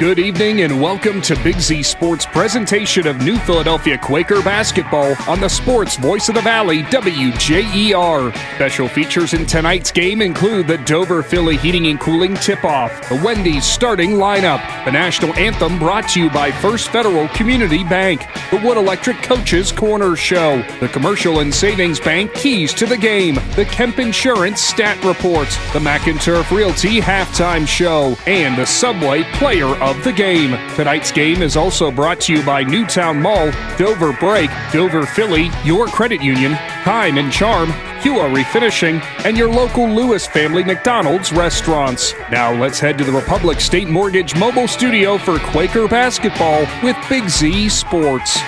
Good evening and welcome to Big Z Sports presentation of New Philadelphia Quaker basketball on the Sports Voice of the Valley, WJER. Special features in tonight's game include the Dover Philly Heating and Cooling tip-off, the Wendy's starting lineup, the national anthem brought to you by First Federal Community Bank, the Wood Electric Coaches Corner Show, the Commercial and Savings Bank Keys to the Game, the Kemp Insurance Stat Reports, the McInturf Realty Halftime Show, and the Subway Player of the Game. Tonight's game is also brought to you by Newtown Mall, Dover Break, Dover Philly, Your Credit Union, Time and Charm, Hua Refinishing, and your local Lewis Family McDonald's restaurants. Now let's head to the Republic State Mortgage mobile studio for Quaker basketball with Big Z Sports.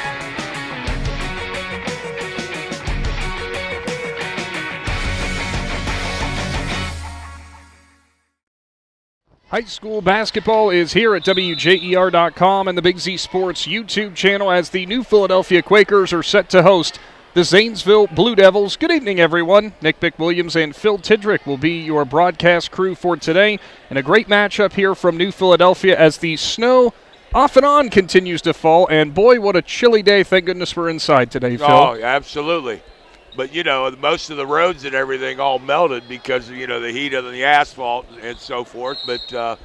High school basketball is here at WJER.com and the Big Z Sports YouTube channel as the New Philadelphia Quakers are set to host the Zanesville Blue Devils. Good evening, everyone. Nick Bick-Williams and Phil Tidrick will be your broadcast crew for today. And a great matchup here from New Philadelphia as the snow off and on continues to fall. And boy, what a chilly day. Thank goodness we're inside today, Phil. Oh, absolutely. But, you know, most of the roads and everything all melted because, you know, the heat of the asphalt and so forth. But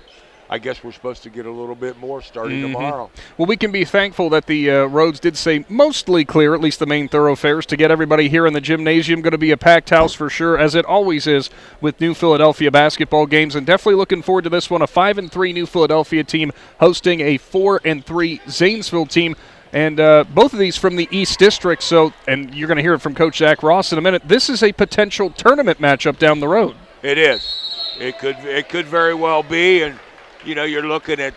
I guess we're supposed to get a little bit more starting tomorrow. Well, we can be thankful that the roads did stay mostly clear, at least the main thoroughfares, to get everybody here in the gymnasium. Going to be a packed house for sure, as it always is with New Philadelphia basketball games. And definitely looking forward to this one, a 5-3 New Philadelphia team hosting a 4-3 Zanesville team. And both of these from the East District, and you're going to hear it from Coach Zach Ross in a minute. This is a potential tournament matchup down the road. It is. It could very well be, and you know you're looking at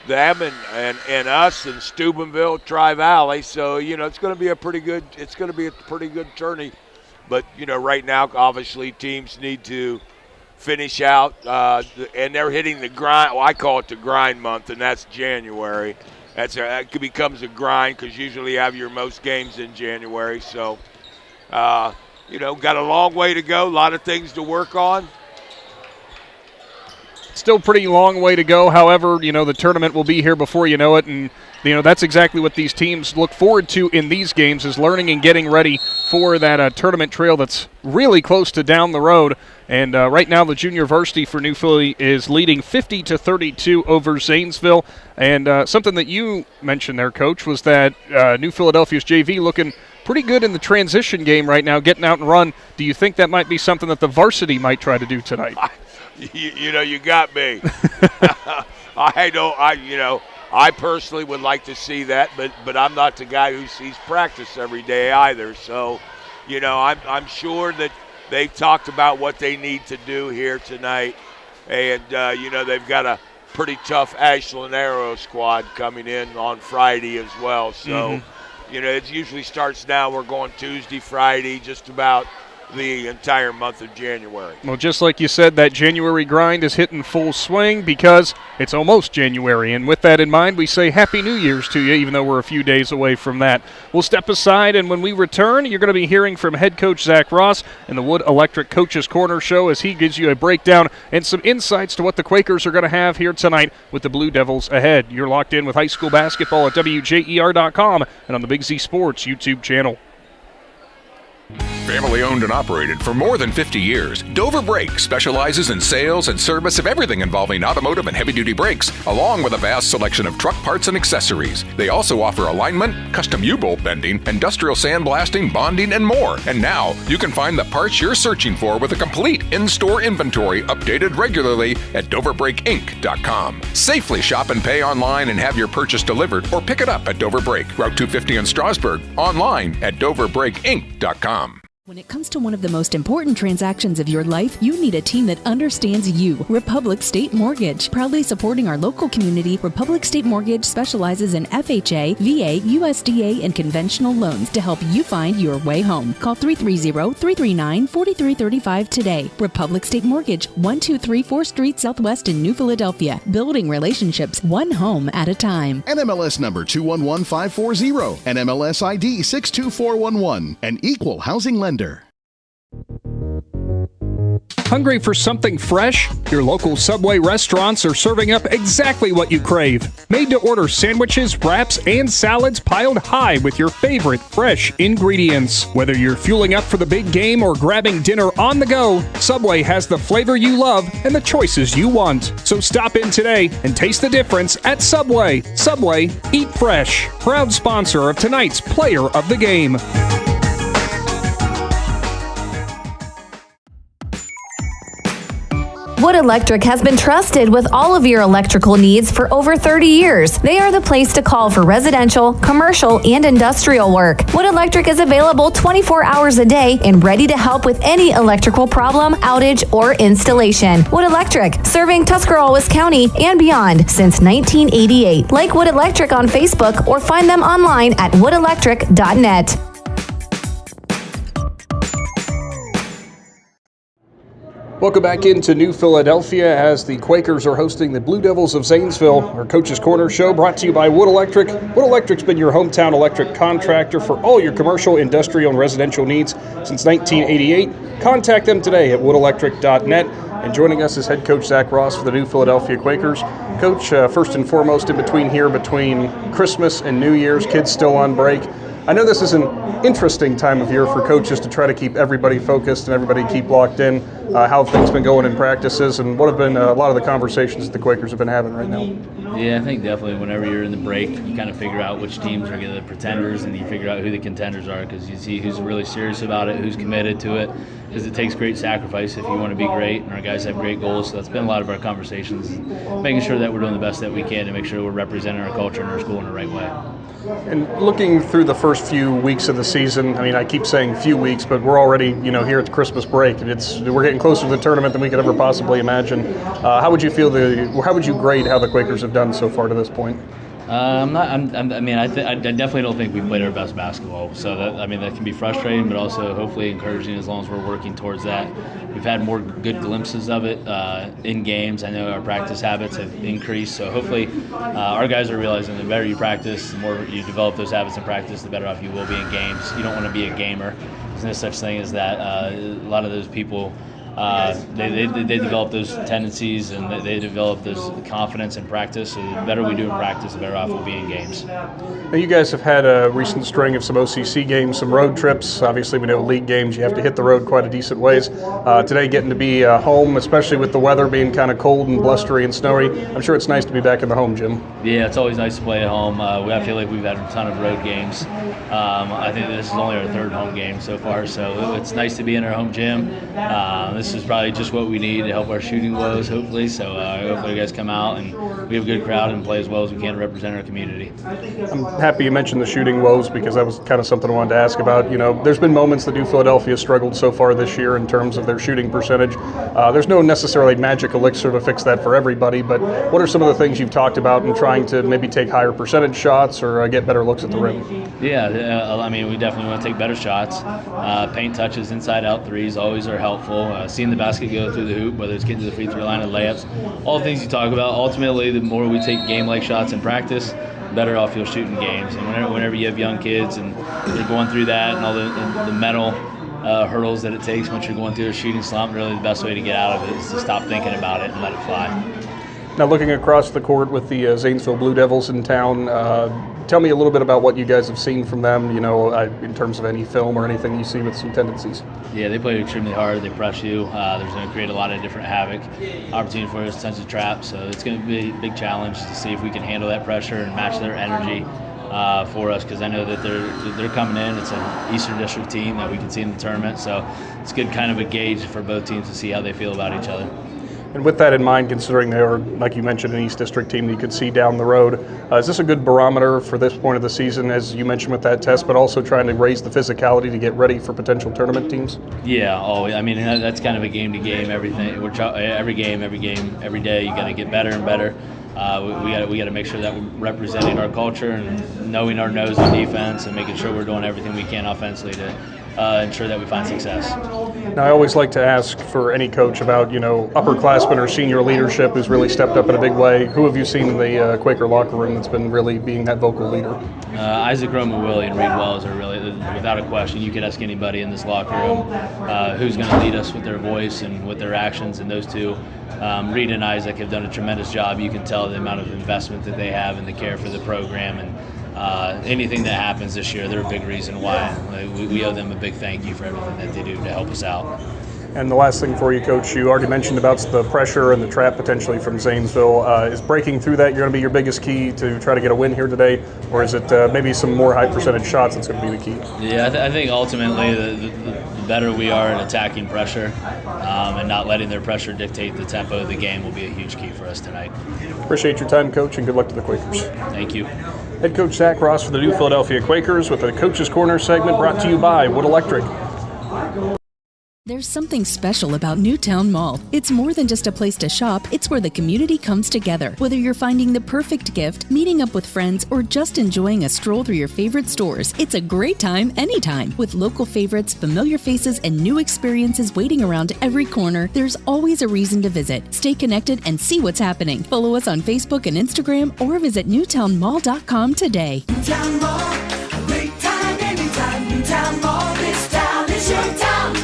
them and us and Steubenville, Tri-Valley. So you know it's going to be a pretty good tourney. But you know right now, obviously teams need to finish out, and they're hitting the grind. Well, I call it the grind month, and that's January. That becomes a grind because usually you have your most games in January. So, you know, got a long way to go, a lot of things to work on. Still pretty long way to go. However, you know, the tournament will be here before you know it. And, you know, that's exactly what these teams look forward to in these games is learning and getting ready for that tournament trail that's really close to down the road. And right now the junior varsity for New Philly is leading 50-32 over Zanesville. And something that you mentioned there, Coach, was that New Philadelphia's JV looking pretty good in the transition game right now, getting out and run. Do you think that might be something that the varsity might try to do tonight? You know, you got me. I personally would like to see that, but I'm not the guy who sees practice every day either. So, you know, I'm sure that they've talked about what they need to do here tonight. And, you know, they've got a pretty tough Ashland Aero squad coming in on Friday as well. So, you know, it usually starts now. We're going Tuesday, Friday, just about the entire month of January. Well, just like you said, that January grind is hitting full swing because it's almost January. And with that in mind, we say Happy New Year's to you, even though we're a few days away from that. We'll step aside, and when we return, you're going to be hearing from head coach Zach Ross in the Wood Electric Coaches Corner Show as he gives you a breakdown and some insights to what the Quakers are going to have here tonight with the Blue Devils ahead. You're locked in with high school basketball at WJER.com and on the Big Z Sports YouTube channel. Family owned and operated for more than 50 years, Dover Brake specializes in sales and service of everything involving automotive and heavy-duty brakes, along with a vast selection of truck parts and accessories. They also offer alignment, custom U-bolt bending, industrial sandblasting, bonding, and more. And now, you can find the parts you're searching for with a complete in-store inventory updated regularly at DoverBrakeInc.com. Safely shop and pay online and have your purchase delivered or pick it up at Dover Brake, Route 250 in Strasburg, online at DoverBrakeInc.com. When it comes to one of the most important transactions of your life, you need a team that understands you. Republic State Mortgage. Proudly supporting our local community, Republic State Mortgage specializes in FHA, VA, USDA, and conventional loans to help you find your way home. Call 330-339-4335 today. Republic State Mortgage, 1234 Street Southwest in New Philadelphia. Building relationships one home at a time. NMLS number 211540. NMLS ID 62411. An equal housing lender. Hungry for something fresh? Your local Subway restaurants are serving up exactly what you crave. Made-to-order sandwiches, wraps, and salads piled high with your favorite fresh ingredients. Whether you're fueling up for the big game or grabbing dinner on the go, Subway has the flavor you love and the choices you want. So stop in today and taste the difference at Subway. Subway, eat fresh. Proud sponsor of tonight's Player of the Game. Wood Electric has been trusted with all of your electrical needs for over 30 years. They are the place to call for residential, commercial, and industrial work. Wood Electric is available 24 hours a day and ready to help with any electrical problem, outage, or installation. Wood Electric, serving Tuscarawas County and beyond since 1988. Like Wood Electric on Facebook or find them online at woodelectric.net. Welcome back into New Philadelphia as the Quakers are hosting the Blue Devils of Zanesville. Our Coach's Corner show brought to you by Wood Electric. Wood Electric's been your hometown electric contractor for all your commercial, industrial, and residential needs since 1988. Contact them today at woodelectric.net. And joining us is head coach Zach Ross for the New Philadelphia Quakers. Coach, first and foremost, in between Christmas and New Year's, kids still on break. I know this is an interesting time of year for coaches to try to keep everybody focused and everybody keep locked in. How have things been going in practices, and what have been a lot of the conversations that the Quakers have been having right now? Yeah, I think definitely whenever you're in the break, you kind of figure out which teams are the pretenders, and you figure out who the contenders are, because you see who's really serious about it, who's committed to it, because it takes great sacrifice if you want to be great, and our guys have great goals. So that's been a lot of our conversations, making sure that we're doing the best that we can to make sure we're representing our culture and our school in the right way. And looking through the first few weeks of the season, I mean, I keep saying few weeks, but we're already, here at the Christmas break, and we're getting closer to the tournament than we could ever possibly imagine. How would you grade how the Quakers have done so far to this point? I definitely don't think we played our best basketball. So that can be frustrating, but also hopefully encouraging as long as we're working towards that. We've had more good glimpses of it in games. I know our practice habits have increased, so hopefully our guys are realizing the better you practice, the more you develop those habits in practice, the better off you will be in games. You don't want to be a gamer. There's no such thing as that. A lot of those people, they develop those tendencies, and they develop this confidence in practice. So the better we do in practice, the better off we'll be in games. Now, you guys have had a recent string of some OCC games, some road trips. Obviously, we know league games, you have to hit the road quite a decent ways. Today, getting to be home, especially with the weather being kind of cold and blustery and snowy, I'm sure it's nice to be back in the home gym. Yeah, it's always nice to play at home. I feel like we've had a ton of road games. I think this is only our third home game so far, so it's nice to be in our home gym. This is probably just what we need to help our shooting woes, hopefully. So hopefully you guys come out and we have a good crowd and play as well as we can to represent our community. I'm happy you mentioned the shooting woes, because that was kind of something I wanted to ask about. There's been moments that New Philadelphia struggled so far this year in terms of their shooting percentage. There's no necessarily magic elixir to fix that for everybody, but what are some of the things you've talked about in trying to maybe take higher percentage shots or get better looks at the rim? Yeah, we definitely want to take better shots. Paint touches, inside out threes always are helpful. Seeing the basket go through the hoop, whether it's getting to the free throw line or layups, all the things you talk about. Ultimately, the more we take game-like shots in practice, the better off you'll shoot in games. And whenever you have young kids and they're going through that and all the mental hurdles that it takes once you're going through a shooting slump, really the best way to get out of it is to stop thinking about it and let it fly. Now, looking across the court with the Zanesville Blue Devils in town, tell me a little bit about what you guys have seen from them, in terms of any film or anything you see with some tendencies. Yeah, they play extremely hard. They press you. There's going to create a lot of different havoc. Opportunity for us, tons of traps. So it's going to be a big challenge to see if we can handle that pressure and match their energy for us, because I know that they're coming in. It's an Eastern District team that we can see in the tournament. So it's good kind of a gauge for both teams to see how they feel about each other. And with that in mind, considering they are, like you mentioned, an East District team that you could see down the road, is this a good barometer for this point of the season, as you mentioned with that test, but also trying to raise the physicality to get ready for potential tournament teams? Yeah, always. That's kind of a game-to-game everything. Every game, every day, you got to get better and better. We got to make sure that we're representing our culture and knowing our nose on defense and making sure we're doing everything we can offensively to ensure that we find success. Now, I always like to ask for any coach about, upperclassmen or senior leadership who's really stepped up in a big way. Who have you seen in the Quaker locker room that's been really being that vocal leader? Isaac Roma-Willie and Reed Wells are really, without a question, you could ask anybody in this locker room who's going to lead us with their voice and with their actions, and those two, Reed and Isaac, have done a tremendous job. You can tell the amount of investment that they have and the care for the program, and anything that happens this year, they're a big reason why. We owe them a big thank you for everything that they do to help us out. And the last thing for you, Coach, you already mentioned about the pressure and the trap potentially from Zanesville. Is breaking through that going to be your biggest key to try to get a win here today? Or is it maybe some more high percentage shots that's going to be the key? Yeah, I think ultimately the better we are at attacking pressure and not letting their pressure dictate the tempo of the game will be a huge key for us tonight. Appreciate your time, Coach, and good luck to the Quakers. Thank you. Head Coach Zach Ross for the New Philadelphia Quakers with the Coach's Corner segment brought to you by Wood Electric. There's something special about Newtown Mall. It's more than just a place to shop, it's where the community comes together. Whether you're finding the perfect gift, meeting up with friends, or just enjoying a stroll through your favorite stores, it's a great time anytime. With local favorites, familiar faces, and new experiences waiting around every corner, there's always a reason to visit. Stay connected and see what's happening. Follow us on Facebook and Instagram or visit newtownmall.com today. Newtown Mall, a great time anytime. Newtown Mall, this town is your town.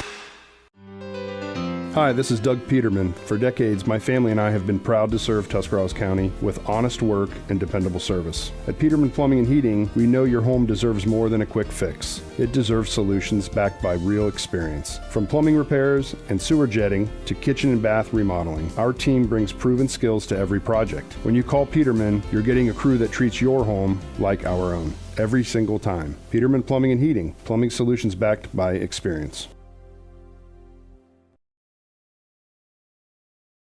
Hi, this is Doug Peterman. For decades, my family and I have been proud to serve Tuscarawas County with honest work and dependable service. At Peterman Plumbing and Heating, we know your home deserves more than a quick fix. It deserves solutions backed by real experience. From plumbing repairs and sewer jetting to kitchen and bath remodeling, our team brings proven skills to every project. When you call Peterman, you're getting a crew that treats your home like our own, every single time. Peterman Plumbing and Heating, plumbing solutions backed by experience.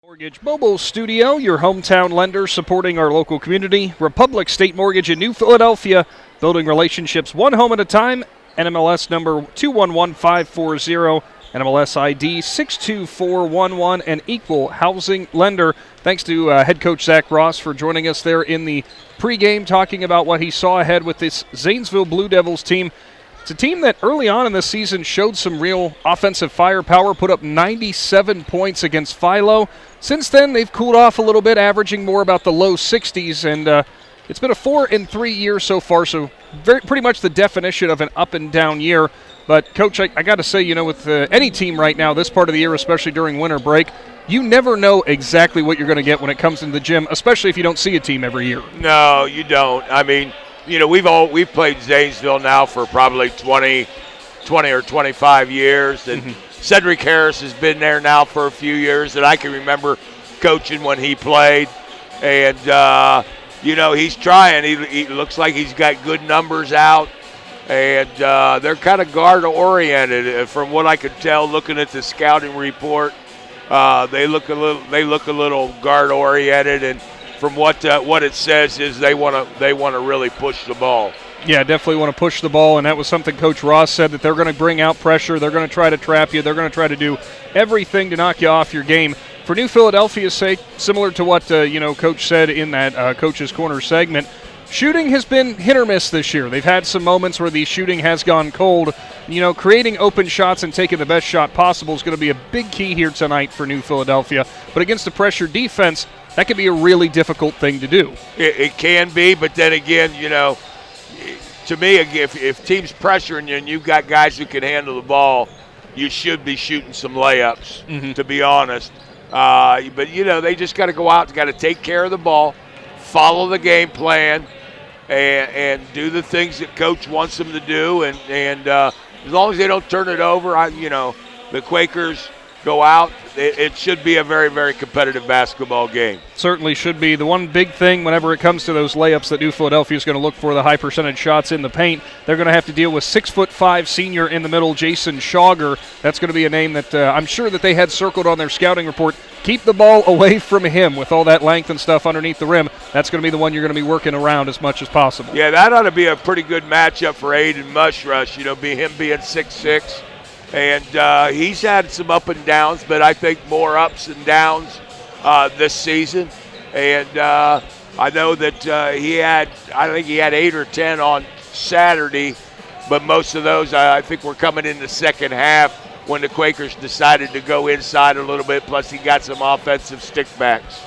Mortgage Mobile Studio, your hometown lender supporting our local community. Republic State Mortgage in New Philadelphia, building relationships one home at a time. NMLS number 211540, NMLS ID 62411, and equal housing lender. Thanks to head coach Zach Ross for joining us there in the pregame, talking about what he saw ahead with this Zanesville Blue Devils team. It's a team that early on in the season showed some real offensive firepower, put up 97 points against Philo. Since then, they've cooled off a little bit, averaging more about the low 60s, and it's been a 4-3 year so far, so pretty much the definition of an up-and-down year. But, Coach, I got to say, with any team right now, this part of the year, especially during winter break, you never know exactly what you're going to get when it comes into the gym, especially if you don't see a team every year. No, you don't. I mean, we've played Zanesville now for probably 20 or 25 years, and Cedric Harris has been there now for a few years, and I can remember coaching when he played. And he's trying. He looks like he's got good numbers out, and they're kind of guard oriented, from what I could tell looking at the scouting report. They look a little guard oriented, and from what it says is they want to really push the ball. Yeah, definitely want to push the ball, and that was something Coach Ross said, that they're going to bring out pressure, they're going to try to trap you, they're going to try to do everything to knock you off your game. For New Philadelphia's sake, similar to what Coach said in that Coach's Corner segment, shooting has been hit or miss this year. They've had some moments where the shooting has gone cold. Creating open shots and taking the best shot possible is going to be a big key here tonight for New Philadelphia. But against the pressure defense, that can be a really difficult thing to do. It can be, but then again, to me, if teams pressuring you and you've got guys who can handle the ball, you should be shooting some layups, to be honest. But, they just got to go out and got to take care of the ball, follow the game plan, and do the things that Coach wants them to do. And as long as they don't turn it over, the Quakers go out, it should be a very, very competitive basketball game. Certainly should be. The one big thing whenever it comes to those layups that New Philadelphia is going to look for, the high percentage shots in the paint, they're going to have to deal with 6'5" senior in the middle, Jason Schauger. That's going to be a name that I'm sure that they had circled on their scouting report. Keep the ball away from him with all that length and stuff underneath the rim. That's going to be the one you're going to be working around as much as possible. Yeah, that ought to be a pretty good matchup for Aiden Mushrush, him being 6'6". And he's had some up and downs, but I think more ups and downs this season. And I know that he had 8 or 10 on Saturday, but most of those I think were coming in the second half when the Quakers decided to go inside a little bit, plus he got some offensive stickbacks.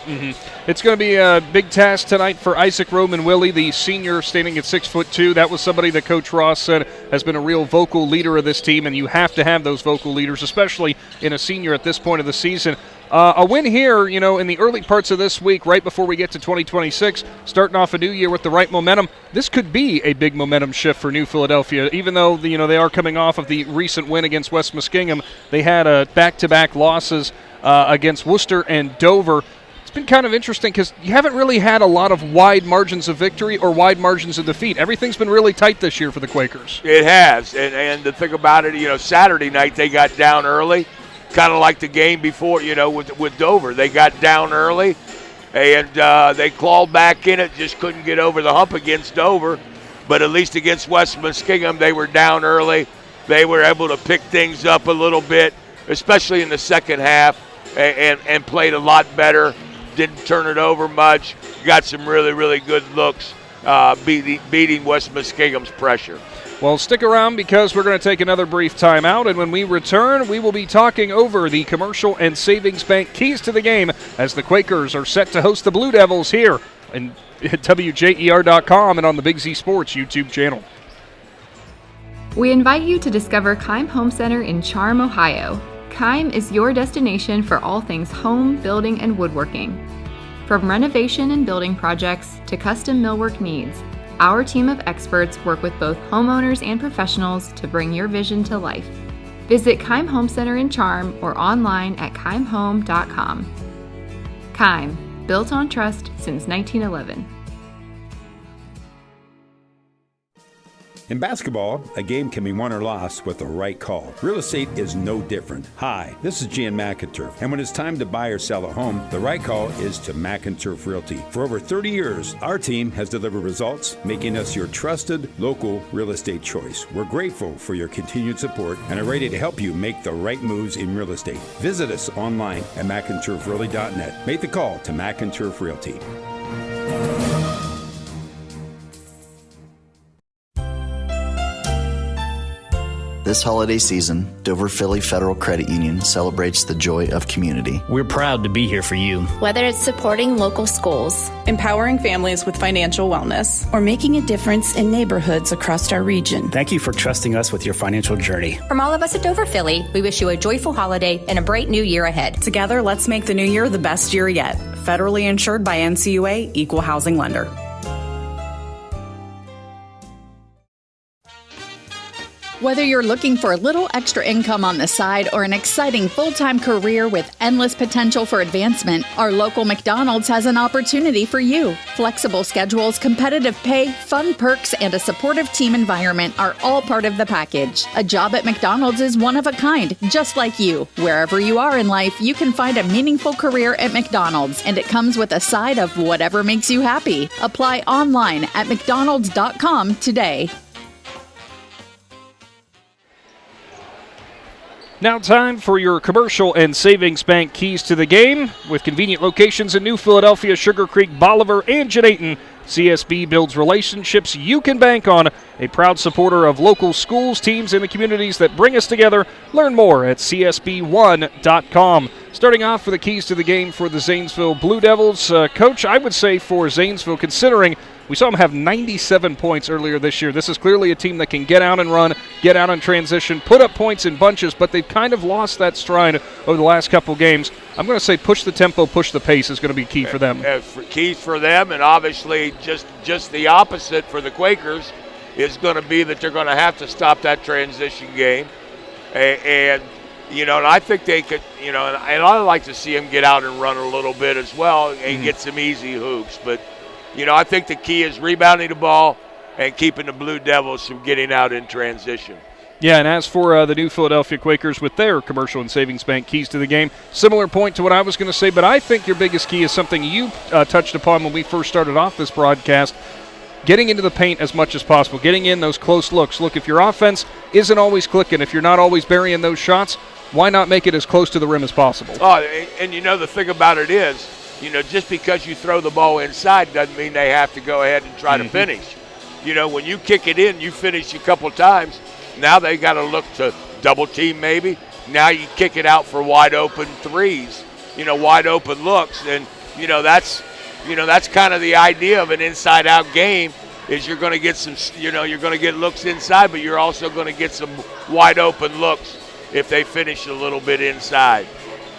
It's going to be a big task tonight for Isaac Roman Willie, the senior standing at 6'2". That was somebody that Coach Ross said has been a real vocal leader of this team, and you have to have those vocal leaders, especially in a senior at this point of the season. A win here, in the early parts of this week, right before we get to 2026, starting off a new year with the right momentum. This could be a big momentum shift for New Philadelphia, even though they are coming off of the recent win against West Muskingum. They had back-to-back losses against Worcester and Dover. It's been kind of interesting because you haven't really had a lot of wide margins of victory or wide margins of defeat. Everything's been really tight this year for the Quakers. It has, and the thing about it, Saturday night they got down early. Kind of like the game before, with Dover. They got down early, and they clawed back in it, just couldn't get over the hump against Dover. But at least against West Muskingum, they were down early. They were able to pick things up a little bit, especially in the second half, and played a lot better. Didn't turn it over much. Got some really, really good looks beating West Muskingum's pressure. Well, stick around because we're going to take another brief timeout, and when we return, we will be talking over the Commercial and Savings Bank keys to the game as the Quakers are set to host the Blue Devils here at WJER.com and on the Big Z Sports YouTube channel. We invite you to discover Keim Home Center in Charm, Ohio. Keim is your destination for all things home, building, and woodworking. From renovation and building projects to custom millwork needs, our team of experts work with both homeowners and professionals to bring your vision to life. Visit Keim Home Center in Charm or online at keimhome.com. Keim, built on trust since 1911. In basketball, a game can be won or lost with the right call. Real estate is no different. Hi, this is Jan McInturf, and when it's time to buy or sell a home, the right call is to McInturf Realty. For over 30 years, our team has delivered results, making us your trusted local real estate choice. We're grateful for your continued support and are ready to help you make the right moves in real estate. Visit us online at McInturfRealty.net. Make the call to McInturf Realty. This holiday season, Dover Philly Federal Credit Union celebrates the joy of community. We're proud to be here for you. Whether it's supporting local schools, empowering families with financial wellness, or making a difference in neighborhoods across our region. Thank you for trusting us with your financial journey. From all of us at Dover Philly, we wish you a joyful holiday and a bright new year ahead. Together, let's make the new year the best year yet. Federally insured by NCUA, Equal Housing Lender. Whether you're looking for a little extra income on the side or an exciting full-time career with endless potential for advancement, our local McDonald's has an opportunity for you. Flexible schedules, competitive pay, fun perks, and a supportive team environment are all part of the package. A job at McDonald's is one of a kind, just like you. Wherever you are in life, you can find a meaningful career at McDonald's, and it comes with a side of whatever makes you happy. Apply online at mcdonalds.com today. Now time for your Commercial and Savings Bank keys to the game. With convenient locations in New Philadelphia, Sugar Creek, Bolivar, and Genayton, CSB builds relationships you can bank on. A proud supporter of local schools, teams, and the communities that bring us together. Learn more at csb1.com. Starting off for the keys to the game for the Zanesville Blue Devils. Coach, I would say for Zanesville, considering we saw them have 97 points earlier this year, this is clearly a team that can get out and run, get out in transition, put up points in bunches, but they've kind of lost that stride over the last couple games. I'm going to say push the tempo, push the pace is going to be key for them. Keys for them, and obviously just the opposite for the Quakers is going to be that they're going to have to stop that transition game. And I think they could, and I'd like to see them get out and run a little bit as well and get some easy hoops. But, I think the key is rebounding the ball and keeping the Blue Devils from getting out in transition. Yeah, and as for the New Philadelphia Quakers with their Commercial and Savings Bank keys to the game, similar point to what I was going to say, but I think your biggest key is something you touched upon when we first started off this broadcast, getting into the paint as much as possible, getting in those close looks. Look, if your offense isn't always clicking, if you're not always burying those shots, why not make it as close to the rim as possible? Oh, and the thing about it is, just because you throw the ball inside doesn't mean they have to go ahead and try to finish. when you kick it in, you finish a couple times. Now they got to look to double team maybe. Now you kick it out for wide open threes, wide open looks. And, that's kind of the idea of an inside out game is you're going to get some, you're going to get looks inside, but you're also going to get some wide open looks if they finish a little bit inside.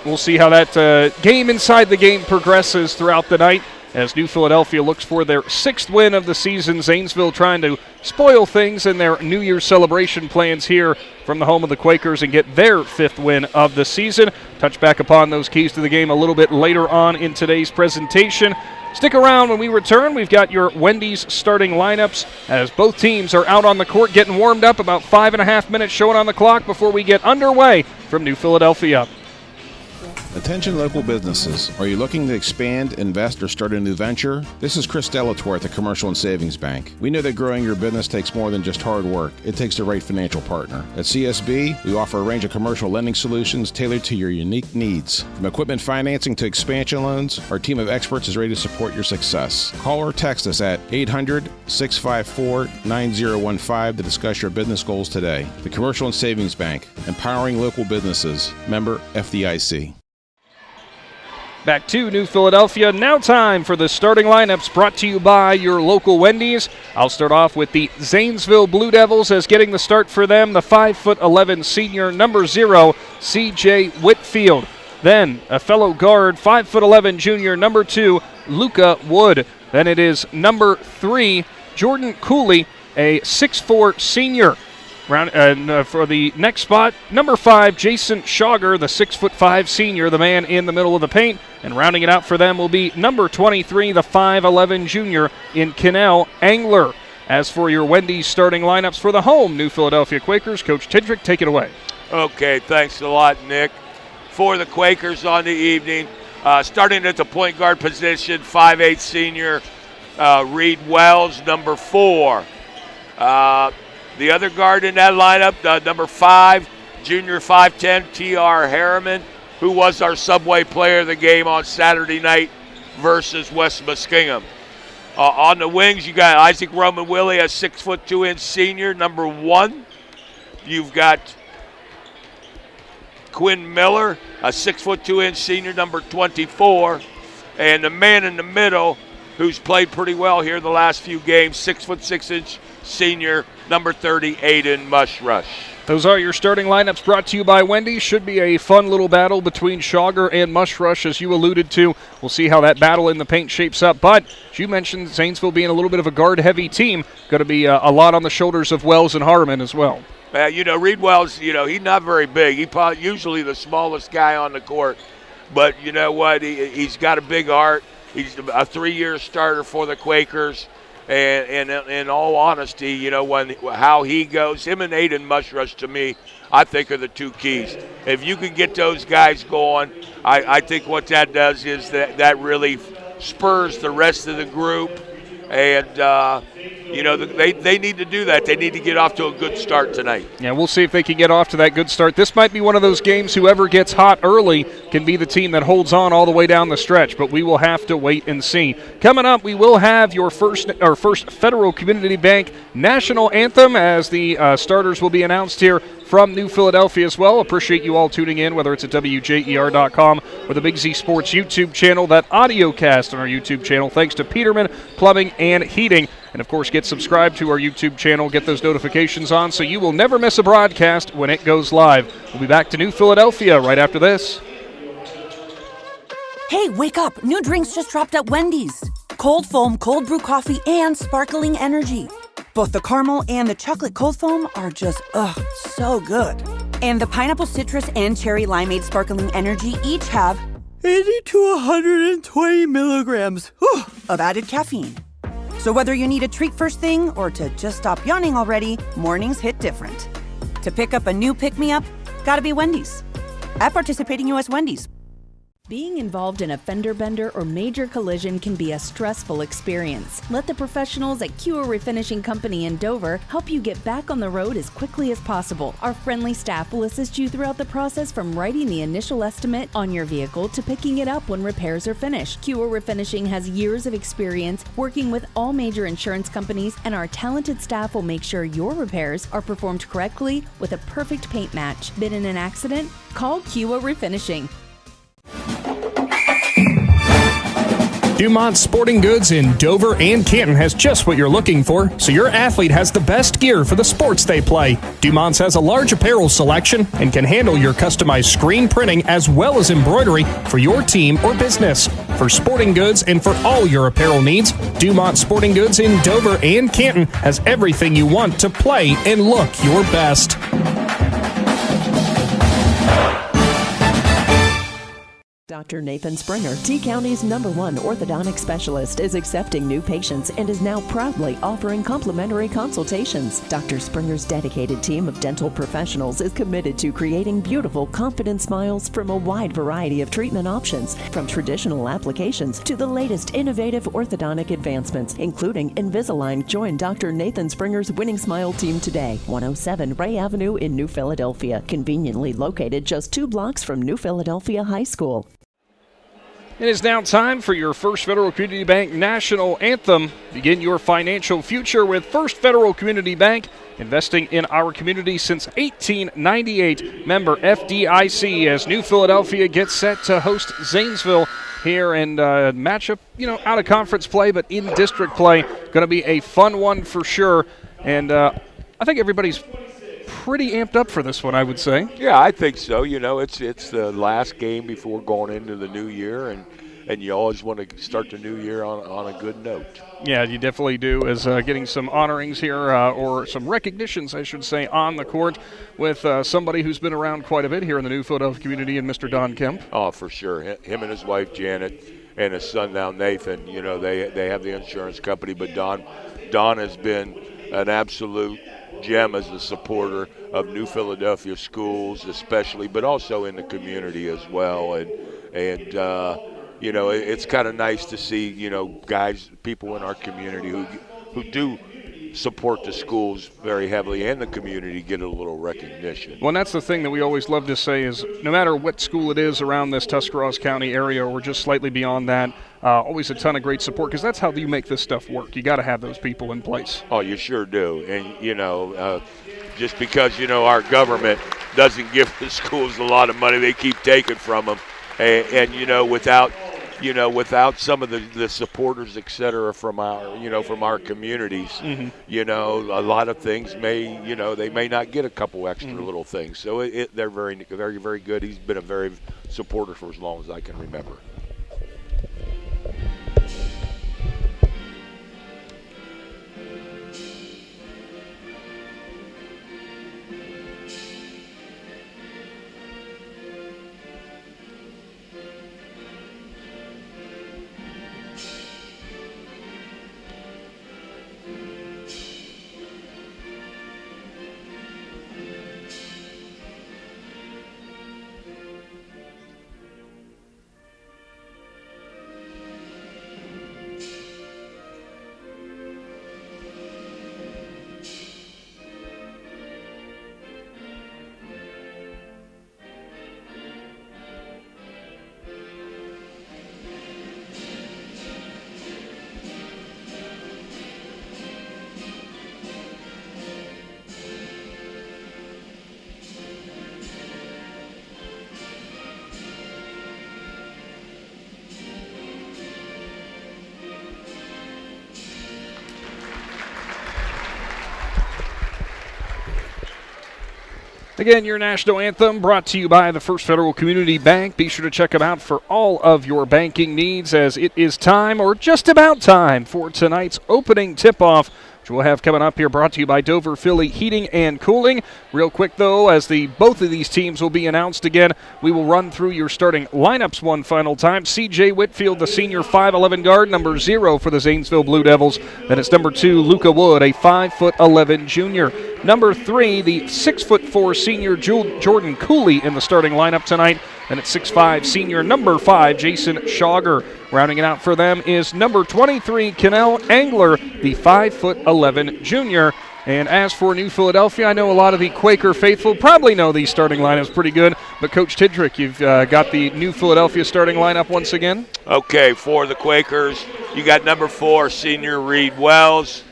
We'll see how that game inside the game progresses throughout the night as New Philadelphia looks for their 6th win of the season. Zanesville trying to spoil things in their New Year's celebration plans here from the home of the Quakers and get their 5th win of the season. Touch back upon those keys to the game a little bit later on in today's presentation. Stick around when we return. We've got your Wendy's starting lineups as both teams are out on the court getting warmed up. About 5.5 minutes showing on the clock before we get underway from New Philadelphia. Attention local businesses. Are you looking to expand, invest, or start a new venture? This is Chris Delatorre at the Commercial and Savings Bank. We know that growing your business takes more than just hard work. It takes the right financial partner. At CSB, we offer a range of commercial lending solutions tailored to your unique needs. From equipment financing to expansion loans, our team of experts is ready to support your success. Call or text us at 800-654-9015 to discuss your business goals today. The Commercial and Savings Bank, empowering local businesses. Member FDIC. Back to New Philadelphia. Now time for the starting lineups brought to you by your local Wendy's. I'll start off with the Zanesville Blue Devils as getting the start for them, the 5'11" senior, number 0, C.J. Whitfield. Then a fellow guard, 5'11" junior, number 2, Luca Wood. Then it is number 3, Jordan Cooley, a 6'4" senior. For the next spot, number 5, Jason Schauger, the 6'5" senior, the man in the middle of the paint. And rounding it out for them will be number 23, the 5'11" junior in Kennell Angler. As for your Wendy's starting lineups for the home New Philadelphia Quakers, Coach Tidrick, take it away. Okay, thanks a lot, Nick. For the Quakers on the evening, starting at the point guard position, 5'8" senior Reed Wells, number 4. The other guard in that lineup, number 5, junior 5'10", T.R. Harriman, who was our Subway player of the game on Saturday night versus West Muskingum. On the wings, you got Isaac Roman Willie, a 6'2" senior, number 1. You've got Quinn Miller, a 6'2" senior, number 24. And the man in the middle, who's played pretty well here the last few games, 6'6" senior, number 30, Aiden Mushrush. Those are your starting lineups brought to you by Wendy's. Should be a fun little battle between Schauger and Mushrush, as you alluded to. We'll see how that battle in the paint shapes up. But, as you mentioned, Zanesville being a little bit of a guard-heavy team, going to be a lot on the shoulders of Wells and Harmon as well. Reed Wells, he's not very big. He's probably usually the smallest guy on the court. But you know what? He's got a big heart. He's a 3-year starter for the Quakers. And in all honesty, how he goes, him and Aiden Mushrush, to me, I think are the two keys. If you can get those guys going, I think what that does is that really spurs the rest of the group. And, they need to do that. They need to get off to a good start tonight. Yeah, we'll see if they can get off to that good start. This might be one of those games, whoever gets hot early can be the team that holds on all the way down the stretch, but we will have to wait and see. Coming up, we will have your first Federal Community Bank National Anthem as the starters will be announced here from New Philadelphia as well. Appreciate you all tuning in, whether it's at WJER.com or the Big Z Sports YouTube channel, that audiocast on our YouTube channel. Thanks to Peterman Plumbing and Heating. And, of course, get subscribed to our YouTube channel. Get those notifications on so you will never miss a broadcast when it goes live. We'll be back to New Philadelphia right after this. Hey, wake up. New drinks just dropped at Wendy's. Cold foam, cold brew coffee, and sparkling energy. Both the caramel and the chocolate cold foam are just, so good. And the pineapple citrus and cherry limeade sparkling energy each have 80 to 120 milligrams of added caffeine. So whether you need a treat first thing or to just stop yawning already, mornings hit different. To pick up a new pick-me-up, gotta be Wendy's. At participating U.S. Wendy's. Being involved in a fender bender or major collision can be a stressful experience. Let the professionals at QA Refinishing Company in Dover help you get back on the road as quickly as possible. Our friendly staff will assist you throughout the process from writing the initial estimate on your vehicle to picking it up when repairs are finished. QA Refinishing has years of experience working with all major insurance companies, and our talented staff will make sure your repairs are performed correctly with a perfect paint match. Been in an accident? Call QA Refinishing. Dumont Sporting Goods in Dover and Canton has just what you're looking for, so your athlete has the best gear for the sports they play. Dumont's has a large apparel selection and can handle your customized screen printing as well as embroidery for your team or business. For sporting goods and for all your apparel needs, Dumont Sporting Goods in Dover and Canton has everything you want to play and look your best. Dr. Nathan Springer, T-County's #1 orthodontic specialist, is accepting new patients and is now proudly offering complimentary consultations. Dr. Springer's dedicated team of dental professionals is committed to creating beautiful, confident smiles from a wide variety of treatment options, from traditional applications to the latest innovative orthodontic advancements, including Invisalign. Join Dr. Nathan Springer's Winning Smile team today. 107 Ray Avenue in New Philadelphia, conveniently located just 2 blocks from New Philadelphia High School. It is now time for your First Federal Community Bank National Anthem. Begin your financial future with First Federal Community Bank, investing in our community since 1898. Member FDIC, as New Philadelphia gets set to host Zanesville here and matchup, out of conference play, but in district play. Going to be a fun one for sure. And I think everybody's pretty amped up for this one, I would say. Yeah, I think so. It's the last game before going into the new year, and you always want to start the new year on a good note. Yeah, you definitely do, as getting some honorings here, or some recognitions, I should say, on the court with somebody who's been around quite a bit here in the New Philadelphia community, and Mr. Don Kemp. Oh, for sure. Him and his wife, Janet, and his son now, Nathan, they have the insurance company, but Don has been an absolute gem as a supporter of New Philadelphia schools, especially, but also in the community as well. And it's kind of nice to see, people in our community who do support the schools very heavily and the community get a little recognition. Well, and that's the thing that we always love to say is no matter what school it is around this Tuscarawas County area or just slightly beyond that, always a ton of great support, because that's how you make this stuff work. You got to have those people in place. Oh, you sure do. And, just because, our government doesn't give the schools a lot of money, they keep taking from them. And without some of the supporters, et cetera, from our communities, a lot of things they may not get a couple extra little things. So they're very, very, very good. He's been a very supporter for as long as I can remember. Again, your national anthem brought to you by the First Federal Community Bank. Be sure to check them out for all of your banking needs, as it is time, or just about time, for tonight's opening tip-off, which we'll have coming up here, brought to you by Dover Philly Heating and Cooling. Real quick, though, as both of these teams will be announced again, we will run through your starting lineups one final time. C.J. Whitfield, the senior 5'11 guard, number 0 for the Zanesville Blue Devils. Then it's number 2, Luca Wood, a 5'11 junior. Number 3, the 6'4 senior Jordan Cooley in the starting lineup tonight. And at 6'5", senior number 5, Jason Schauger. Rounding it out for them is number 23, Kennell Angler, the 5'11" junior. And as for New Philadelphia, I know a lot of the Quaker faithful probably know these starting lineups pretty good. But Coach Tidrick, you've got the New Philadelphia starting lineup once again. Okay, for the Quakers, you got number 4, senior Reed Wells.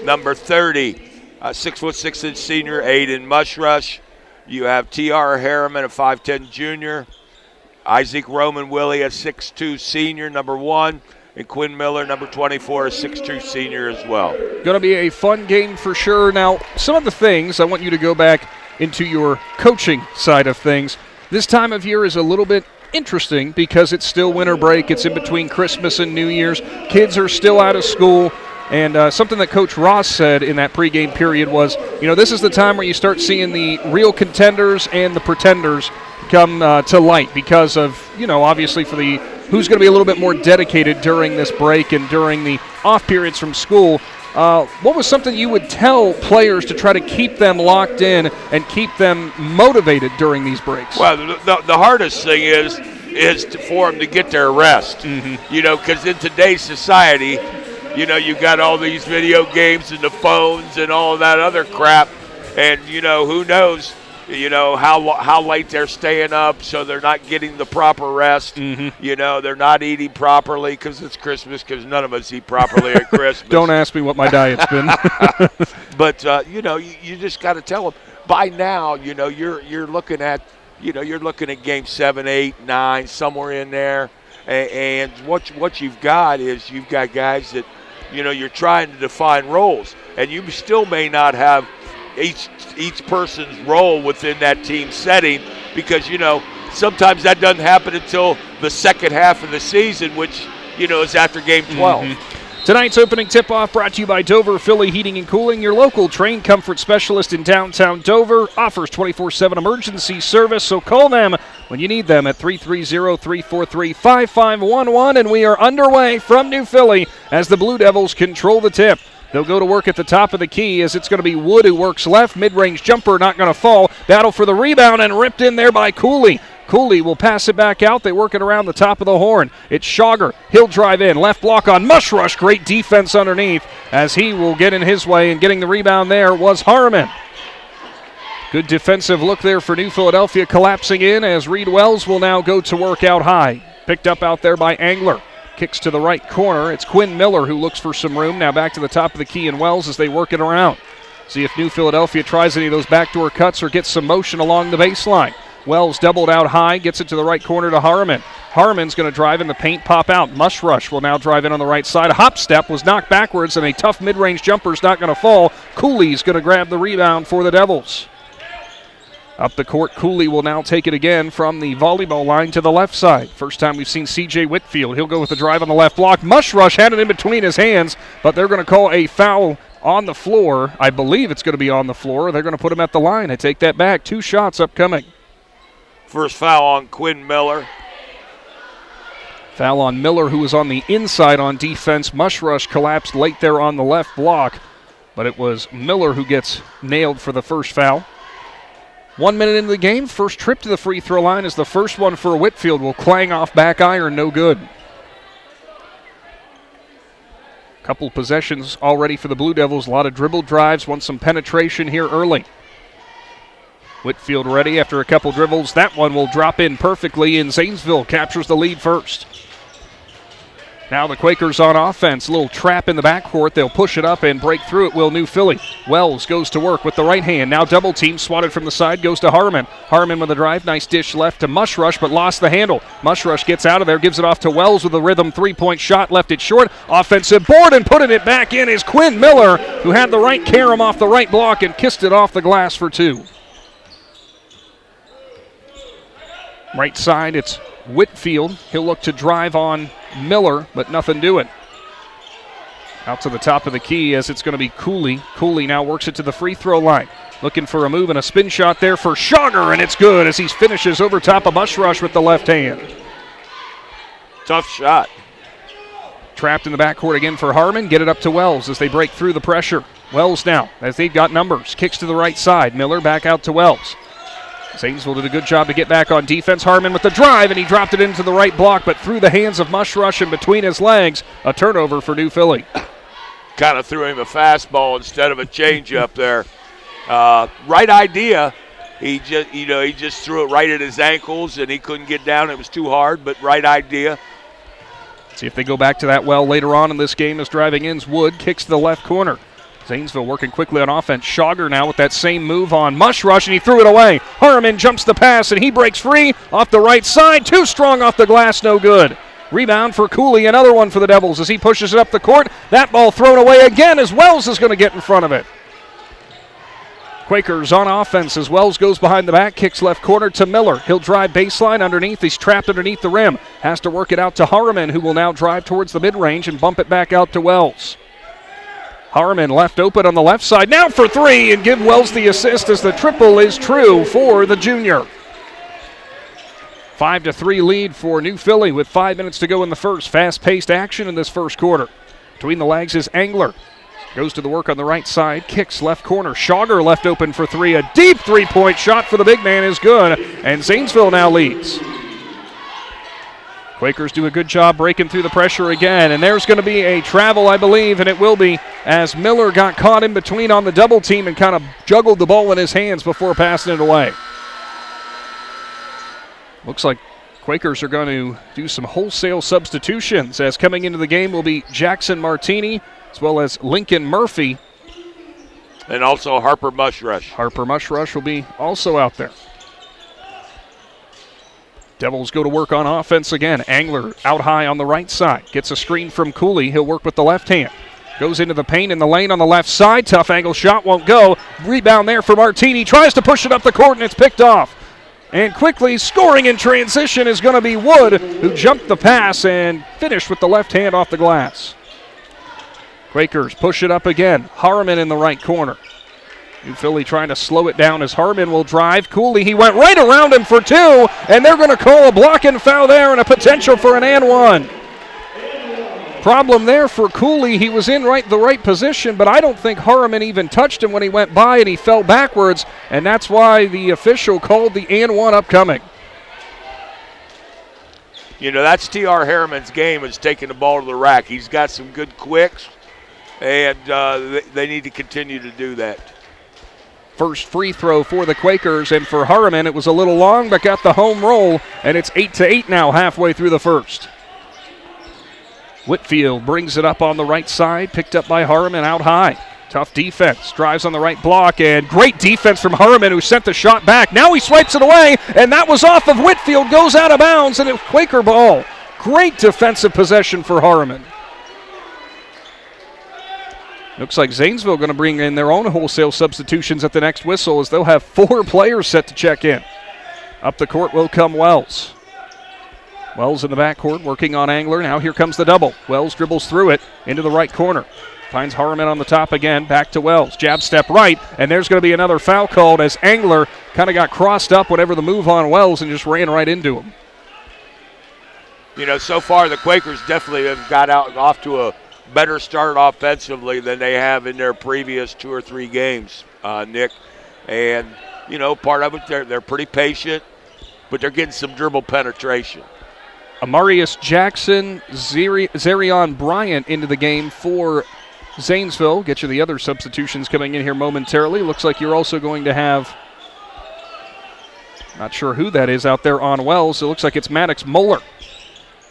Number 30, 6'6" senior Aiden Mushrush. You have T.R. Harriman, a 5'10" junior. Isaac Roman Willie, a 6'2" senior, number 1. And Quinn Miller, number 24, a 6'2" senior as well. Going to be a fun game for sure. Now, some of the things, I want you to go back into your coaching side of things. This time of year is a little bit interesting because it's still winter break. It's in between Christmas and New Year's. Kids are still out of school. And something that Coach Ross said in that pregame period was, this is the time where you start seeing the real contenders and the pretenders come to light because of, obviously for the who's going to be a little bit more dedicated during this break and during the off periods from school. What was something you would tell players to try to keep them locked in and keep them motivated during these breaks? Well, the hardest thing is for them to get their rest, because in today's society, you got all these video games and the phones and all of that other crap, and, who knows, how late they're staying up, so they're not getting the proper rest. They're not eating properly because it's Christmas, because none of us eat properly at Christmas. Don't ask me what my diet's been. But, you just got to tell them. By now, you're looking at, game 7, 8, 9, somewhere in there. And what you've got is you've got guys that, you're trying to define roles. And you still may not have each person's role within that team setting because, sometimes that doesn't happen until the second half of the season, which, is after game 12. Tonight's opening tip-off brought to you by Dover Philly Heating and Cooling, your local trained comfort specialist in downtown Dover. Offers 24/7 emergency service, so call them when you need them at 330-343-5511. And we are underway from New Philly as the Blue Devils control the tip. They'll go to work at the top of the key as it's going to be Wood who works left. Mid-range jumper not going to fall. Battle for the rebound and ripped in there by Cooley. Cooley will pass it back out. They work it around the top of the horn. It's Schauger. He'll drive in. Left block on Mushrush. Great defense underneath as he will get in his way, and getting the rebound there was Harmon. Good defensive look there for New Philadelphia, collapsing in as Reed Wells will now go to work out high. Picked up out there by Angler. Kicks to the right corner. It's Quinn Miller who looks for some room. Now back to the top of the key and Wells as they work it around. See if New Philadelphia tries any of those backdoor cuts or gets some motion along the baseline. Wells doubled out high, gets it to the right corner to Harmon. Harmon's going to drive in the paint, pop out. Mushrush will now drive in on the right side. A hop step was knocked backwards, and a tough mid-range jumper's not going to fall. Cooley's going to grab the rebound for the Devils. Up the court, Cooley will now take it again from the volleyball line to the left side. First time we've seen C.J. Whitfield. He'll go with the drive on the left block. Mushrush had it in between his hands, but they're going to call a foul on the floor. I believe it's going to be on the floor. They're going to put him at the line. I take that back. 2 shots upcoming. First foul on Quinn Miller. Foul on Miller, who was on the inside on defense. Mushrush collapsed late there on the left block, but it was Miller who gets nailed for the first foul. 1 minute into the game, first trip to the free throw line is the first one for Whitfield. Will clang off back iron, no good. Couple possessions already for the Blue Devils. A lot of dribble drives, want some penetration here early. Whitfield ready after a couple dribbles. That one will drop in perfectly, and Zanesville captures the lead first. Now the Quakers on offense. A little trap in the backcourt. They'll push it up and break through it will New Philly. Wells goes to work with the right hand. Now double team, swatted from the side, goes to Harmon. Harmon with a drive. Nice dish left to Mushrush, but lost the handle. Mushrush gets out of there, gives it off to Wells with a rhythm three-point shot. Left it short. Offensive board, and putting it back in is Quinn Miller, who had the right carom off the right block and kissed it off the glass for 2. Right side, it's Whitfield. He'll look to drive on Miller, but nothing doing. Out to the top of the key as it's going to be Cooley. Cooley now works it to the free throw line. Looking for a move and a spin shot there for Schauger, and it's good as he finishes over top of Mushrush with the left hand. Tough shot. Trapped in the backcourt again for Harmon. Get it up to Wells as they break through the pressure. Wells now, as they've got numbers. Kicks to the right side. Miller back out to Wells. Zanesville did a good job to get back on defense. Harmon with the drive, and he dropped it into the right block, but through the hands of Mushrush and between his legs, a turnover for New Philly. Kind of threw him a fastball instead of a changeup there. Right idea. He just threw it right at his ankles, and he couldn't get down. It was too hard, but right idea. See if they go back to that well later on in this game as driving ends. Wood kicks to the left corner. Zanesville working quickly on offense. Schauger now with that same move on Mushrush, and he threw it away. Harmon jumps the pass, and he breaks free off the right side. Too strong off the glass, no good. Rebound for Cooley, another one for the Devils as he pushes it up the court. That ball thrown away again as Wells is going to get in front of it. Quakers on offense as Wells goes behind the back, kicks left corner to Miller. He'll drive baseline underneath. He's trapped underneath the rim. Has to work it out to Harmon, who will now drive towards the mid-range and bump it back out to Wells. Harmon left open on the left side. Now for three, and give Wells the assist as the triple is true for the junior. 5-3 lead for New Philly with 5 minutes to go in the first. Fast-paced action in this first quarter. Between the legs is Engler. Goes to the work on the right side, kicks left corner. Schauger left open for three. A deep three-point shot for the big man is good, and Zanesville now leads. Quakers do a good job breaking through the pressure again, and there's going to be a travel, I believe, and it will be, as Miller got caught in between on the double team and kind of juggled the ball in his hands before passing it away. Looks like Quakers are going to do some wholesale substitutions, as coming into the game will be Jackson Martini, as well as Lincoln Murphy. And also Harper Mushrush. Harper Mushrush will be also out there. Devils go to work on offense again. Engler out high on the right side. Gets a screen from Cooley. He'll work with the left hand. Goes into the paint in the lane on the left side. Tough angle shot won't go. Rebound there for Martini. Tries to push it up the court, and it's picked off. And quickly scoring in transition is going to be Wood, who jumped the pass and finished with the left hand off the glass. Quakers push it up again. Harmon in the right corner. New Philly trying to slow it down as Harmon will drive. Cooley, he went right around him for two, and they're going to call a blocking foul there and a potential for an and one. Problem there for Cooley. He was in the right position, but I don't think Harmon even touched him when he went by, and he fell backwards, and that's why the official called the and one upcoming. You know, that's T.R. Harriman's game, is taking the ball to the rack. He's got some good quicks, and they need to continue to do that. First free throw for the Quakers, and for Harmon it was a little long, but got the home roll, and it's 8-8 now halfway through the first. Whitfield brings it up on the right side, picked up by Harmon out high. Tough defense, drives on the right block, and great defense from Harmon, who sent the shot back. Now he swipes it away, and that was off of Whitfield, goes out of bounds, and it's Quaker ball. Great defensive possession for Harmon. Looks like Zanesville going to bring in their own wholesale substitutions at the next whistle, as they'll have 4 players set to check in. Up the court will come Wells. Wells in the backcourt working on Engler. Now here comes the double. Wells dribbles through it into the right corner. Finds Harmon on the top again. Back to Wells. Jab step right, and there's going to be another foul called as Engler kind of got crossed up whenever the move on Wells and just ran right into him. You know, so far the Quakers definitely have got off to a better start offensively than they have in their previous 2 or 3 games, Nick. And, you know, part of it, they're pretty patient, but they're getting some dribble penetration. Amarius Jackson, Zarion Bryant into the game for Zanesville. Get you the other substitutions coming in here momentarily. Looks like you're also going to have, not sure who that is out there on Wells. It looks like it's Maddox Moeller.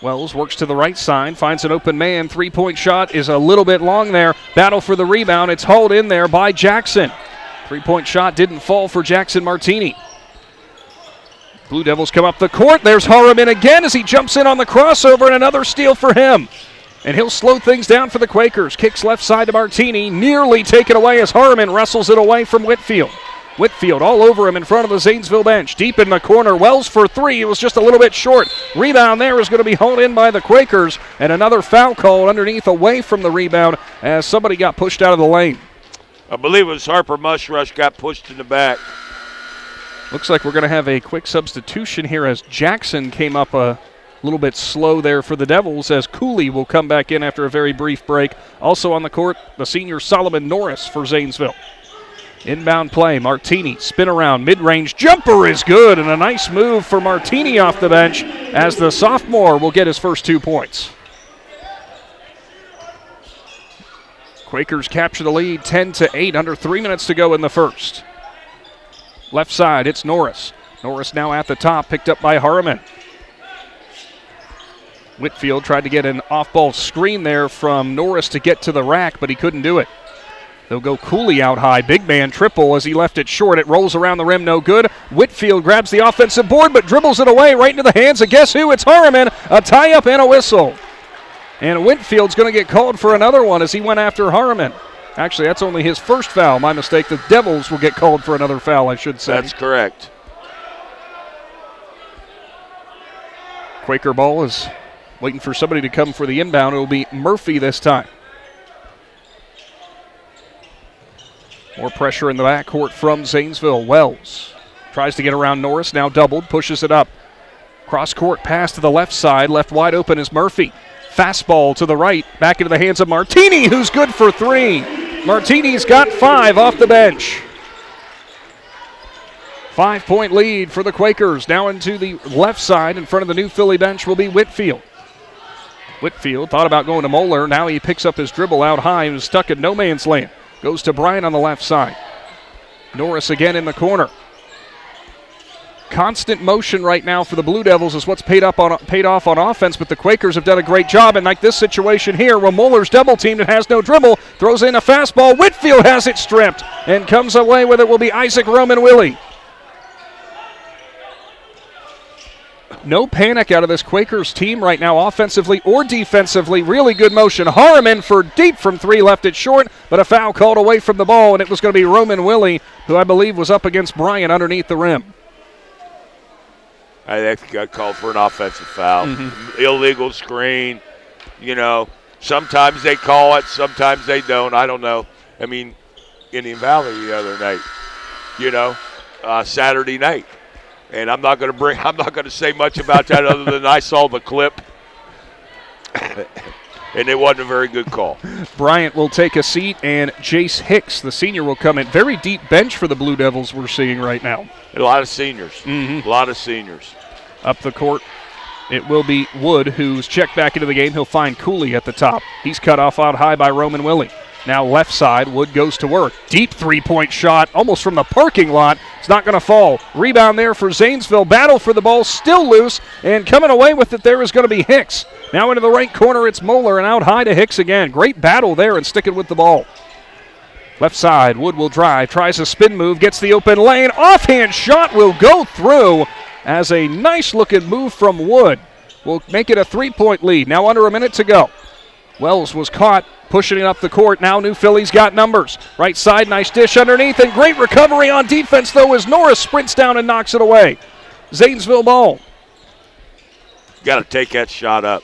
Wells works to the right side, finds an open man. Three-point shot is a little bit long there. Battle for the rebound. It's hauled in there by Jackson. Three-point shot didn't fall for Jackson Martini. Blue Devils come up the court. There's Harmon again as he jumps in on the crossover, and another steal for him. And he'll slow things down for the Quakers. Kicks left side to Martini. Nearly taken away as Harmon wrestles it away from Whitfield. Whitfield all over him in front of the Zanesville bench. Deep in the corner. Wells for three. It was just a little bit short. Rebound there is going to be hauled in by the Quakers. And another foul call underneath away from the rebound as somebody got pushed out of the lane. I believe it was Harper Mushrush got pushed in the back. Looks like we're going to have a quick substitution here as Jackson came up a little bit slow there for the Devils, as Cooley will come back in after a very brief break. Also on the court, the senior Solomon Norris for Zanesville. Inbound play, Martini, spin around, mid-range jumper is good, and a nice move for Martini off the bench as the sophomore will get his first 2 points. Quakers capture the lead 10-8, under 3 minutes to go in the first. Left side, it's Norris. Norris now at the top, picked up by Harriman. Whitfield tried to get an off-ball screen there from Norris to get to the rack, but he couldn't do it. They'll go Cooley out high. Big man triple as he left it short. It rolls around the rim, no good. Whitfield grabs the offensive board but dribbles it away right into the hands of guess who? It's Harriman. A tie-up and a whistle. And Whitfield's going to get called for another one as he went after Harriman. Actually, that's only his first foul. My mistake. The Devils will get called for another foul, I should say. That's correct. Quaker ball is waiting for somebody to come for the inbound. It will be Murphy this time. More pressure in the backcourt from Zanesville. Wells tries to get around Norris, now doubled, pushes it up. Cross-court pass to the left side, left wide open is Murphy. Fastball to the right, back into the hands of Martini, who's good for 3. Martini's got 5 off the bench. 5-point lead for the Quakers. Now into the left side in front of the New Philly bench will be Whitfield. Whitfield thought about going to Moeller. Now he picks up his dribble out high and is stuck in no man's land. Goes to Bryant on the left side. Norris again in the corner. Constant motion right now for the Blue Devils is what's paid off on offense, but the Quakers have done a great job. And like this situation here, where Moeller's double teamed and has no dribble, throws in a fastball. Whitfield has it stripped and comes away with it will be Isaac Roman-Willie. No panic out of this Quakers team right now, offensively or defensively. Really good motion. Harriman for deep from 3, left it short, but a foul called away from the ball, and it was going to be Roman-Willie, who I believe was up against Bryant underneath the rim. I think he got called for an offensive foul. Illegal screen. You know, sometimes they call it, sometimes they don't. I don't know. I mean, Indian Valley the other night, you know, Saturday night. And I'm not going to say much about that other than I saw the clip. And it wasn't a very good call. Bryant will take a seat, and Jace Hicks, the senior, will come in. Very deep bench for the Blue Devils we're seeing right now. A lot of seniors. A lot of seniors. Up the court, it will be Wood, who's checked back into the game. He'll find Cooley at the top. He's cut off out high by Roman-Willie. Now left side, Wood goes to work. Deep three-point shot, almost from the parking lot. It's not going to fall. Rebound there for Zanesville. Battle for the ball, still loose, and coming away with it there is going to be Hicks. Now into the right corner, it's Moeller, and out high to Hicks again. Great battle there and sticking with the ball. Left side, Wood will drive, tries a spin move, gets the open lane. Offhand shot will go through as a nice-looking move from Wood. Will make it a 3-point lead. Now under a minute to go. Wells was caught pushing it up the court. Now New Philly's got numbers. Right side, nice dish underneath, and great recovery on defense, though, as Norris sprints down and knocks it away. Zanesville ball. Got to take that shot up.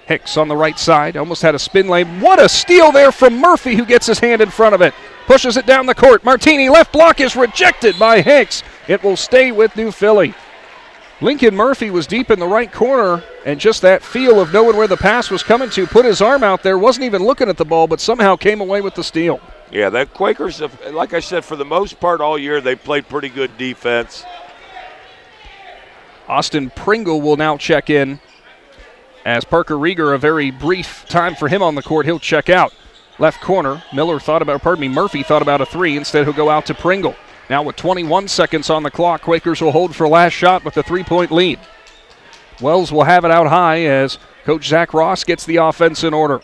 Hicks on the right side, almost had a spin lane. What a steal there from Murphy, who gets his hand in front of it. Pushes it down the court. Martini, left block is rejected by Hicks. It will stay with New Philly. Lincoln Murphy was deep in the right corner, and just that feel of knowing where the pass was coming to, put his arm out there, wasn't even looking at the ball, but somehow came away with the steal. Yeah, the Quakers, like I said, for the most part all year, they played pretty good defense. Austin Pringle will now check in. As Parker Rieger, a very brief time for him on the court, he'll check out. Left corner, Murphy thought about a 3. Instead, he'll go out to Pringle. Now with 21 seconds on the clock, Quakers will hold for last shot with a 3-point lead. Wells will have it out high as Coach Zach Ross gets the offense in order.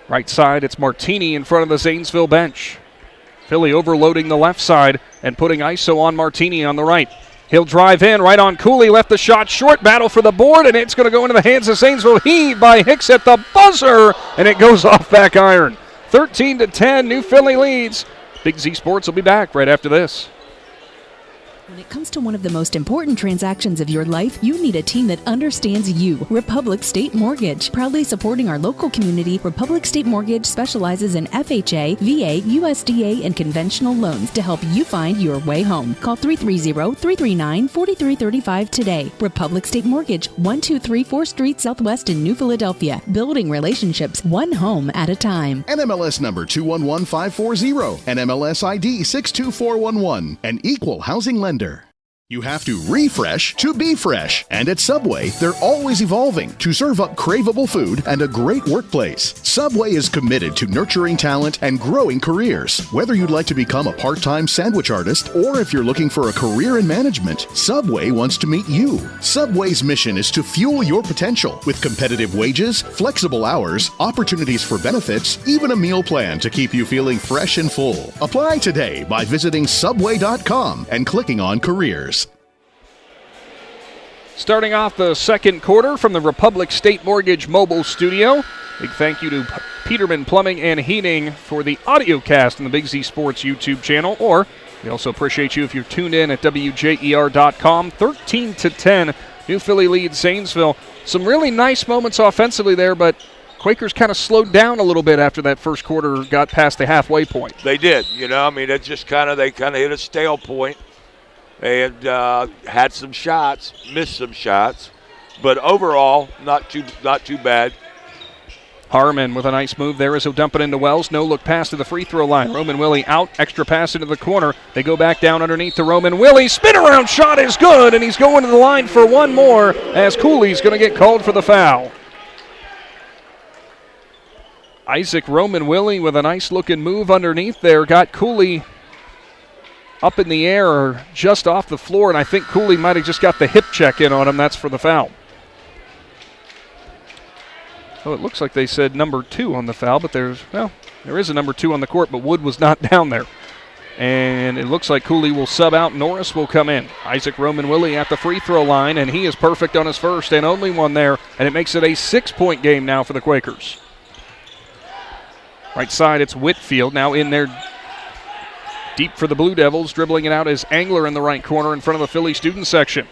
Right side, it's Martini in front of the Zanesville bench. Philly overloading the left side and putting ISO on Martini on the right. He'll drive in right on Cooley, left the shot short, battle for the board, and it's going to go into the hands of Zanesville. Heaved by Hicks at the buzzer, and it goes off back iron. 13-10, New Philly leads. Big Z Sports will be back right after this. When it comes to one of the most important transactions of your life, you need a team that understands you. Republic State Mortgage. Proudly supporting our local community, Republic State Mortgage specializes in FHA, VA, USDA, and conventional loans to help you find your way home. Call 330-339-4335 today. Republic State Mortgage, 1234 Street Southwest in New Philadelphia. Building relationships one home at a time. NMLS number 211540. NMLS ID 62411. An equal housing lender. You have to refresh to be fresh. And at Subway, they're always evolving to serve up craveable food and a great workplace. Subway is committed to nurturing talent and growing careers. Whether you'd like to become a part-time sandwich artist or if you're looking for a career in management, Subway wants to meet you. Subway's mission is to fuel your potential with competitive wages, flexible hours, opportunities for benefits, even a meal plan to keep you feeling fresh and full. Apply today by visiting subway.com and clicking on careers. Starting off the second quarter from the Republic State Mortgage Mobile Studio. Big thank you to Peterman Plumbing and Heating for the audiocast on the Big Z Sports YouTube channel. Or we also appreciate you if you're tuned in at WJER.com. 13-10, New Philly leads Zanesville. Some really nice moments offensively there, but Quakers kind of slowed down a little bit after that first quarter got past the halfway point. They did. It just they kind of hit a stale point. And had some shots, missed some shots, but overall not too bad. Harmon with a nice move there as he'll dump it into Wells. No look pass to the free throw line. Roman Willie out, extra pass into the corner. They go back down underneath to Roman Willie. Spin around shot is good, and he's going to the line for one more as Cooley's going to get called for the foul. Isaac Roman Willie with a nice looking move underneath there. Got Cooley up in the air or just off the floor, and I think Cooley might have just got the hip check in on him. That's for the foul. Oh, it looks like they said number 2 on the foul, but there is a number 2 on the court, but Wood was not down there. And it looks like Cooley will sub out. Norris will come in. Isaac Roman Willie at the free throw line, and he is perfect on his first and only one there, and it makes it a 6-point game now for the Quakers. Right side, it's Whitfield now in there. Deep for the Blue Devils, dribbling it out as Angler in the right corner in front of the Philly student section.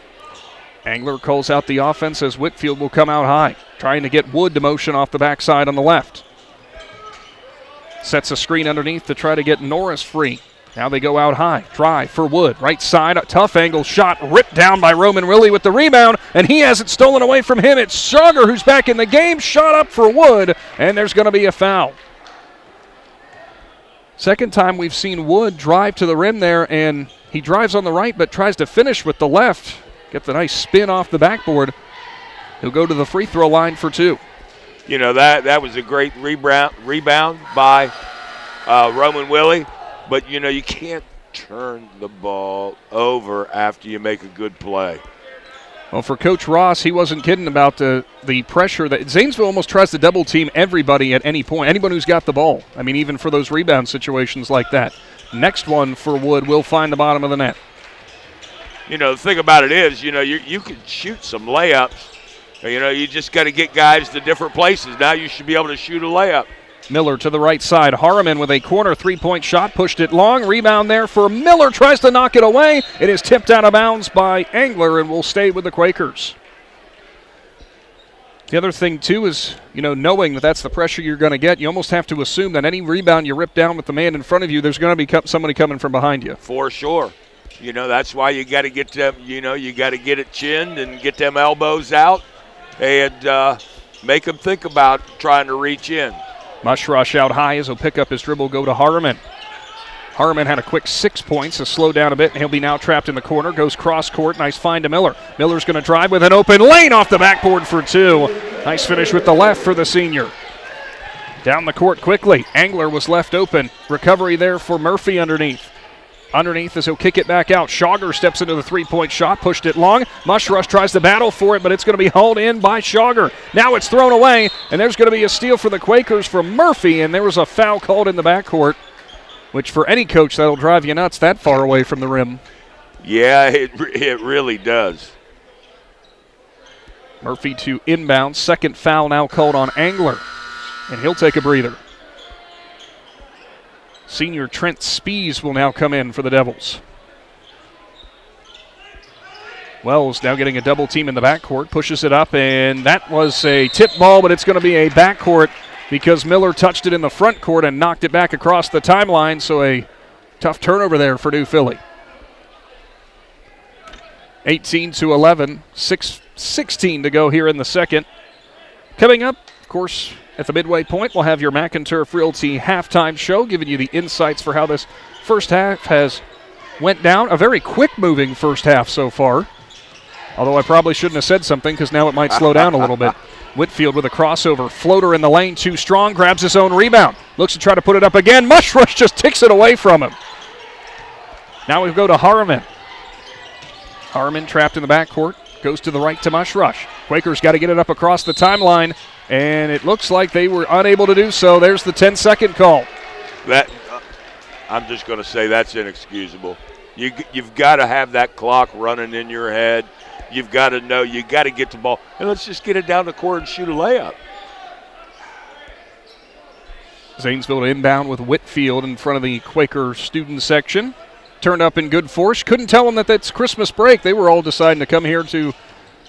Angler calls out the offense as Whitfield will come out high, trying to get Wood to motion off the backside on the left. Sets a screen underneath to try to get Norris free. Now they go out high, drive for Wood. Right side, a tough angle shot, ripped down by Roman Willie with the rebound, and he has it stolen away from him. It's Schauger who's back in the game, shot up for Wood, and there's going to be a foul. Second time we've seen Wood drive to the rim there, and he drives on the right but tries to finish with the left. Get the nice spin off the backboard. He'll go to the free throw line for 2. That was a great rebound by Roman Willie, but you can't turn the ball over after you make a good play. Well, for Coach Ross, he wasn't kidding about the pressure that Zanesville almost tries to double team everybody at any point, anyone who's got the ball. I mean, even for those rebound situations like that. Next one for Wood will find the bottom of the net. The thing about it is, you can shoot some layups. You just got to get guys to different places. Now you should be able to shoot a layup. Miller to the right side. Harriman with a corner three-point shot. Pushed it long. Rebound there for Miller. Tries to knock it away. It is tipped out of bounds by Angler and will stay with the Quakers. The other thing, too, is, knowing that that's the pressure you're going to get, you almost have to assume that any rebound you rip down with the man in front of you, there's going to be somebody coming from behind you. For sure. That's why you got to get them, you got to get it chinned and get them elbows out and make them think about trying to reach in. Mushrush out high as he'll pick up his dribble, go to Harriman. Harriman had a quick 6 points, to slow down a bit, and he'll be now trapped in the corner. Goes cross court, nice find to Miller. Miller's going to drive with an open lane off the backboard for 2. Nice finish with the left for the senior. Down the court quickly. Angler was left open. Recovery there for Murphy underneath. Underneath as he'll kick it back out. Schauger steps into the three-point shot, pushed it long. Mushrush tries to battle for it, but it's going to be hauled in by Schauger. Now it's thrown away, and there's going to be a steal for the Quakers from Murphy, and there was a foul called in the backcourt, which for any coach that'll drive you nuts that far away from the rim. Yeah, it really does. Murphy to inbound. Second foul now called on Angler, and he'll take a breather. Senior Trent Spees will now come in for the Devils. Wells now getting a double team in the backcourt, pushes it up, and that was a tip ball, but it's going to be a backcourt because Miller touched it in the front court and knocked it back across the timeline, so a tough turnover there for New Philly. 18-11, 6:16 to go here in the second. Coming up, of course, at the midway point, we'll have your McInturf Realty halftime show, giving you the insights for how this first half has went down. A very quick-moving first half so far. Although I probably shouldn't have said something because now it might slow down a little bit. Whitfield with a crossover. Floater in the lane, too strong. Grabs his own rebound. Looks to try to put it up again. Mushrush just ticks it away from him. Now we go to Harriman. Harriman trapped in the backcourt. Goes to the right to Mushrush. Quakers got to get it up across the timeline, and it looks like they were unable to do so. There's the 10-second call. I'm just going to say that's inexcusable. You've got to have that clock running in your head. You've got to know you got to get the ball. And let's just get it down the court and shoot a layup. Zanesville inbound with Whitfield in front of the Quaker student section. Turned up in good force. Couldn't tell them that that's Christmas break. They were all deciding to come here to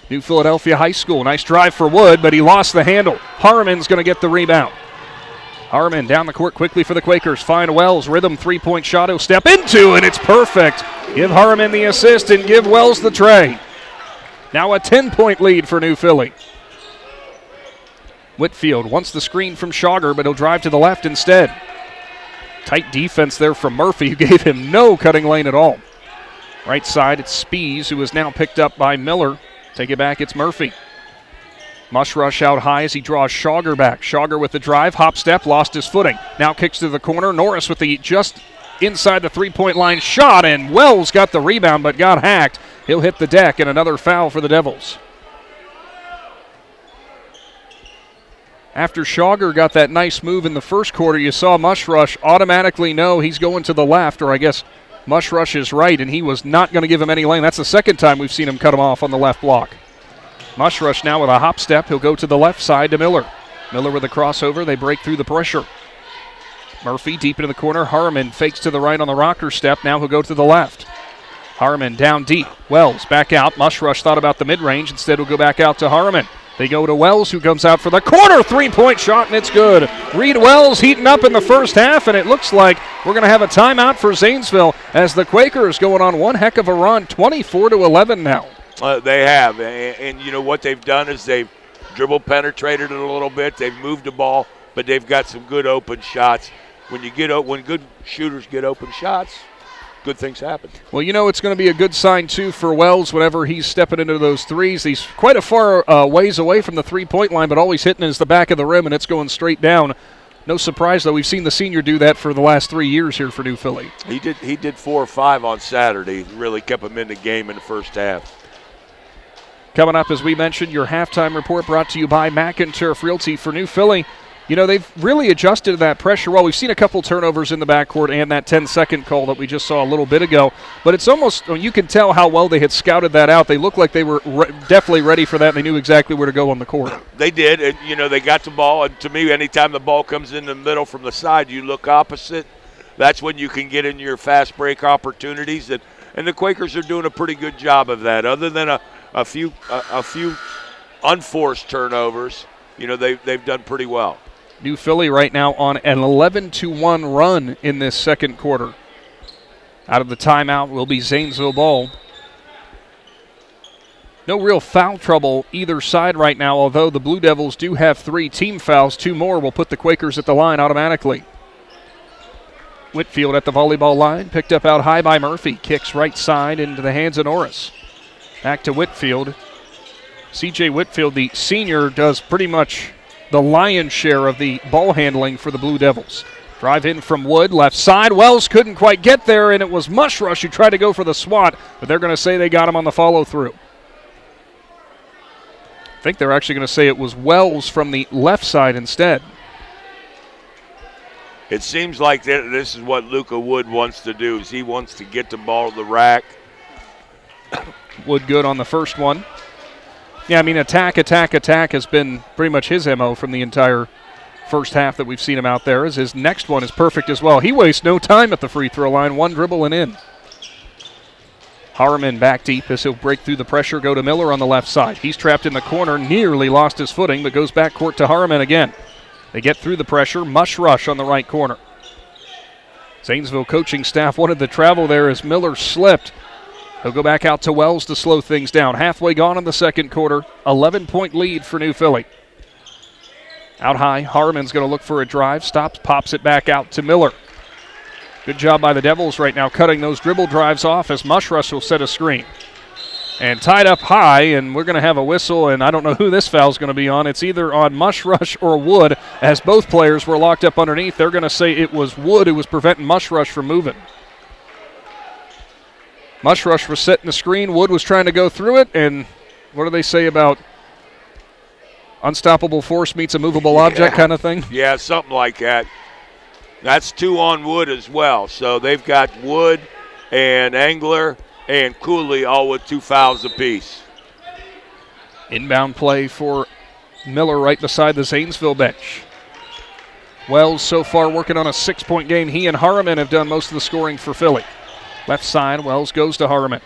New Philadelphia High School. Nice drive for Wood, but he lost the handle. Harriman's going to get the rebound. Harriman down the court quickly for the Quakers. Find Wells. Rhythm three-point shot. He'll step into, and it's perfect. Give Harriman the assist and give Wells the tray. Now a 10-point lead for New Philly. Whitfield wants the screen from Schauger, but he'll drive to the left instead. Tight defense there from Murphy, who gave him no cutting lane at all. Right side, it's Spees, who is now picked up by Miller. Take it back, it's Murphy. Mushrush out high as he draws Schauger back. Schauger with the drive, hop step, lost his footing. Now kicks to the corner. Norris with the just inside the three-point line shot, and Wells got the rebound but got hacked. He'll hit the deck, and another foul for the Devils. After Schauger got that nice move in the first quarter, you saw Mushrush automatically know he's going to the left, or I guess Mushrush is right, and he was not going to give him any lane. That's the second time we've seen him cut him off on the left block. Mushrush now with a hop step. He'll go to the left side to Miller. Miller with a crossover. They break through the pressure. Murphy deep into the corner. Harriman fakes to the right on the rocker step. Now he'll go to the left. Harriman down deep. Wells back out. Mushrush thought about the mid-range. Instead, he'll go back out to Harriman. They go to Wells, who comes out for the corner three-point shot, and it's good. Reed Wells heating up in the first half, and it looks like we're going to have a timeout for Zanesville as the Quakers going on one heck of a run, 24-11 now. They have, and you know what they've done is they've dribble penetrated it a little bit. They've moved the ball, but they've got some good open shots. When good shooters get open shots, good things happen. Well, you know it's going to be a good sign, too, for Wells whenever he's stepping into those threes. He's quite a far ways away from the three-point line, but all he's hitting is the back of the rim, and it's going straight down. No surprise, though. We've seen the senior do that for the last 3 years here for New Philly. He did 4 or 5 on Saturday. Really kept him in the game in the first half. Coming up, as we mentioned, your halftime report brought to you by McInturf Realty for New Philly. You know, they've really adjusted to that pressure. Well, we've seen a couple turnovers in the backcourt and that 10-second call that we just saw a little bit ago. But it's almost, you can tell how well they had scouted that out. They looked like they were definitely ready for that. They knew exactly where to go on the court. They did. And, you know, they got the ball. And to me, anytime the ball comes in the middle from the side, you look opposite. That's when you can get in your fast break opportunities. And the Quakers are doing a pretty good job of that. Other than a few unforced turnovers, you know, they've done pretty well. New Philly right now on an 11-1 run in this second quarter. Out of the timeout will be Zanesville ball. No real foul trouble either side right now, although the Blue Devils do have 3 team fouls. 2 more will put the Quakers at the line automatically. Whitfield at the volleyball line, picked up out high by Murphy. Kicks right side into the hands of Norris. Back to Whitfield. C.J. Whitfield, the senior, does pretty much the lion's share of the ball handling for the Blue Devils. Drive in from Wood, left side. Wells couldn't quite get there, and it was Mushrush who tried to go for the swat, but they're going to say they got him on the follow-through. I think they're actually going to say it was Wells from the left side instead. It seems like this is what Luka Wood wants to do, is he wants to get the ball to the rack. Wood good on the first one. Yeah, I mean, attack has been pretty much his MO from the entire first half that we've seen him out there. As his next one is perfect as well. He wastes no time at the free throw line, one dribble and in. Harmon back deep as he'll break through the pressure, go to Miller on the left side. He's trapped in the corner, nearly lost his footing, but goes back court to Harmon again. They get through the pressure, mush rush on the right corner. Zanesville coaching staff wanted the travel there as Miller slipped. He'll go back out to Wells to slow things down. Halfway gone in the second quarter, 11-point lead for New Philly. Out high, Harmon's going to look for a drive, stops, pops it back out to Miller. Good job by the Devils right now cutting those dribble drives off as Mushrush will set a screen. And tied up high, and we're going to have a whistle, and I don't know who this foul's going to be on. It's either on Mushrush or Wood, as both players were locked up underneath. They're going to say it was Wood who was preventing Mushrush from moving. Mushrush was setting the screen. Wood was trying to go through it, and what do they say about unstoppable force meets a movable object kind of thing? Yeah, something like that. That's 2 on Wood as well. So they've got Wood and Engler and Cooley all with 2 fouls apiece. Inbound play for Miller right beside the Zanesville bench. Wells so far working on a 6-point game. He and Harriman have done most of the scoring for Philly. Left side, Wells goes to Harriman.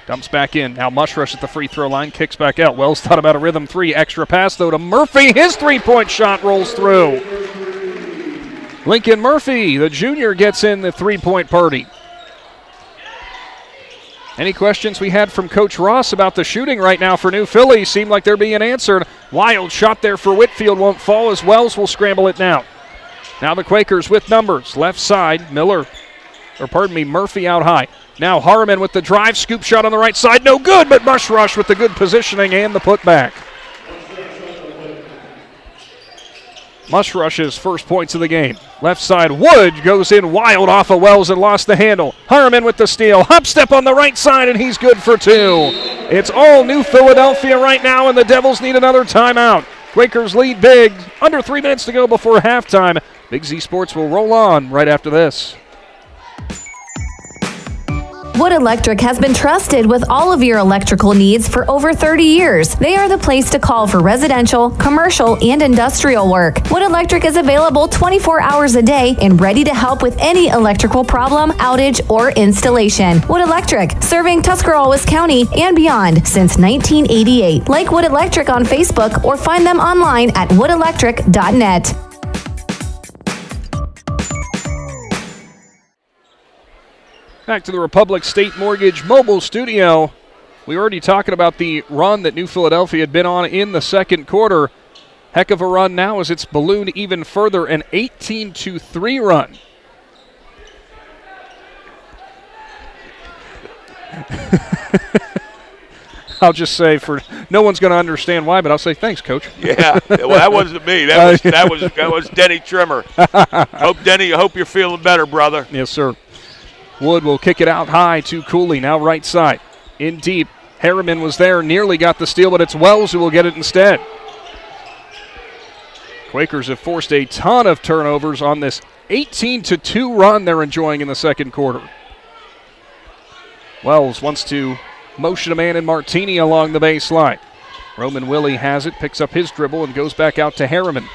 Dumps back in. Now Mushrush at the free throw line, kicks back out. Wells thought about a rhythm 3. Extra pass, though, to Murphy. His 3-point shot rolls through. Lincoln Murphy, the junior, gets in the 3-point party. Any questions we had from Coach Ross about the shooting right now for New Philly seem like they're being answered. Wild shot there for Whitfield, won't fall as Wells will scramble it down. Now the Quakers with numbers. Left side, Murphy out high. Now Harmon with the drive, scoop shot on the right side, no good, but Mushrush with the good positioning and the putback. Mushrush's first points of the game. Left side, Wood goes in wild off of Wells and lost the handle. Harmon with the steal, hop step on the right side, and he's good for 2. It's all New Philadelphia right now, and the Devils need another timeout. Quakers lead big, under 3 minutes to go before halftime. Big Z Sports will roll on right after this. Wood Electric has been trusted with all of your electrical needs for over 30 years. They are the place to call for residential, commercial, and industrial work. Wood Electric is available 24 hours a day and ready to help with any electrical problem, outage, or installation. Wood Electric, serving Tuscarawas County and beyond since 1988. Like Wood Electric on Facebook or find them online at woodelectric.net. Back to the Republic State Mortgage Mobile Studio. We were already talking about the run that New Philadelphia had been on in the second quarter. Heck of a run now as it's ballooned even further, an 18-3 run. I'll just say, for no one's going to understand why, but I'll say thanks, Coach. Yeah, well, that wasn't me. That was Denny Trimmer. Hope you're feeling better, brother. Yes, sir. Wood will kick it out high to Cooley, now right side. In deep, Harriman was there, nearly got the steal, but it's Wells who will get it instead. Quakers have forced a ton of turnovers on this 18-2 run they're enjoying in the second quarter. Wells wants to motion a man in Martini along the baseline. Roman Willie has it, picks up his dribble, and goes back out to Harriman.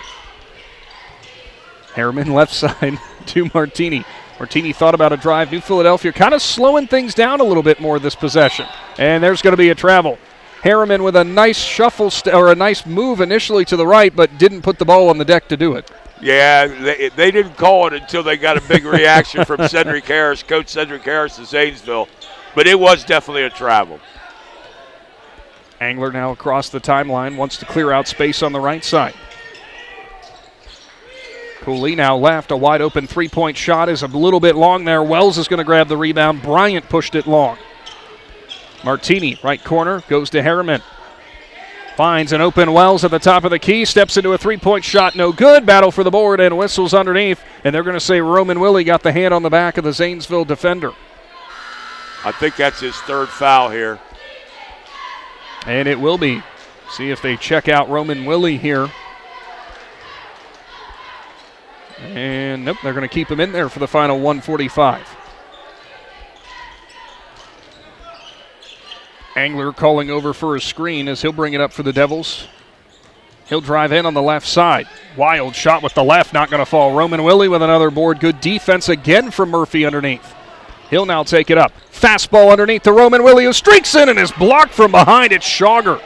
Harriman left side to Martini. Martini thought about a drive. New Philadelphia kind of slowing things down a little bit more this possession. And there's going to be a travel. Harriman with a nice shuffle or a nice move initially to the right, but didn't put the ball on the deck to do it. Yeah, they didn't call it until they got a big reaction from Cedric Harris, Coach Cedric Harris of Zanesville. But it was definitely a travel. Angler now across the timeline, wants to clear out space on the right side. Cooley now left, a wide open 3-point shot is a little bit long there. Wells is going to grab the rebound. Bryant pushed it long. Martini, right corner, goes to Harriman. Finds an open Wells at the top of the key, steps into a 3-point shot, no good. Battle for the board and whistles underneath. And they're going to say Roman Willie got the hand on the back of the Zanesville defender. I think that's his 3rd foul here. And it will be. See if they check out Roman Willie here. And nope, they're going to keep him in there for the final 1:45. Angler calling over for a screen as he'll bring it up for the Devils. He'll drive in on the left side. Wild shot with the left, not going to fall. Roman Willie with another board. Good defense again from Murphy underneath. He'll now take it up. Fastball underneath the Roman Willie, who streaks in and is blocked from behind. It's Schauger.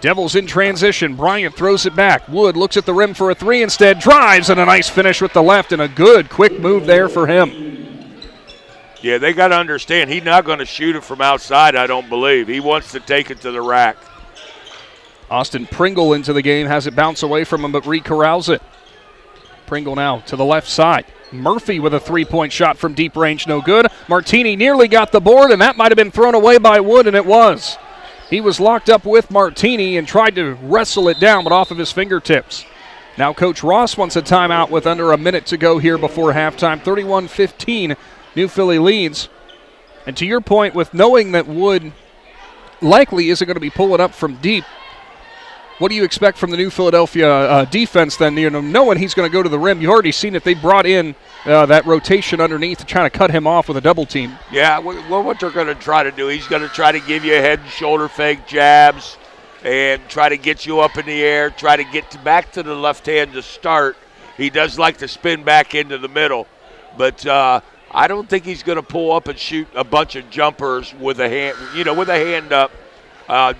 Devils in transition. Bryant throws it back. Wood looks at the rim for a three instead. Drives, and a nice finish with the left, and a good, quick move there for him. Yeah, they got to understand he's not going to shoot it from outside, I don't believe. He wants to take it to the rack. Austin Pringle into the game. Has it bounce away from him, but re-corrals it. Pringle now to the left side. Murphy with a three-point shot from deep range, no good. Martini nearly got the board, and that might have been thrown away by Wood, and it was. He was locked up with Martini and tried to wrestle it down, but off of his fingertips. Now Coach Ross wants a timeout with under a minute to go here before halftime. 31-15, New Philly leads. And to your point, with knowing that Wood likely isn't going to be pulling up from deep, what do you expect from the New Philadelphia defense then? You know, knowing he's going to go to the rim, you've already seen it. They brought in that rotation underneath to try to cut him off with a double team. Yeah, well, what they're going to try to do, he's going to try to give you a head and shoulder fake jabs and try to get you up in the air, try to get back to the left hand to start. He does like to spin back into the middle, but I don't think he's going to pull up and shoot a bunch of jumpers with a hand up.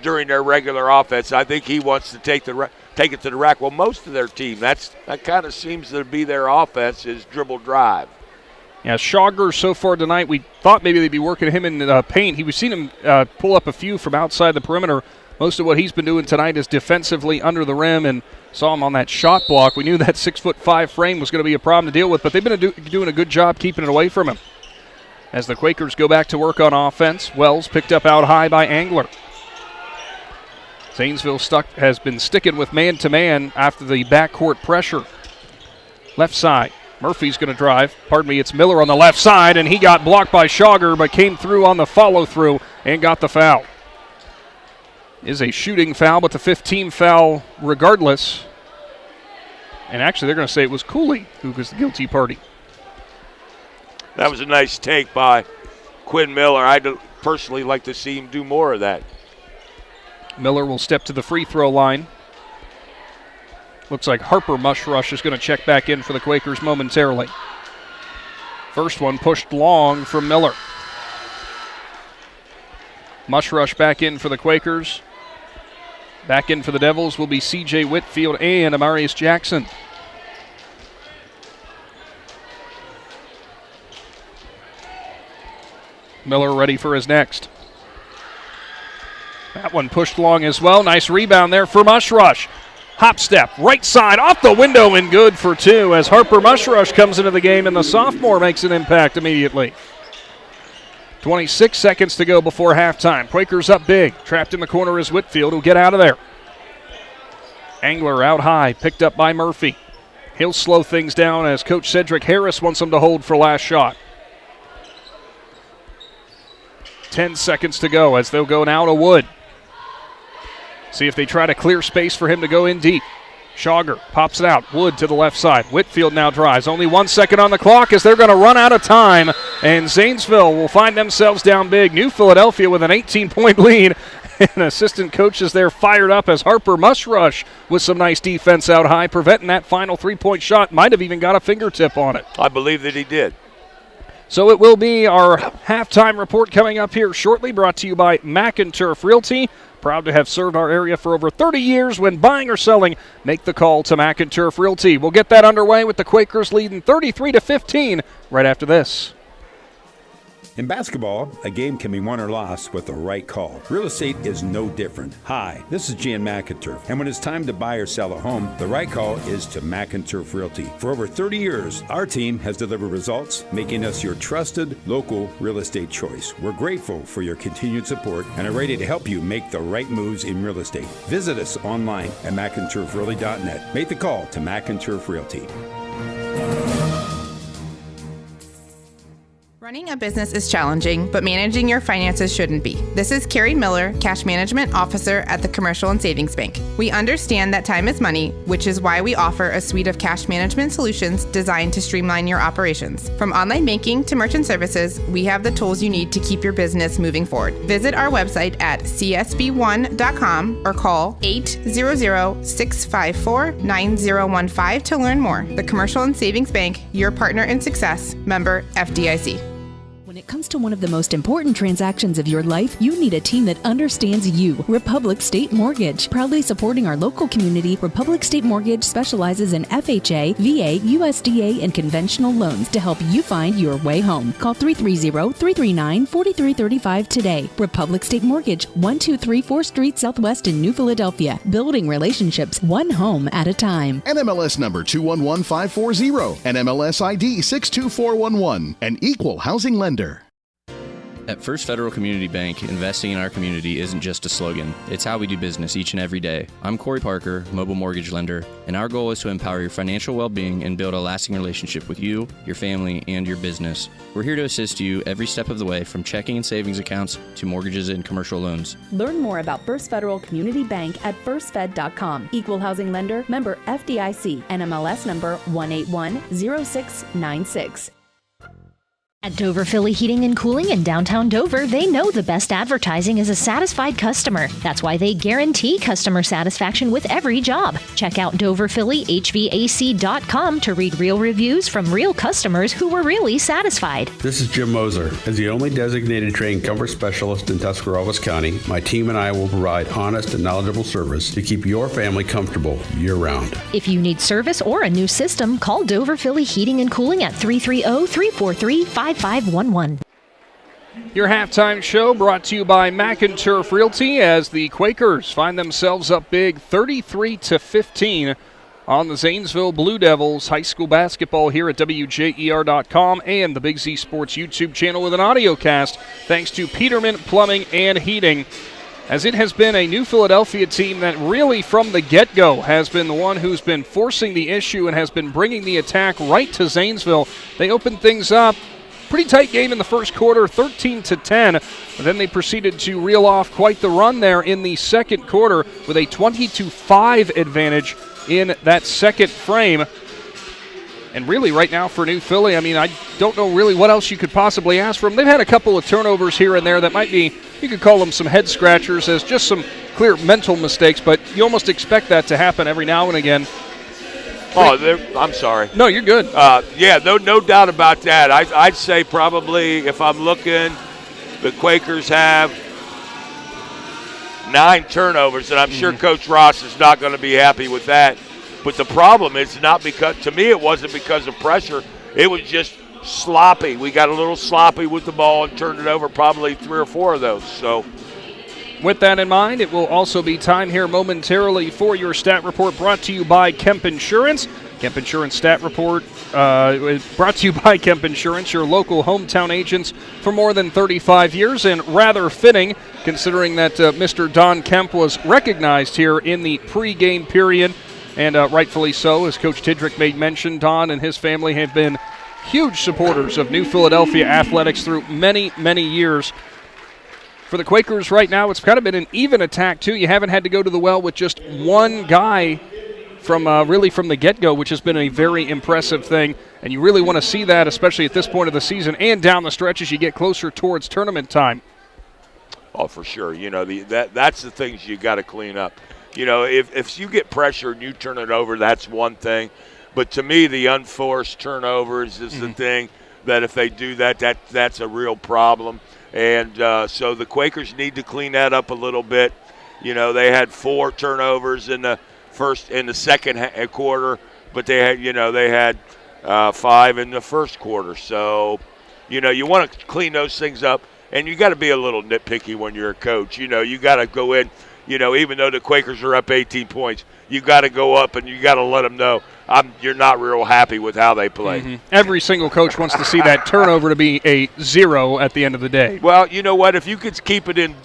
During their regular offense. I think he wants to take it to the rack. Well, most of their team, that kind of seems to be their offense is dribble drive. Yeah, Schauger so far tonight, we thought maybe they'd be working him in paint. We've seen him pull up a few from outside the perimeter. Most of what he's been doing tonight is defensively under the rim, and saw him on that shot block. We knew that 6'5" frame was going to be a problem to deal with, but they've been doing a good job keeping it away from him. As the Quakers go back to work on offense, Wells picked up out high by Angler. Zanesville has been sticking with man-to-man after the backcourt pressure. Left side, Murphy's going to drive. It's Miller on the left side, and he got blocked by Schauger, but came through on the follow-through and got the foul. Is a shooting foul, but the 15th foul regardless. And actually, they're going to say it was Cooley who was the guilty party. That was a nice take by Quinn Miller. I'd personally like to see him do more of that. Miller will step to the free throw line. Looks like Harper Mushrush is going to check back in for the Quakers momentarily. First one pushed long from Miller. Mushrush back in for the Quakers. Back in for the Devils will be C.J. Whitfield and Amarius Jackson. Miller ready for his next. That one pushed long as well. Nice rebound there for Mushrush. Hop step, right side, off the window and good for two as Harper Mushrush comes into the game and the sophomore makes an impact immediately. 26 seconds to go before halftime. Quakers up big. Trapped in the corner is Whitfield who'll get out of there. Angler out high, picked up by Murphy. He'll slow things down as Coach Cedric Harris wants him to hold for last shot. 10 seconds to go as they'll go now to Wood. See if they try to clear space for him to go in deep. Schauger pops it out. Wood to the left side. Whitfield now drives. Only 1 second on the clock as they're going to run out of time. And Zanesville will find themselves down big. New Philadelphia with an 18-point lead. And assistant coaches there fired up as Harper Mushrush with some nice defense out high, preventing that final three-point shot. Might have even got a fingertip on it. I believe that he did. So it will be our halftime report coming up here shortly, brought to you by McInturf Realty. Proud to have served our area for over 30 years. When buying or selling, make the call to McInturf Realty. We'll get that underway with the Quakers leading 33-15 right after this. In basketball, a game can be won or lost with the right call. Real estate is no different. Hi, this is Jan McInturf, and when it's time to buy or sell a home, the right call is to McInturf Realty. For over 30 years, our team has delivered results, making us your trusted local real estate choice. We're grateful for your continued support and are ready to help you make the right moves in real estate. Visit us online at McInturfRealty.net. Make the call to McInturf Realty. Running a business is challenging, but managing your finances shouldn't be. This is Carrie Miller, Cash Management Officer at the Commercial and Savings Bank. We understand that time is money, which is why we offer a suite of cash management solutions designed to streamline your operations. From online banking to merchant services, we have the tools you need to keep your business moving forward. Visit our website at csb1.com or call 800-654-9015 to learn more. The Commercial and Savings Bank, your partner in success, member FDIC. When it comes to one of the most important transactions of your life, you need a team that understands you. Republic State Mortgage. Proudly supporting our local community, Republic State Mortgage specializes in FHA, VA, USDA, and conventional loans to help you find your way home. Call 330-339-4335 today. Republic State Mortgage, 1234 Street Southwest in New Philadelphia. Building relationships one home at a time. NMLS number 211540. NMLS ID 62411. An equal housing lender. At First Federal Community Bank, investing in our community isn't just a slogan. It's how we do business each and every day. I'm Corey Parker, mobile mortgage lender, and our goal is to empower your financial well-being and build a lasting relationship with you, your family, and your business. We're here to assist you every step of the way, from checking and savings accounts to mortgages and commercial loans. Learn more about First Federal Community Bank at firstfed.com. Equal housing lender, member FDIC, NMLS number 1810696. At Dover Philly Heating and Cooling in downtown Dover, they know the best advertising is a satisfied customer. That's why they guarantee customer satisfaction with every job. Check out DoverPhillyHVAC.com to read real reviews from real customers who were really satisfied. This is Jim Moser. As the only designated trained comfort specialist in Tuscarawas County, my team and I will provide honest and knowledgeable service to keep your family comfortable year-round. If you need service or a new system, call Dover Philly Heating and Cooling at 330-343-5511. Your halftime show brought to you by Mac and Turf Realty as the Quakers find themselves up big 33-15 on the Zanesville Blue Devils. High school basketball here at WJER.com and the Big Z Sports YouTube channel with an audio cast thanks to Peterman Plumbing and Heating, as it has been a New Philadelphia team that really from the get-go has been the one who's been forcing the issue and has been bringing the attack right to Zanesville. They opened things up. Pretty tight game in the first quarter, 13-10. But then they proceeded to reel off quite the run there in the second quarter with a 20-5 advantage in that second frame. And really right now for New Philly, I mean, I don't know really what else you could possibly ask for them. They've had a couple of turnovers here and there that might be, you could call them some head scratchers as just some clear mental mistakes, but you almost expect that to happen every now and again. Oh, I'm sorry. No, you're good. Yeah, no doubt about that. I'd say probably if I'm looking, the Quakers have 9 turnovers, and I'm sure Coach Ross is not going to be happy with that. But the problem is not because, to me, it wasn't because of pressure. It was just sloppy. We got a little sloppy with the ball and turned it over probably 3 or 4 of those. So, with that in mind, it will also be time here momentarily for your stat report brought to you by Kemp Insurance. Kemp Insurance Stat Report brought to you by Kemp Insurance, your local hometown agents for more than 35 years, and rather fitting considering that Mr. Don Kemp was recognized here in the pregame period, and rightfully so, as Coach Tidrick made mention. Don and his family have been huge supporters of New Philadelphia athletics through many, many years. For the Quakers right now, it's kind of been an even attack, too. You haven't had to go to the well with just one guy from really from the get-go, which has been a very impressive thing. And you really want to see that, especially at this point of the season and down the stretch as you get closer towards tournament time. Oh, for sure. You know, that's the things you got to clean up. You know, if you get pressure and you turn it over, that's one thing. But to me, the unforced turnovers is the thing that if they do that's a real problem. And so the Quakers need to clean that up a little bit. You know, they had 4 turnovers in the second quarter, but they had 5 in the first quarter. So, you know, you want to clean those things up, and you got to be a little nitpicky when you're a coach. You know, you got to go in. You know, even though the Quakers are up 18 points, you got to go up and you got to let them know you're not real happy with how they play. Every single coach wants to see that turnover to be a 0 at the end of the day. Well, you know what? If you could keep it in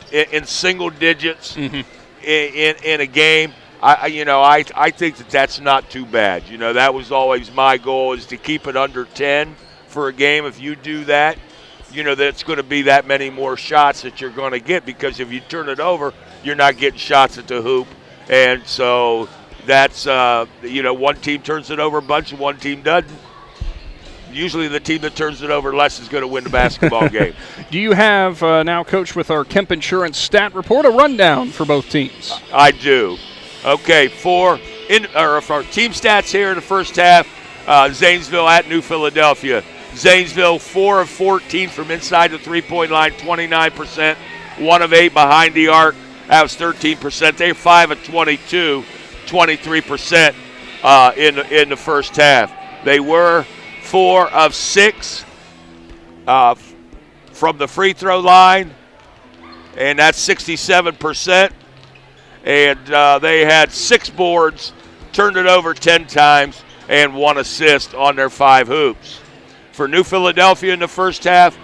single digits in a game, I think that's not too bad. You know, that was always my goal, is to keep it under 10 for a game. If you do that, you know, that's going to be that many more shots that you're going to get, because if you turn it over, you're not getting shots at the hoop. And so that's, one team turns it over a bunch and one team doesn't. Usually the team that turns it over less is going to win the basketball game. Do you have, now, Coach, with our Kemp Insurance stat report, a rundown for both teams? I do. Okay, for our team stats here in the first half, Zanesville at New Philadelphia. Zanesville, 4 of 14 from inside the three-point line, 29%. 1 of 8 behind the arc, that was 13%. They're 5 of 22, 23% in the first half. They were 4 of 6 from the free throw line, and that's 67%. And they had 6 boards, turned it over 10 times, and 1 assist on their 5 hoops. For New Philadelphia in the first half,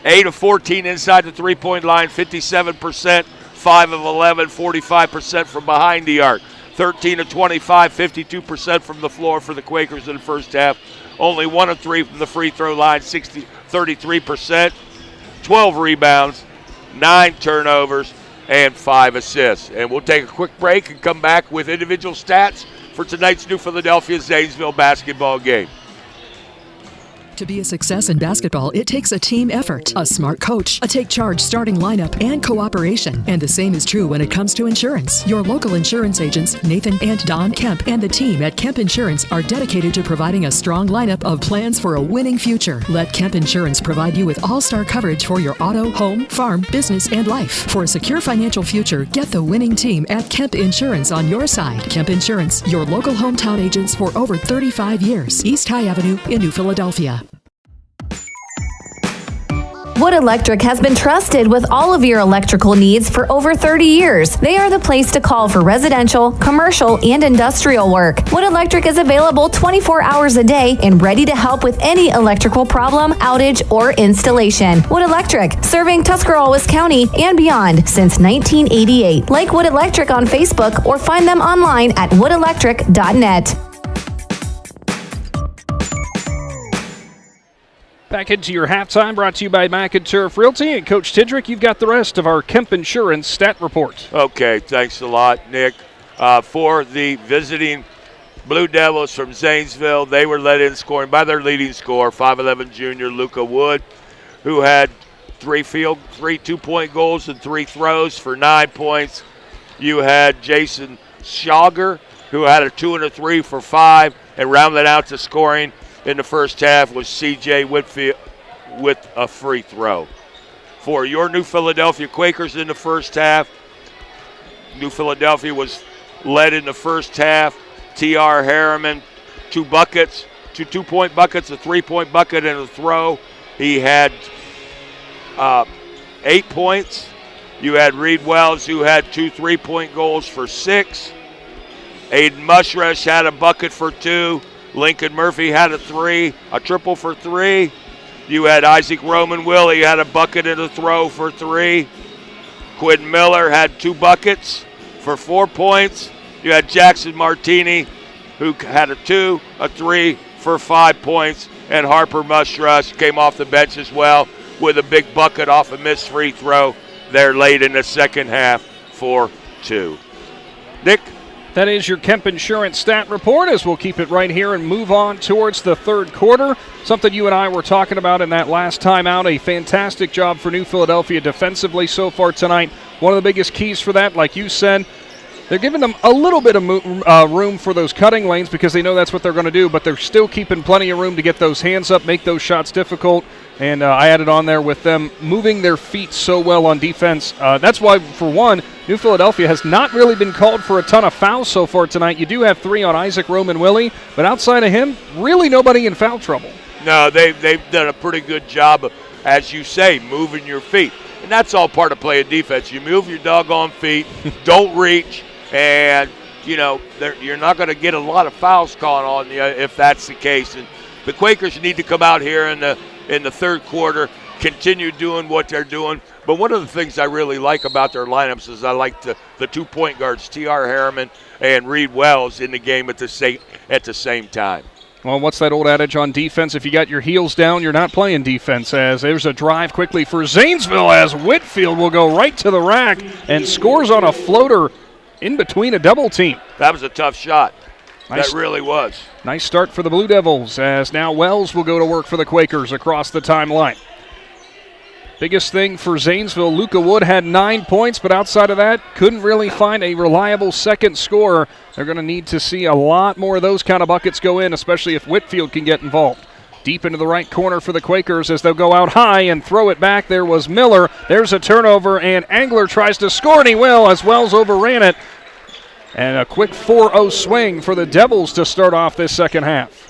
8 of 14 inside the three-point line, 57%, 5 of 11, 45% from behind the arc. 13 of 25, 52% from the floor for the Quakers in the first half. Only 1 of 3 from the free throw line, 33%. 12 rebounds, 9 turnovers, and 5 assists. And we'll take a quick break and come back with individual stats for tonight's New Philadelphia-Zanesville basketball game. To be a success in basketball, it takes a team effort, a smart coach, a take-charge starting lineup, and cooperation. And the same is true when it comes to insurance. Your local insurance agents, Nathan and Don Kemp, and the team at Kemp Insurance are dedicated to providing a strong lineup of plans for a winning future. Let Kemp Insurance provide you with all-star coverage for your auto, home, farm, business, and life. For a secure financial future, get the winning team at Kemp Insurance on your side. Kemp Insurance, your local hometown agents for over 35 years. East High Avenue in New Philadelphia. Wood Electric has been trusted with all of your electrical needs for over 30 years. They are the place to call for residential, commercial, and industrial work. Wood Electric is available 24 hours a day and ready to help with any electrical problem, outage, or installation. Wood Electric, serving Tuscarawas County and beyond since 1988. Like Wood Electric on Facebook or find them online at woodelectric.net. Back into your halftime, brought to you by Mack & Turf Realty. And Coach Tidrick, you've got the rest of our Kemp Insurance stat report. Okay, thanks a lot, Nick. For the visiting Blue Devils from Zanesville, they were led in scoring by their leading scorer, 5'11 junior Luca Wood, who had 3 two-point goals and 3 throws for 9 points. You had Jason Schauger, who had a 2 and a 3 for 5, and rounded out the scoring in the first half was C.J. Whitfield with a free throw. For your New Philadelphia Quakers in the first half, New Philadelphia was led in the first half. T.R. Harriman, 2 buckets, 2 two-point buckets, a 3-point bucket, and a throw. He had 8 points. You had Reed Wells, who had 2 3-point goals for 6. Aiden Mushrush had a bucket for 2. Lincoln Murphy had a triple for 3. You had Isaac Roman Willie had a bucket and a throw for 3. Quinn Miller had 2 buckets for 4 points. You had Jackson Martini, who had a 2, a 3 for 5 points. And Harper Mushrush came off the bench as well with a big bucket off a missed free throw there late in the second half for 2. Nick? That is your Kemp Insurance stat report, as we'll keep it right here and move on towards the third quarter. Something you and I were talking about in that last time out. A fantastic job for New Philadelphia defensively so far tonight. One of the biggest keys for that, like you said, they're giving them a little bit of room for those cutting lanes because they know that's what they're going to do, but they're still keeping plenty of room to get those hands up, make those shots difficult. And I added on there with them moving their feet so well on defense. That's why, for one, New Philadelphia has not really been called for a ton of fouls so far tonight. You do have 3 on Isaac Roman Willie, but outside of him, really nobody in foul trouble. No, they've done a pretty good job of, as you say, moving your feet. And that's all part of playing defense. You move your doggone feet, don't reach, and, you're not going to get a lot of fouls called on you if that's the case. And the Quakers need to come out here in the third quarter, continue doing what they're doing. But one of the things I really like about their lineups is I like the 2 point guards, T.R. Harriman and Reed Wells, in the game at the same time. Well, what's that old adage on defense? If you got your heels down, you're not playing defense. As there's a drive quickly for Zanesville, as Whitfield will go right to the rack and scores on a floater in between a double team. That was a tough shot. Nice. That really was. Nice start for the Blue Devils, as now Wells will go to work for the Quakers across the timeline. Biggest thing for Zanesville, Luca Wood had 9 points, but outside of that, couldn't really find a reliable second scorer. They're going to need to see a lot more of those kind of buckets go in, especially if Whitfield can get involved. Deep into the right corner for the Quakers as they'll go out high and throw it back. There was Miller. There's a turnover, and Angler tries to score, and he will as Wells overran it. And a quick 4-0 swing for the Devils to start off this second half.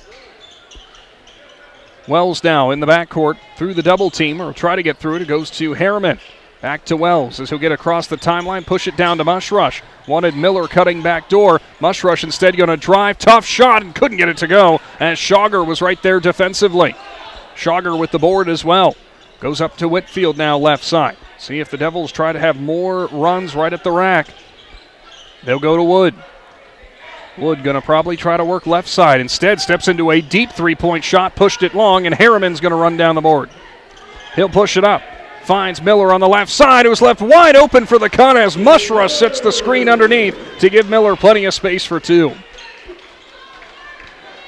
Wells now in the backcourt through the double team, or try to get through it. It goes to Harriman. Back to Wells as he'll get across the timeline, push it down to Mushrush. Wanted Miller cutting back door. Mushrush instead going to drive. Tough shot and couldn't get it to go as Schauger was right there defensively. Schauger with the board as well. Goes up to Whitfield now left side. See if the Devils try to have more runs right at the rack. They'll go to Wood. Wood going to probably try to work left side. Instead steps into a deep three-point shot, pushed it long, and Harriman's going to run down the board. He'll push it up. Finds Miller on the left side, who's left wide open for the cut as Mushrush sets the screen underneath to give Miller plenty of space for two.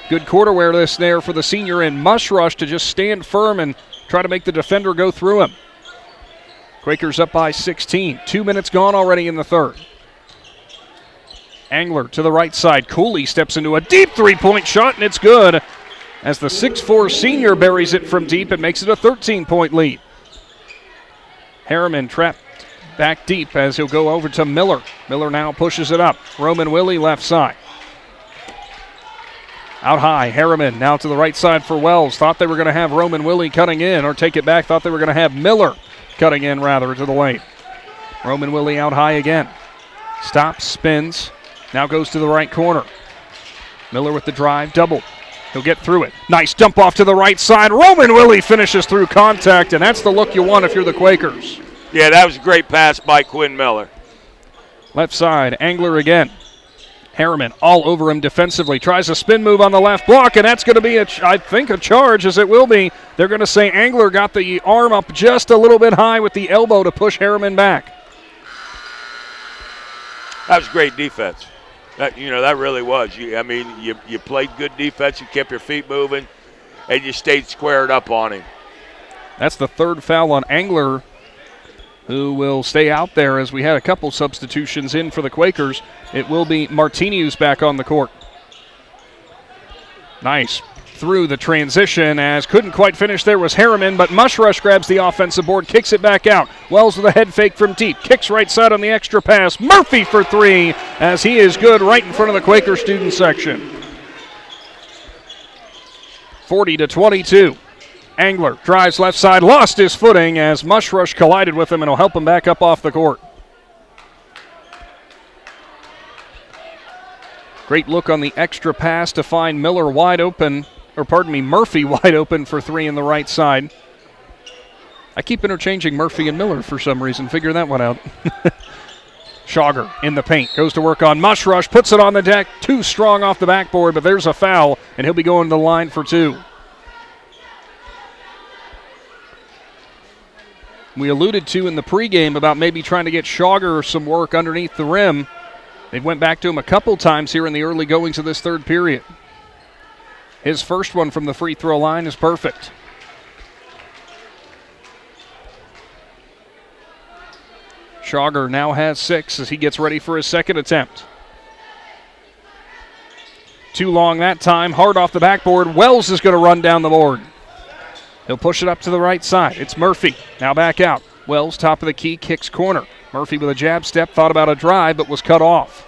Good court awareness there for the senior in Mushrush to just stand firm and try to make the defender go through him. Quakers up by 16. 2 minutes gone already in the third. Angler to the right side. Cooley steps into a deep three-point shot, and it's good as the 6'4 senior buries it from deep and makes it a 13-point lead. Harriman trapped back deep as he'll go over to Miller. Miller now pushes it up. Roman Willie left side. Out high, Harriman now to the right side for Wells. Thought they were going to have Roman Willie cutting in, or take it back. Thought they were going to have Miller cutting in, rather, to the lane. Roman Willie out high again. Stops, spins, now goes to the right corner. Miller with the drive, double. He'll get through it. Nice dump off to the right side. Roman Willie finishes through contact, and that's the look you want if you're the Quakers. Yeah, that was a great pass by Quinn Miller. Left side, Angler again. Harriman all over him defensively. Tries a spin move on the left block, and that's going to be, I think, a charge, as it will be. They're going to say Angler got the arm up just a little bit high with the elbow to push Harriman back. That was great defense. That really was. You played good defense. You kept your feet moving, and you stayed squared up on him. That's the third foul on Angler, who will stay out there as we had a couple substitutions in for the Quakers. It will be Martini who's back on the court. Nice. Through the transition as couldn't quite finish there was Harriman, but Mushrush grabs the offensive board, kicks it back out. Wells with a head fake from deep, kicks right side on the extra pass. Murphy for three as he is good right in front of the Quaker student section. 40-22. Angler drives left side, lost his footing as Mushrush collided with him, and will help him back up off the court. Great look on the extra pass to find Miller wide open, Murphy wide open for three in the right side. I keep interchanging Murphy and Miller for some reason. Figure that one out. Schauger in the paint, goes to work on Mushrush, puts it on the deck, too strong off the backboard, but there's a foul, and he'll be going to the line for two. We alluded to in the pregame about maybe trying to get Schauger some work underneath the rim. They went back to him a couple times here in the early goings of this third period. His first one from the free throw line is perfect. Schauger now has 6 as he gets ready for his second attempt. Too long that time, hard off the backboard. Wells is going to run down the board. He'll push it up to the right side. It's Murphy. Now back out. Wells, top of the key, kicks corner. Murphy with a jab step, thought about a drive, but was cut off.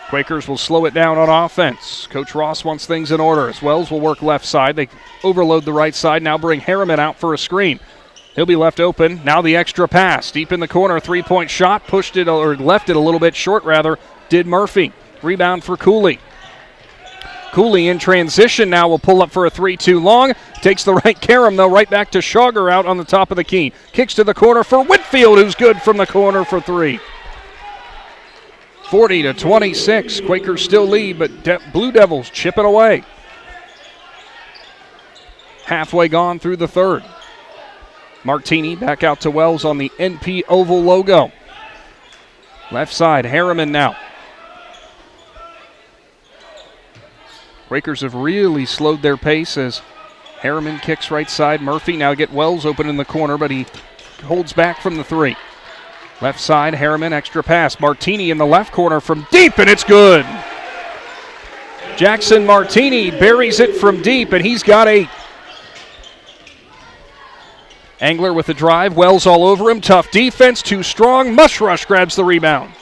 Quakers will slow it down on offense. Coach Ross wants things in order as Wells will work left side. They overload the right side, now bring Harriman out for a screen. He'll be left open. Now the extra pass. Deep in the corner, three-point shot. Pushed it, or left it a little bit short, rather, did Murphy. Rebound for Cooley. Cooley in transition now will pull up for a 3-2 long. Takes the right carom, though, right back to Schauger out on the top of the key. Kicks to the corner for Whitfield, who's good from the corner for three. 40-26. Quakers still lead, but Blue Devils chipping away. Halfway gone through the third. Martini back out to Wells on the NP Oval logo. Left side, Harriman now. Quakers have really slowed their pace as Harriman kicks right side. Murphy now get Wells open in the corner, but he holds back from the three. Left side, Harriman, extra pass. Martini in the left corner from deep, and it's good. Jackson Martini buries it from deep, and he's got 8. Angler with the drive. Wells all over him. Tough defense. Too strong. Mushrush grabs the rebound.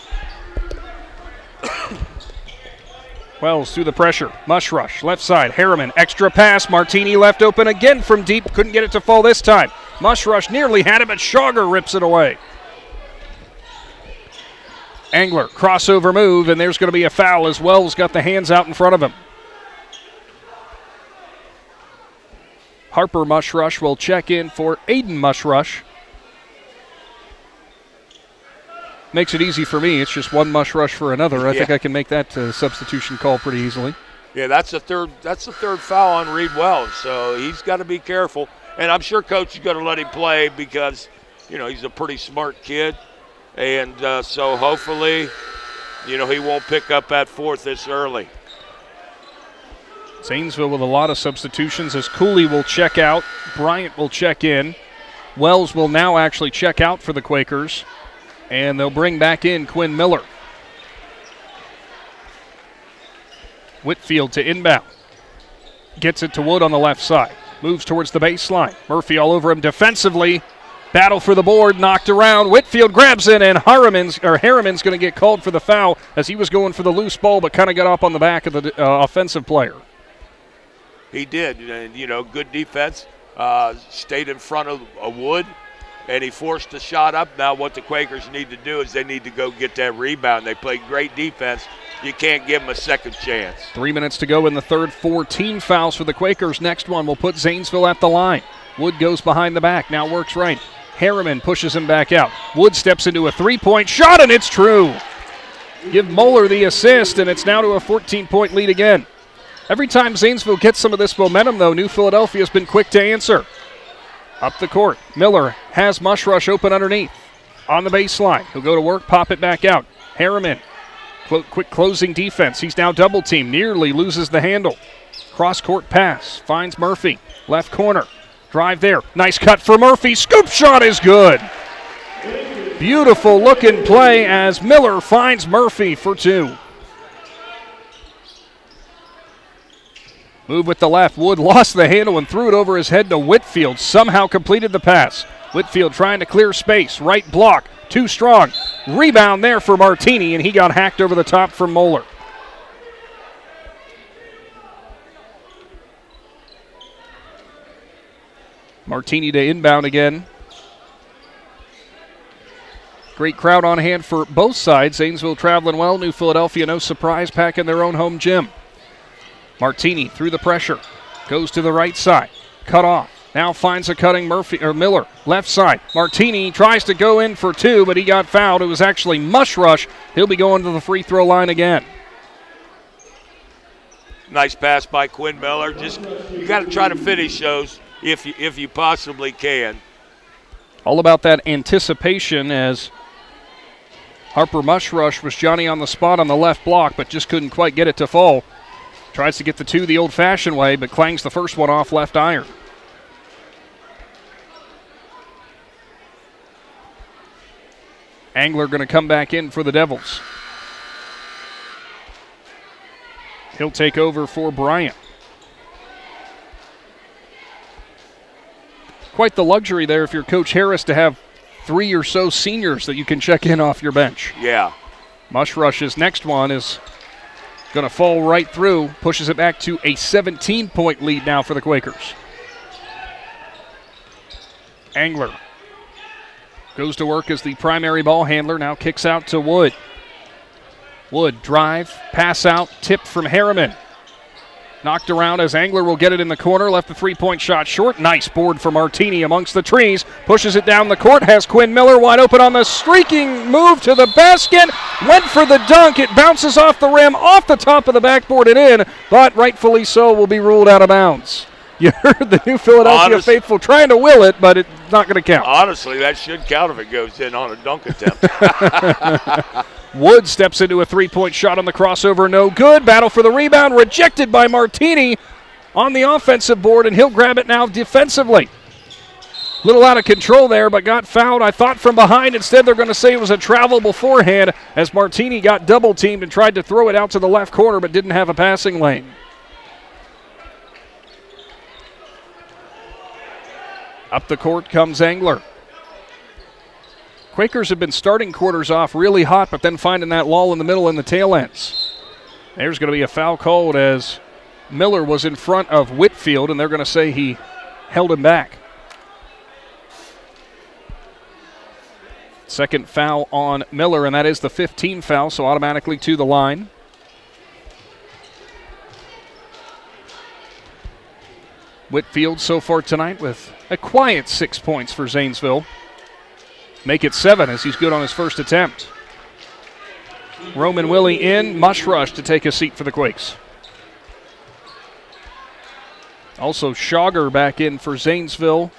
Wells through the pressure. Mushrush, left side. Harriman, extra pass. Martini left open again from deep. Couldn't get it to fall this time. Mushrush nearly had it, but Schauger rips it away. Angler, crossover move, and there's going to be a foul as Wells got the hands out in front of him. Harper Mushrush will check in for Aiden Mushrush. Makes it easy for me. It's just one Mushrush for another. I think I can make that substitution call pretty easily. Yeah, that's the third foul on Reed Wells, so he's got to be careful. And I'm sure Coach is going to let him play because, he's a pretty smart kid. And so hopefully, he won't pick up that fourth this early. Zanesville with a lot of substitutions as Cooley will check out. Bryant will check in. Wells will now actually check out for the Quakers. And they'll bring back in Quinn Miller. Whitfield to inbound. Gets it to Wood on the left side. Moves towards the baseline. Murphy all over him defensively. Battle for the board, knocked around. Whitfield grabs it, and Harriman's going to get called for the foul as he was going for the loose ball, but kind of got up on the back of the offensive player. He did, and good defense. Stayed in front of Wood, and he forced the shot up. Now what the Quakers need to do is they need to go get that rebound. They played great defense. You can't give them a second chance. 3 minutes to go in the third. 14 fouls for the Quakers. Next one will put Zanesville at the line. Wood goes behind the back, now works right. Harriman pushes him back out. Wood steps into a three-point shot, and it's true. Give Moeller the assist, and it's now to a 14-point lead again. Every time Zanesville gets some of this momentum, though, New Philadelphia has been quick to answer. Up the court, Miller has Mushrush open underneath. On the baseline, he'll go to work, pop it back out. Harriman, quick closing defense. He's now double-teamed, nearly loses the handle. Cross-court pass, finds Murphy, left corner. Drive there. Nice cut for Murphy. Scoop shot is good. Beautiful looking play as Miller finds Murphy for two. Move with the left. Wood lost the handle and threw it over his head to Whitfield. Somehow completed the pass. Whitfield trying to clear space. Right block. Too strong. Rebound there for Martini, and he got hacked over the top from Moeller. Martini to inbound again. Great crowd on hand for both sides. Zanesville traveling well. New Philadelphia, no surprise, pack in their own home gym. Martini through the pressure. Goes to the right side. Cut off. Now finds a cutting Miller. Left side. Martini tries to go in for two, but he got fouled. It was actually Mushrush. He'll be going to the free throw line again. Nice pass by Quinn Miller. You got to try to finish those if you possibly can. All about that anticipation as Harper Mushrush was Johnny on the spot on the left block, but just couldn't quite get it to fall. Tries to get the two the old-fashioned way, but clangs the first one off left iron. Angler going to come back in for the Devils. He'll take over for Bryant. Quite the luxury there if you're Coach Harris to have three or so seniors that you can check in off your bench. Yeah. Mushrush's next one is going to fall right through, pushes it back to a 17-point lead now for the Quakers. Angler goes to work as the primary ball handler, now kicks out to Wood. Wood drive, pass out, tipped from Harriman. Knocked around as Angler will get it in the corner, left the three-point shot short. Nice board for Martini amongst the trees. Pushes it down the court, has Quinn Miller wide open on the streaking move to the basket. Went for the dunk, it bounces off the rim, off the top of the backboard and in, but rightfully so will be ruled out of bounds. You heard the New Philadelphia faithful trying to will it, but it's not going to count. Honestly, that should count if it goes in on a dunk attempt. Wood steps into a three-point shot on the crossover, no good. Battle for the rebound, rejected by Martini on the offensive board, and he'll grab it now defensively. Little out of control there, but got fouled, I thought, from behind. Instead, they're going to say it was a travel beforehand as Martini got double-teamed and tried to throw it out to the left corner, but didn't have a passing lane. Up the court comes Engler. Quakers have been starting quarters off really hot, but then finding that lull in the middle and the tail ends. There's going to be a foul called as Miller was in front of Whitfield, and they're going to say he held him back. Second foul on Miller, and that is the 15th foul, so automatically to the line. Whitfield so far tonight with a quiet 6 points for Zanesville. Make it 7 as he's good on his first attempt. Roman Willie in, Mush Rush to take a seat for the Quakes. Also Schauger back in for Zanesville.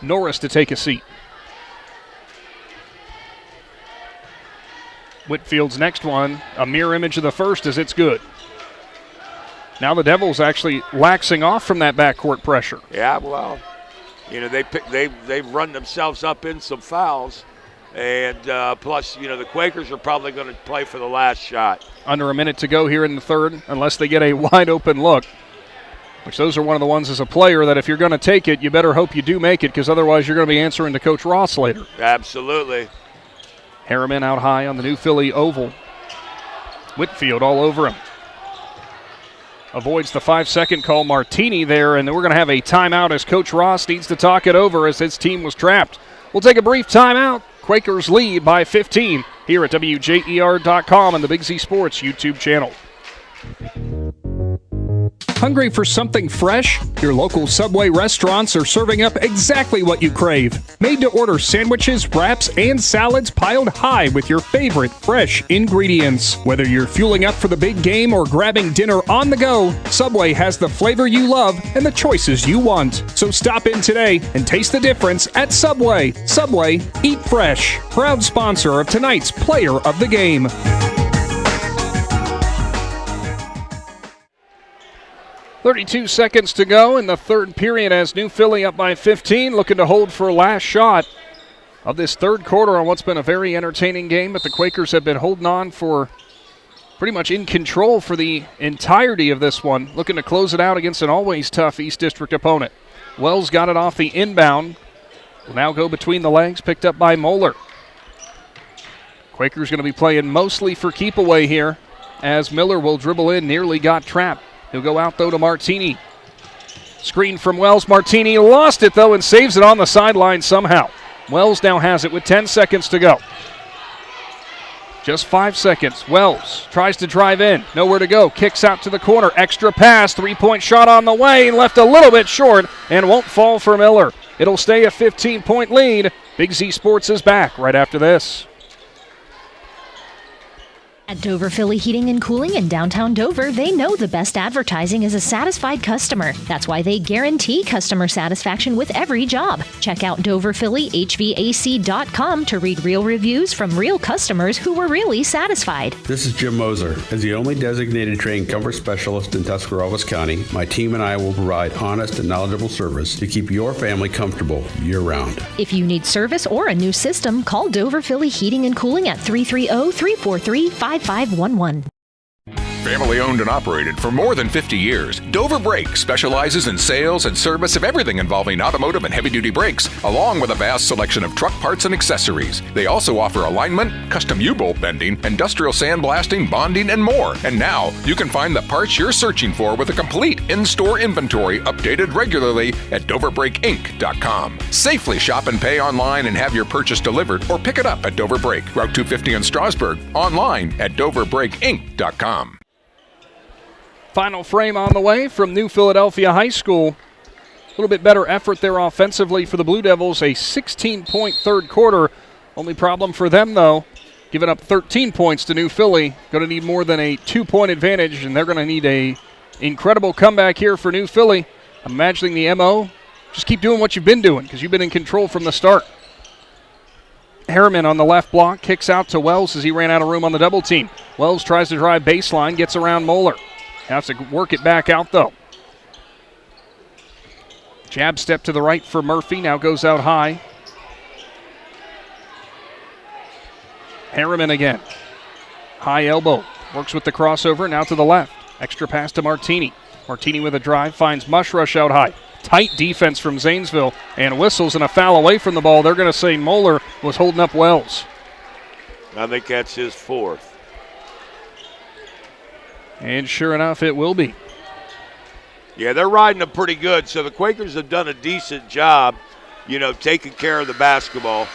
Norris to take a seat. Whitfield's next one, a mirror image of the first as it's good. Now the Devils actually laxing off from that backcourt pressure. Yeah, well, you know, they've run themselves up in some fouls. And plus, you know, the Quakers are probably going to play for the last shot. Under a minute to go here in the third, unless they get a wide open look. Which those are one of the ones as a player that if you're going to take it, you better hope you do make it, because otherwise you're going to be answering to Coach Ross later. Absolutely. Harriman out high on the New Philly oval. Whitfield all over him. Avoids the 5-second call. Martini there, and we're going to have a timeout as Coach Ross needs to talk it over as his team was trapped. We'll take a brief timeout. Quakers lead by 15 here at WJER.com and the Big Z Sports YouTube channel. Hungry for something fresh? Your local Subway restaurants are serving up exactly what you crave. Made-to-order sandwiches, wraps, and salads piled high with your favorite fresh ingredients. Whether you're fueling up for the big game or grabbing dinner on the go, Subway has the flavor you love and the choices you want. So stop in today and taste the difference at Subway. Subway, eat fresh. Proud sponsor of tonight's Player of the Game. 32 seconds to go in the third period as New Philly up by 15, looking to hold for a last shot of this third quarter on what's been a very entertaining game, but the Quakers have been holding on for pretty much in control for the entirety of this one, looking to close it out against an always tough East District opponent. Wells got it off the inbound. Will now go between the legs, picked up by Moeller. Quakers going to be playing mostly for keep away here as Miller will dribble in, nearly got trapped. He'll go out, though, to Martini. Screen from Wells. Martini lost it, though, and saves it on the sideline somehow. Wells now has it with 10 seconds to go. Just 5 seconds. Wells tries to drive in. Nowhere to go. Kicks out to the corner. Extra pass. Three-point shot on the way. Left a little bit short and won't fall for Miller. It'll stay a 15-point lead. Big Z Sports is back right after this. At Dover Philly Heating and Cooling in downtown Dover, they know the best advertising is a satisfied customer. That's why they guarantee customer satisfaction with every job. Check out DoverPhillyHVAC.com to read real reviews from real customers who were really satisfied. This is Jim Moser. As the only designated trained comfort specialist in Tuscarawas County, my team and I will provide honest and knowledgeable service to keep your family comfortable year-round. If you need service or a new system, call Dover Philly Heating and Cooling at 330-343-5511. Family owned and operated for more than 50 years, Dover Brake specializes in sales and service of everything involving automotive and heavy-duty brakes, along with a vast selection of truck parts and accessories. They also offer alignment, custom U-bolt bending, industrial sandblasting, bonding, and more. And now, you can find the parts you're searching for with a complete in-store inventory updated regularly at DoverBrakeInc.com. Safely shop and pay online and have your purchase delivered, or pick it up at Dover Brake, Route 250 in Strasburg, online at DoverBrakeInc.com. Final frame on the way from New Philadelphia High School. A little bit better effort there offensively for the Blue Devils. A 16-point third quarter. Only problem for them, though, giving up 13 points to New Philly. Going to need more than a 2-point advantage, and they're going to need a incredible comeback here for New Philly. I'm imagining the MO, just keep doing what you've been doing because you've been in control from the start. Harriman on the left block, kicks out to Wells as he ran out of room on the double team. Wells tries to drive baseline, gets around Moeller. Has to work it back out, though. Jab step to the right for Murphy, now goes out high. Harriman again. High elbow, works with the crossover, now to the left. Extra pass to Martini. Martini with a drive, finds Mush Rush out high. tight defense from Zanesville, and whistles and a foul away from the ball. They're going to say Moeller was holding up Wells. I think that's his fourth. And sure enough, it will be. Yeah, they're riding them pretty good, so the Quakers have done a decent job, taking care of the basketball.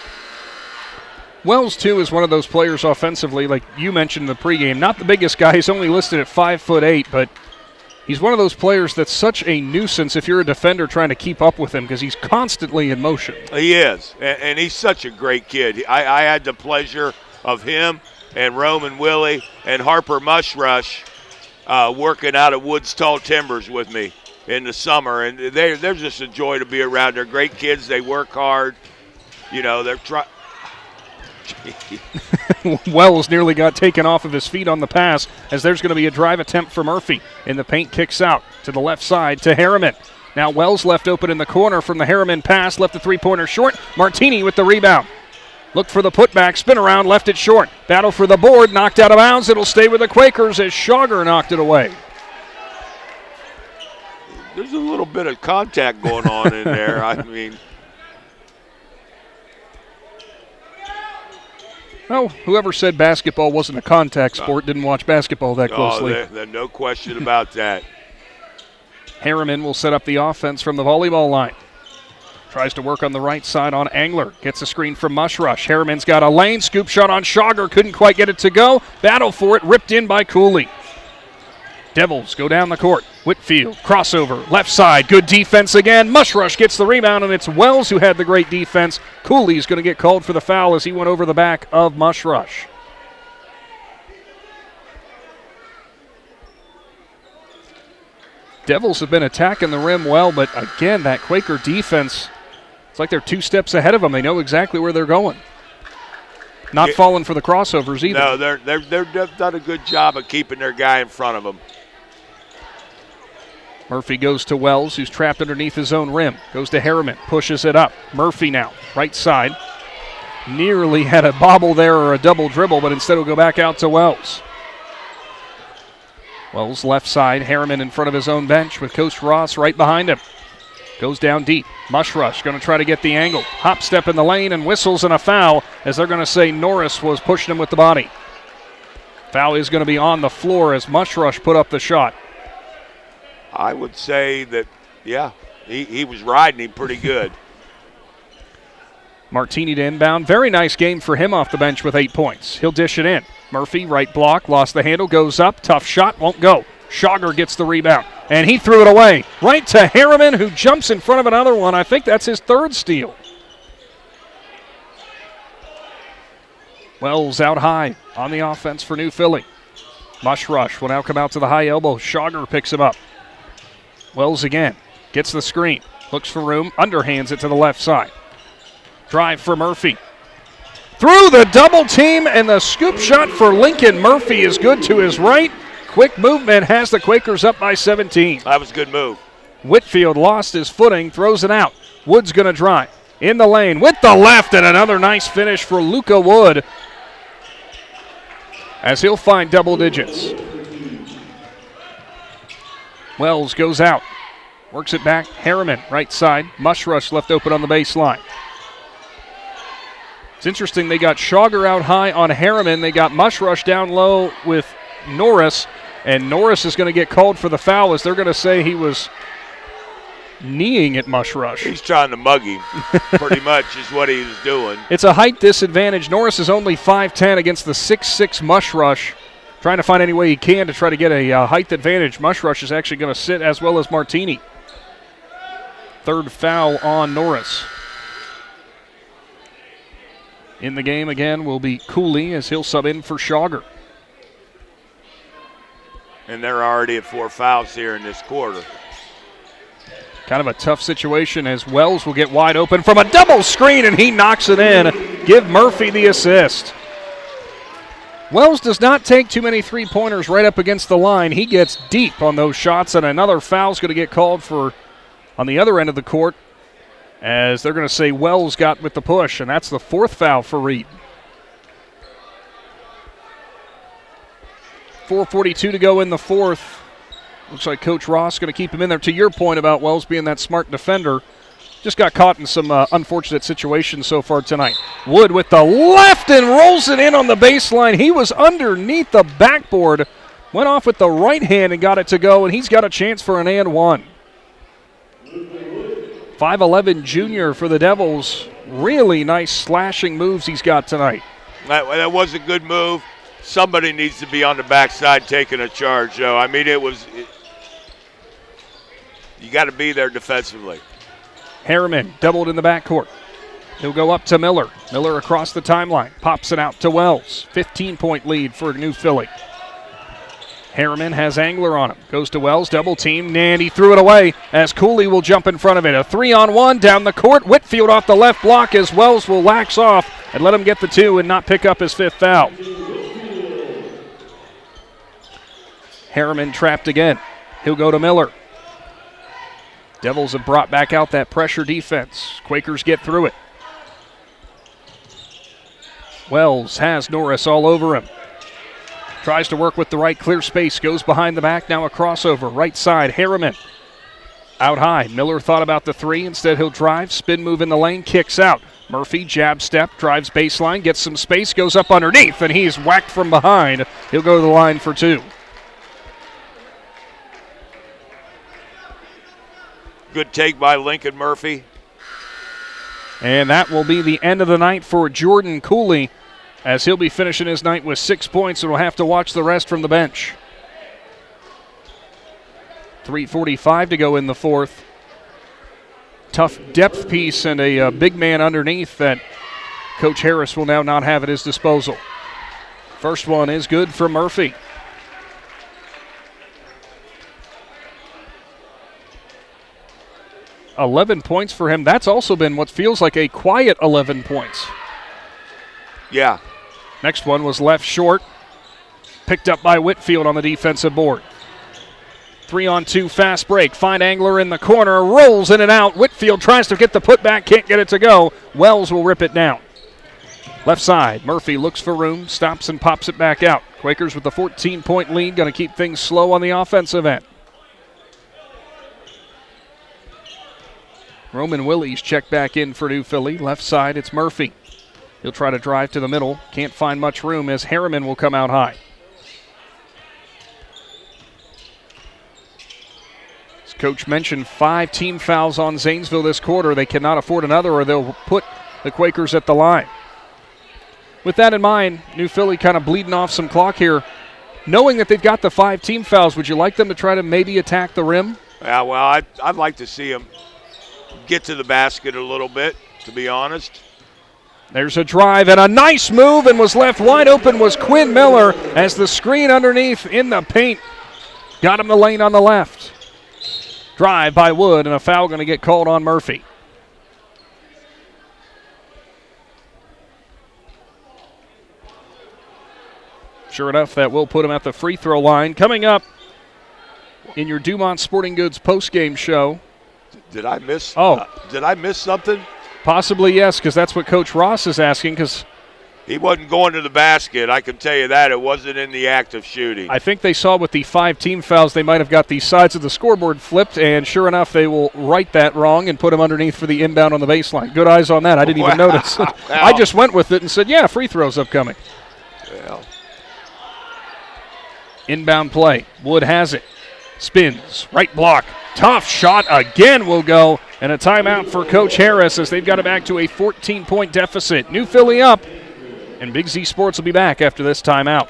Wells, too, is one of those players offensively, like you mentioned in the pregame. Not the biggest guy. He's only listed at 5'8", but he's one of those players that's such a nuisance if you're a defender trying to keep up with him because he's constantly in motion. He is, and he's such a great kid. I had the pleasure of him and Roman Willie and Harper Mushrush working out at Woods Tall Timbers with me in the summer, and they're just a joy to be around. They're great kids. They work hard. They're trying. Wells nearly got taken off of his feet on the pass as there's going to be a drive attempt for Murphy. In the paint, kicks out to the left side to Harriman. Now Wells left open in the corner from the Harriman pass, left the three-pointer short. Martini with the rebound. Looked for the putback, spin around, left it short. Battle for the board, knocked out of bounds. It'll stay with the Quakers as Schauger knocked it away. There's a little bit of contact going on in there. I mean, well, whoever said basketball wasn't a contact sport didn't watch basketball that closely. No question about that. Harriman will set up the offense from the volleyball line. Tries to work on the right side on Angler. Gets a screen from Mushrush. Harriman's got a lane. Scoop shot on Schauger. Couldn't quite get it to go. Battle for it. Ripped in by Cooley. Devils go down the court. Whitfield, crossover, left side. Good defense again. Mushrush gets the rebound, and it's Wells who had the great defense. Cooley's going to get called for the foul as he went over the back of Mushrush. Devils have been attacking the rim well, but again, that Quaker defense, it's like they're 2 steps ahead of them. They know exactly where they're going. Not falling for the crossovers either. No, they've done a good job of keeping their guy in front of them. Murphy goes to Wells, who's trapped underneath his own rim. Goes to Harriman, pushes it up. Murphy now, right side. Nearly had a bobble there or a double dribble, but instead will go back out to Wells. Wells left side, Harriman in front of his own bench with Coach Ross right behind him. Goes down deep. Mushrush going to try to get the angle. Hop step in the lane and whistles and a foul as they're going to say Norris was pushing him with the body. Foul is going to be on the floor as Mushrush put up the shot. I would say that, yeah, he was riding him pretty good. Martini to inbound. Very nice game for him off the bench with 8 points. He'll dish it in. Murphy, right block, lost the handle, goes up. Tough shot, won't go. Schauger gets the rebound, and he threw it away. Right to Harriman, who jumps in front of another one. I think that's his 3rd steal. Wells out high on the offense for New Philly. Mushrush will now come out to the high elbow. Schauger picks him up. Wells again, gets the screen, looks for room, underhands it to the left side. Drive for Murphy. Through the double team, and the scoop shot for Lincoln Murphy is good to his right. Quick movement has the Quakers up by 17. That was a good move. Whitfield lost his footing, throws it out. Wood's going to drive. In the lane with the left, and another nice finish for Luka Wood as he'll find double digits. Wells goes out. Works it back. Harriman, right side. Mushrush left open on the baseline. It's interesting, they got Schauger out high on Harriman. They got Mushrush down low with Norris, and Norris is going to get called for the foul as they're going to say he was kneeing at Mushrush. He's trying to mug him, pretty much is what he was doing. It's a height disadvantage. Norris is only 5'10" against the 6'6" Mushrush. Trying to find any way he can to try to get a height advantage. Mushrush is actually going to sit as well as Martini. 3rd foul on Norris. In the game again will be Cooley as he'll sub in for Schauger. And they're already at 4 fouls here in this quarter. Kind of a tough situation as Wells will get wide open from a double screen, and he knocks it in. Give Murphy the assist. Wells does not take too many three-pointers right up against the line. He gets deep on those shots, and another foul's going to get called for on the other end of the court as they're going to say Wells got with the push, and that's the 4th foul for Reed. 4:42 to go in the 4th. Looks like Coach Ross going to keep him in there. To your point about Wells being that smart defender, just got caught in some unfortunate situations so far tonight. Wood with the left and rolls it in on the baseline. He was underneath the backboard, went off with the right hand and got it to go, and he's got a chance for an and one. 5'11" junior for the Devils. Really nice slashing moves he's got tonight. That was a good move. Somebody needs to be on the backside taking a charge, though. I mean, you got to be there defensively. Harriman doubled in the backcourt. He'll go up to Miller. Miller across the timeline. Pops it out to Wells. 15-point lead for New Philly. Harriman has Angler on him. Goes to Wells, double team, and he threw it away as Cooley will jump in front of it. A 3-on-1 down the court. Whitfield off the left block as Wells will lax off and let him get the 2 and not pick up his 5th foul. Harriman trapped again. He'll go to Miller. Devils have brought back out that pressure defense. Quakers get through it. Wells has Norris all over him. Tries to work with the right, clear space, goes behind the back, now a crossover, right side, Harriman. Out high, Miller thought about the 3, instead he'll drive, spin move in the lane, kicks out. Murphy, jab step, drives baseline, gets some space, goes up underneath, and he's whacked from behind. He'll go to the line for 2. Good take by Lincoln Murphy. And that will be the end of the night for Jordan Cooley, as he'll be finishing his night with 6 points and will have to watch the rest from the bench. 3:45 to go in the 4th. Tough depth piece and a big man underneath that Coach Harris will now not have at his disposal. First one is good for Murphy. $11 points for him. That's also been what feels like a quiet 11 points. Yeah. Next one was left short. Picked up by Whitfield on the defensive board. 3-on-2 fast break. Find Angler in the corner. Rolls in and out. Whitfield tries to get the putback. Can't get it to go. Wells will rip it down. Left side. Murphy looks for room. Stops and pops it back out. Quakers with a 14-point lead. Going to keep things slow on the offensive end. Roman Willies checked back in for New Philly. Left side, it's Murphy. He'll try to drive to the middle. Can't find much room as Harriman will come out high. As Coach mentioned, 5 team fouls on Zanesville this quarter. They cannot afford another or they'll put the Quakers at the line. With that in mind, New Philly kind of bleeding off some clock here. Knowing that they've got the 5 team fouls, would you like them to try to maybe attack the rim? Yeah, well, I'd like to see them get to the basket a little bit, to be honest. There's a drive and a nice move, and was left wide open was Quinn Miller as the screen underneath in the paint got him the lane on the left. Drive by Wood, and a foul going to get called on Murphy. Sure enough, that will put him at the free throw line. Coming up in your Dumont Sporting Goods postgame show. Did I miss? Did I miss something? Possibly, yes, because that's what Coach Ross is asking. Because he wasn't going to the basket. I can tell you that. It wasn't in the act of shooting. I think they saw with the 5 team fouls, they might have got the sides of the scoreboard flipped, and sure enough, they will right that wrong and put him underneath for the inbound on the baseline. Good eyes on that. I didn't even notice. I just went with it and said, yeah, free throws upcoming. Well. Inbound play. Wood has it. Spins. Right block. Tough shot again will go. And a timeout for Coach Harris as they've got it back to a 14-point deficit. New Philly up. And Big Z Sports will be back after this timeout.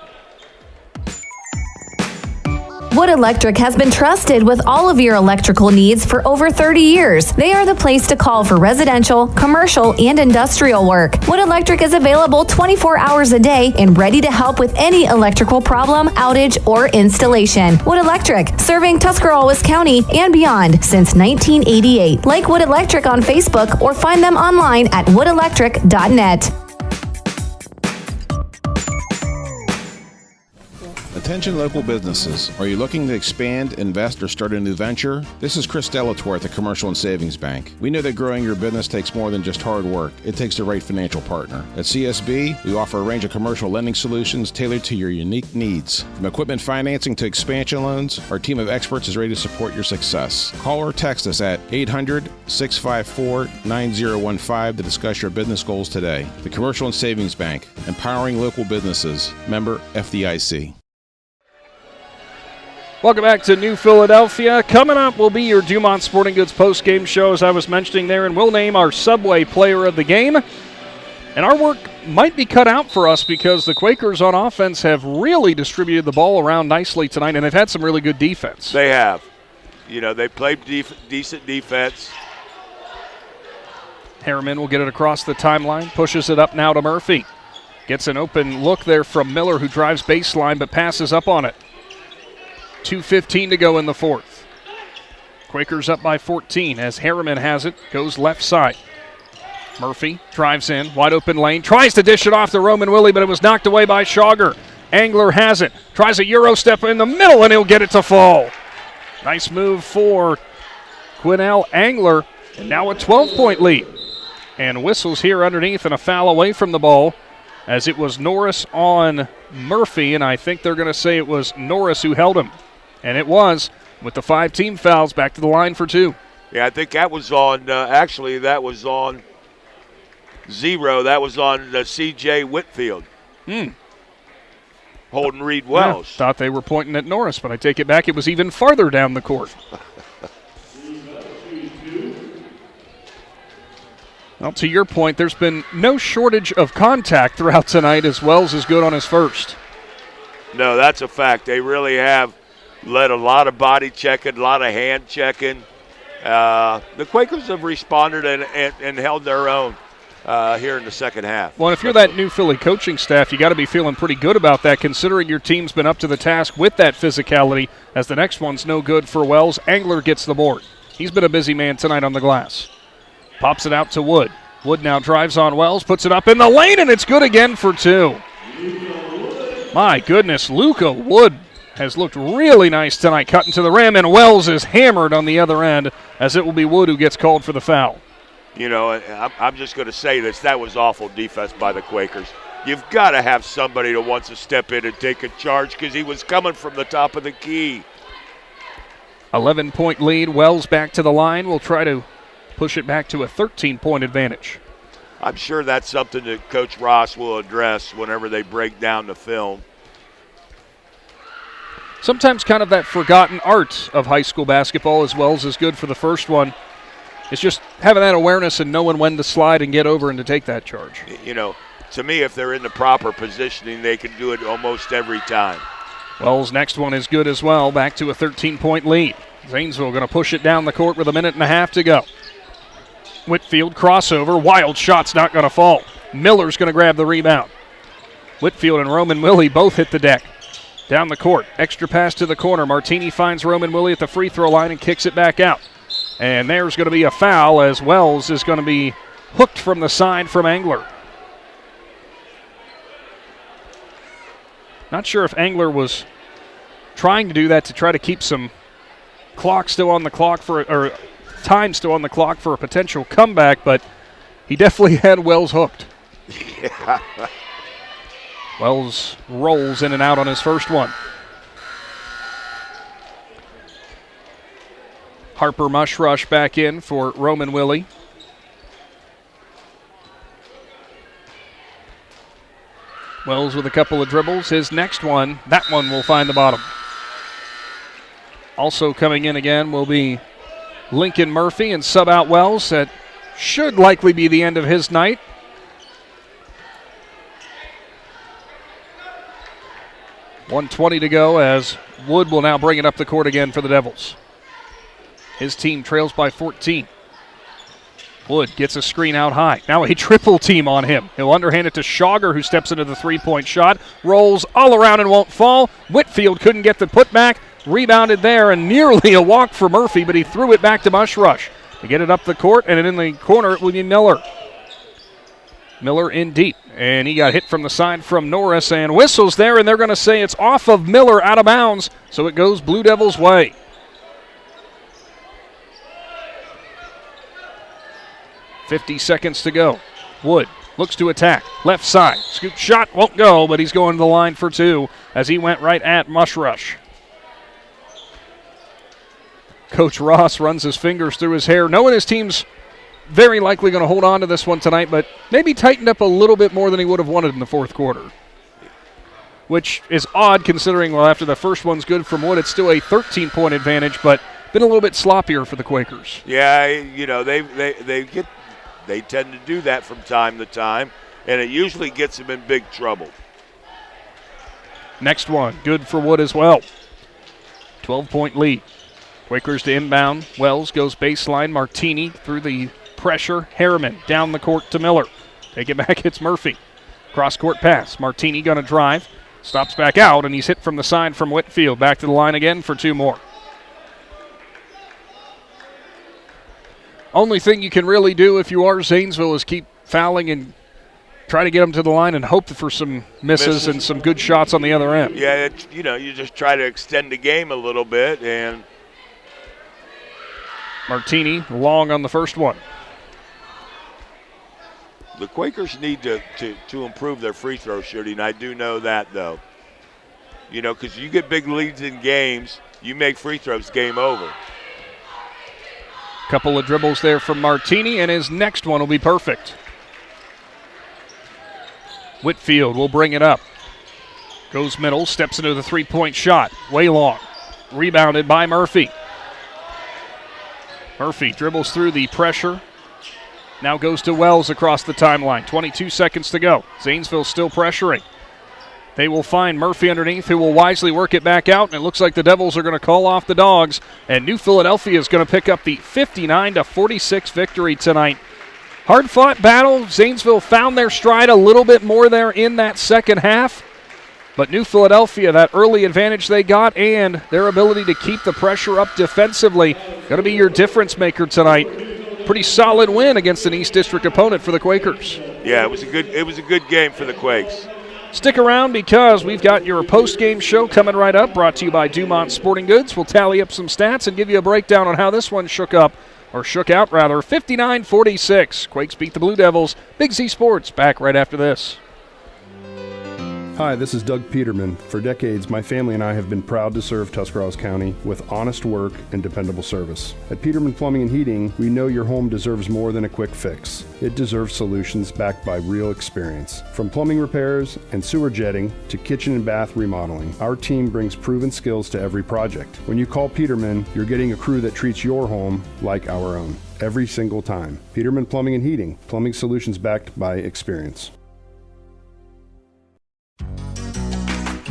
Wood Electric has been trusted with all of your electrical needs for over 30 years. They are the place to call for residential, commercial, and industrial work. Wood Electric is available 24 hours a day and ready to help with any electrical problem, outage, or installation. Wood Electric, serving Tuscarawas County and beyond since 1988. Like Wood Electric on Facebook or find them online at woodelectric.net. Attention local businesses. Are you looking to expand, invest, or start a new venture? This is Chris Delatorre at the Commercial and Savings Bank. We know that growing your business takes more than just hard work. It takes the right financial partner. At CSB, we offer a range of commercial lending solutions tailored to your unique needs. From equipment financing to expansion loans, our team of experts is ready to support your success. Call or text us at 800-654-9015 to discuss your business goals today. The Commercial and Savings Bank, empowering local businesses. Member FDIC. Welcome back to New Philadelphia. Coming up will be your Dumont Sporting Goods post-game show, as I was mentioning there, and we'll name our Subway Player of the Game. And our work might be cut out for us because the Quakers on offense have really distributed the ball around nicely tonight, and they've had some really good defense. They have. You know, they played decent defense. Harriman will get it across the timeline, pushes it up now to Murphy. Gets an open look there from Miller, who drives baseline but passes up on it. 2:15 to go in the fourth. Quakers up by 14 as Harriman has it, goes left side. Murphy drives in, wide open lane, tries to dish it off to Roman Willie, but it was knocked away by Schauger. Angler has it, tries a Euro step in the middle, and he'll get it to fall. Nice move for Quinnell Angler, and now a 12-point lead. And whistles here underneath and a foul away from the ball, as it was Norris on Murphy, and I think they're going to say it was Norris who held him. And it was, with the 5 team fouls, back to the line for 2. Yeah, I think that was on, actually that was on 0. That was on C.J. Whitfield. Holding Reed Wells. Yeah, thought they were pointing at Norris, but I take it back. It was even farther down the court. Well, to your point, there's been no shortage of contact throughout tonight as Wells is good on his first. No, that's a fact. They really have led a lot of body checking, a lot of hand checking. The Quakers have responded and held their own here in the second half. Well, if you're that new Philly coaching staff, you got to be feeling pretty good about that, considering your team's been up to the task with that physicality, as the next one's no good for Wells. Angler gets the board. He's been a busy man tonight on the glass. Pops it out to Wood. Wood now drives on Wells, puts it up in the lane, and it's good again for 2. My goodness, Luka Wood has looked really nice tonight, cutting to the rim, and Wells is hammered on the other end, as it will be Wood who gets called for the foul. You know, I'm just going to say this. That was awful defense by the Quakers. You've got to have somebody that wants to step in and take a charge, because he was coming from the top of the key. 11-point lead. Wells back to the line. We'll try to push it back to a 13-point advantage. I'm sure that's something that Coach Ross will address whenever they break down the film. Sometimes kind of that forgotten art of high school basketball, as Wells is good for the first one. It's just having that awareness and knowing when to slide and get over and to take that charge. You know, to me, if they're in the proper positioning, they can do it almost every time. Wells' next one is good as well, back to a 13-point lead. Zanesville going to push it down the court with 1.5 to go. Whitfield crossover, wild shot's not going to fall. Miller's going to grab the rebound. Whitfield and Roman Willie both hit the deck. Down the court, extra pass to the corner. Martini finds Roman Willie at the free throw line and kicks it back out. And there's going to be a foul, as Wells is going to be hooked from the side from Angler. Not sure if Angler was trying to do that to try to keep some clock still on the clock or time still on the clock for a potential comeback, but he definitely had Wells hooked. Yeah. Wells rolls in and out on his first one. Harper Mushrush back in for Roman Willie. Wells with a couple of dribbles. His next one, that one will find the bottom. Also coming in again will be Lincoln Murphy and sub out Wells. That should likely be the end of his night. .120 to go as Wood will now bring it up the court again for the Devils. His team trails by 14. Wood gets a screen out high. Now a triple team on him. He'll underhand it to Schauger, who steps into the three-point shot. Rolls all around and won't fall. Whitfield couldn't get the putback. Rebounded there, and nearly a walk for Murphy, but he threw it back to Mushrush. To get it up the court, and in the corner it will be Miller. Miller in deep, and he got hit from the side from Norris, and whistles there, and they're going to say it's off of Miller, out of bounds, so it goes Blue Devils' way. .50 seconds to go. Wood looks to attack. Left side. Scoop shot won't go, but he's going to the line for two as he went right at Mushrush. Coach Ross runs his fingers through his hair, knowing his team's very likely going to hold on to this one tonight, but maybe tightened up a little bit more than he would have wanted in the fourth quarter. Which is odd considering, well, after the first one's good from Wood, it's still a 13-point advantage, but been a little bit sloppier for the Quakers. Yeah, they tend to do that from time to time, and it usually gets them in big trouble. Next one, good for Wood as well. 12-point lead. Quakers to inbound. Wells goes baseline. Martini through the pressure. Harriman down the court to Miller. Take it back, it's Murphy. Cross-court pass. Martini going to drive. Stops back out, and he's hit from the side from Whitfield. Back to the line again for two more. Only thing you can really do if you are Zanesville is keep fouling and try to get them to the line and hope for some misses and some good shots on the other end. Yeah, you just try to extend the game a little bit. And Martini long on the first one. The Quakers need to improve their free throw shooting. I do know that, though. Because you get big leads in games, you make free throws, game over. Couple of dribbles there from Martini, and his next one will be perfect. Whitfield will bring it up. Goes middle, steps into the three-point shot. Way long. Rebounded by Murphy. Murphy dribbles through the pressure. Now goes to Wells across the timeline. 22 seconds to go. Zanesville still pressuring. They will find Murphy underneath, who will wisely work it back out, and it looks like the Devils are going to call off the Dogs, and New Philadelphia is going to pick up the 59-46 victory tonight. Hard-fought battle. Zanesville found their stride a little bit more there in that second half, but New Philadelphia, that early advantage they got and their ability to keep the pressure up defensively, going to be your difference maker tonight. Pretty solid win against an East District opponent for the Quakers. Yeah, it was a good game for the Quakes. Stick around because we've got your post-game show coming right up, brought to you by Dumont Sporting Goods. We'll tally up some stats and give you a breakdown on how this one shook out, 59-46. Quakes beat the Blue Devils. Big Z Sports back right after this. Hi, this is Doug Peterman. For decades, my family and I have been proud to serve Tuscarawas County with honest work and dependable service. At Peterman Plumbing and Heating, we know your home deserves more than a quick fix. It deserves solutions backed by real experience. From plumbing repairs and sewer jetting to kitchen and bath remodeling, our team brings proven skills to every project. When you call Peterman, you're getting a crew that treats your home like our own, every single time. Peterman Plumbing and Heating, plumbing solutions backed by experience.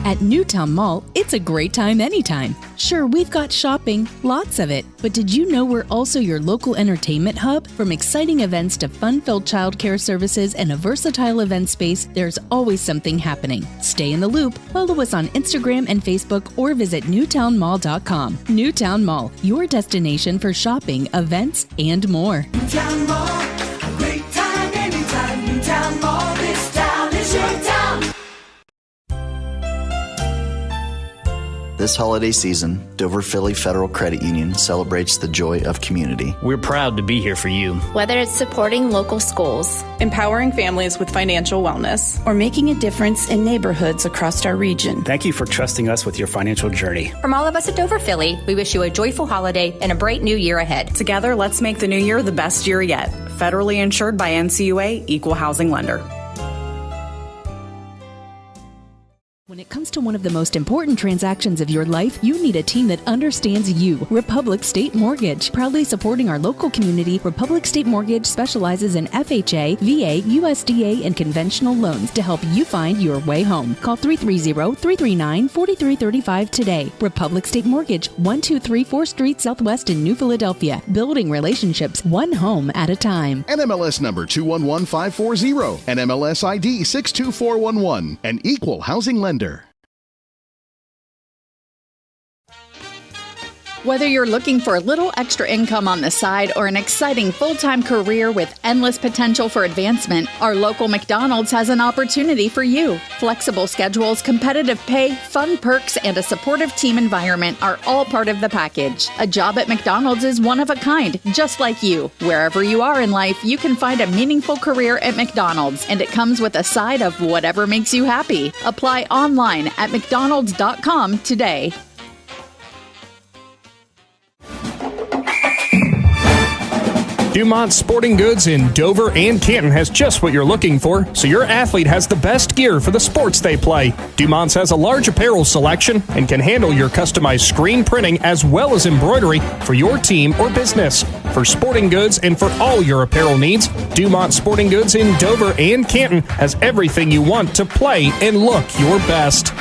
At Newtown Mall, it's a great time anytime. Sure, we've got shopping, lots of it, but did you know we're also your local entertainment hub? From exciting events to fun-filled childcare services and a versatile event space, there's always something happening. Stay in the loop. Follow us on Instagram and Facebook or visit newtownmall.com. Newtown Mall, your destination for shopping, events, and more. Newtown Mall, a great time anytime. Newtown Mall, this town is your town. This holiday season, Dover Philly Federal Credit Union celebrates the joy of community. We're proud to be here for you. Whether it's supporting local schools, empowering families with financial wellness, or making a difference in neighborhoods across our region. Thank you for trusting us with your financial journey. From all of us at Dover Philly, we wish you a joyful holiday and a bright new year ahead. Together, let's make the new year the best year yet. Federally insured by NCUA, Equal Housing Lender. When it comes to one of the most important transactions of your life, you need a team that understands you. Republic State Mortgage. Proudly supporting our local community, Republic State Mortgage specializes in FHA, VA, USDA, and conventional loans to help you find your way home. Call 330-339-4335 today. Republic State Mortgage, 1234 4th Street Southwest in New Philadelphia. Building relationships one home at a time. NMLS number 211540. NMLS ID 62411. An equal housing lender. Whether you're looking for a little extra income on the side or an exciting full-time career with endless potential for advancement, our local McDonald's has an opportunity for you. Flexible schedules, competitive pay, fun perks, and a supportive team environment are all part of the package. A job at McDonald's is one of a kind, just like you. Wherever you are in life, you can find a meaningful career at McDonald's, and it comes with a side of whatever makes you happy. Apply online at mcdonalds.com today. Dumont Sporting Goods in Dover and Canton has just what you're looking for, so your athlete has the best gear for the sports they play. Dumont's has a large apparel selection and can handle your customized screen printing as well as embroidery for your team or business. For sporting goods and for all your apparel needs, Dumont Sporting Goods in Dover and Canton has everything you want to play and look your best.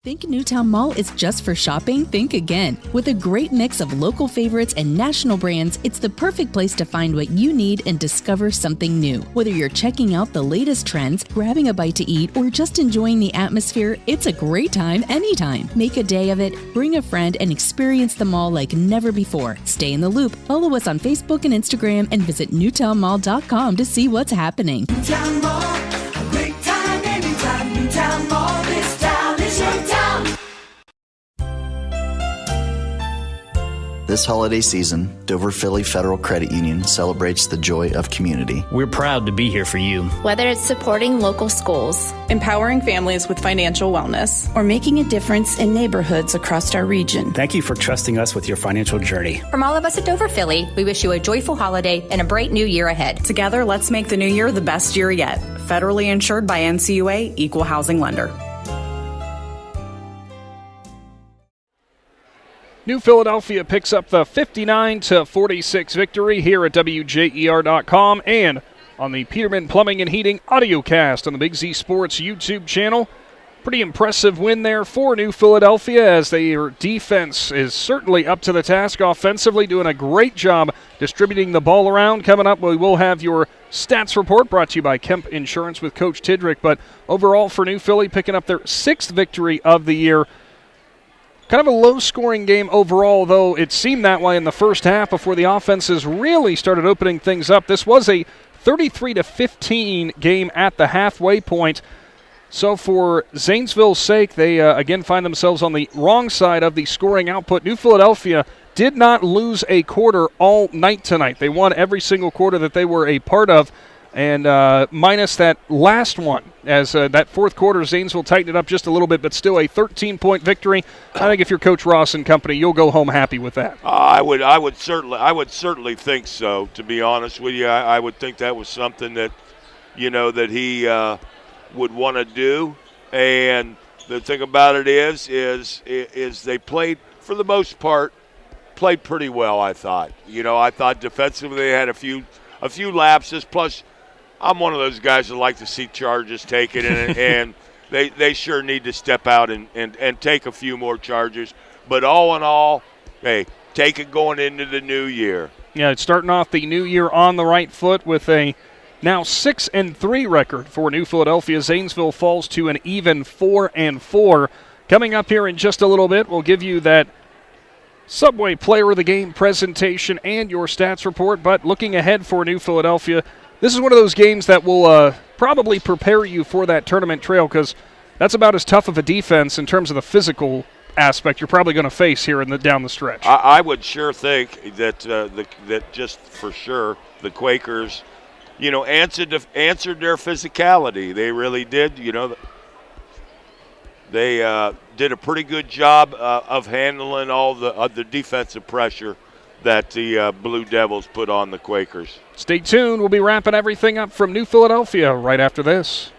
Think Newtown Mall is just for shopping? Think again. With a great mix of local favorites and national brands, it's the perfect place to find what you need and discover something new. Whether you're checking out the latest trends, grabbing a bite to eat, or just enjoying the atmosphere, it's a great time anytime. Make a day of it, bring a friend, and experience the mall like never before. Stay in the loop. Follow us on Facebook and Instagram and visit newtownmall.com to see what's happening. Newtown Mall, a great time anytime. Newtown Mall, this town is your town. This holiday season, Dover Philly Federal Credit Union celebrates the joy of community. We're proud to be here for you. Whether it's supporting local schools, empowering families with financial wellness, or making a difference in neighborhoods across our region. Thank you for trusting us with your financial journey. From all of us at Dover Philly, we wish you a joyful holiday and a bright new year ahead. Together, let's make the new year the best year yet. Federally insured by NCUA, Equal Housing Lender. New Philadelphia picks up the 59-46 victory here at WJER.com and on the Peterman Plumbing and Heating Audiocast on the Big Z Sports YouTube channel. Pretty impressive win there for New Philadelphia as their defense is certainly up to the task offensively, doing a great job distributing the ball around. Coming up, we will have your stats report brought to you by Kemp Insurance with Coach Tidrick. But overall for New Philly, picking up their 6th victory of the year. Kind of a low-scoring game overall, though it seemed that way in the first half before the offenses really started opening things up. This was a 33-15 game at the halfway point. So for Zanesville's sake, they again find themselves on the wrong side of the scoring output. New Philadelphia did not lose a quarter all night tonight. They won every single quarter that they were a part of. And minus that last one, as that fourth quarter, Zanesville tightened it up just a little bit, but still a 13-point victory. I think if you're Coach Ross and company, you'll go home happy with that. I would certainly think so. To be honest with you, I would think that was something that, that he would want to do. And the thing about it is they played, for the most part, played pretty well. I thought. I thought defensively they had a few lapses. Plus, I'm one of those guys that like to see charges taken, and they sure need to step out and take a few more charges. But all in all, hey, take it going into the new year. Yeah, it's starting off the new year on the right foot with a now 6-3 record for New Philadelphia. Zanesville falls to an even 4-4. Coming up here in just a little bit, we'll give you that Subway Player of the Game presentation and your stats report. But looking ahead for New Philadelphia, this is one of those games that will probably prepare you for that tournament trail, because that's about as tough of a defense in terms of the physical aspect you're probably going to face here down the stretch. I would sure think that that just for sure the Quakers, answered their physicality. They really did. They did a pretty good job of handling all the defensive pressure that the Blue Devils put on the Quakers. Stay tuned. We'll be wrapping everything up from New Philadelphia right after this.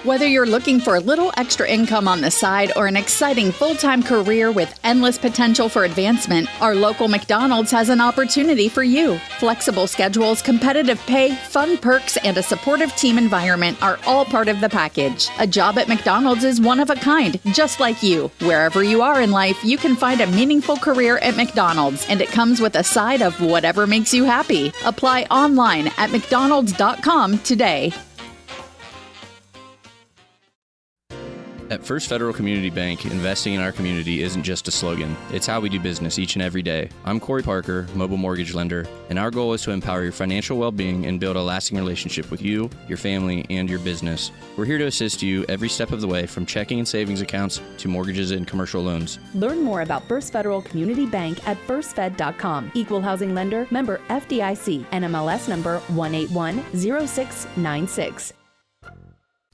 Whether you're looking for a little extra income on the side or an exciting full-time career with endless potential for advancement, our local McDonald's has an opportunity for you. Flexible schedules, competitive pay, fun perks, and a supportive team environment are all part of the package. A job at McDonald's is one of a kind, just like you. Wherever you are in life, you can find a meaningful career at McDonald's, and it comes with a side of whatever makes you happy. Apply online at mcdonalds.com today. At First Federal Community Bank, investing in our community isn't just a slogan. It's how we do business each and every day. I'm Corey Parker, mobile mortgage lender, and our goal is to empower your financial well-being and build a lasting relationship with you, your family, and your business. We're here to assist you every step of the way, from checking and savings accounts to mortgages and commercial loans. Learn more about First Federal Community Bank at firstfed.com. Equal housing lender, member FDIC, NMLS number 1810696.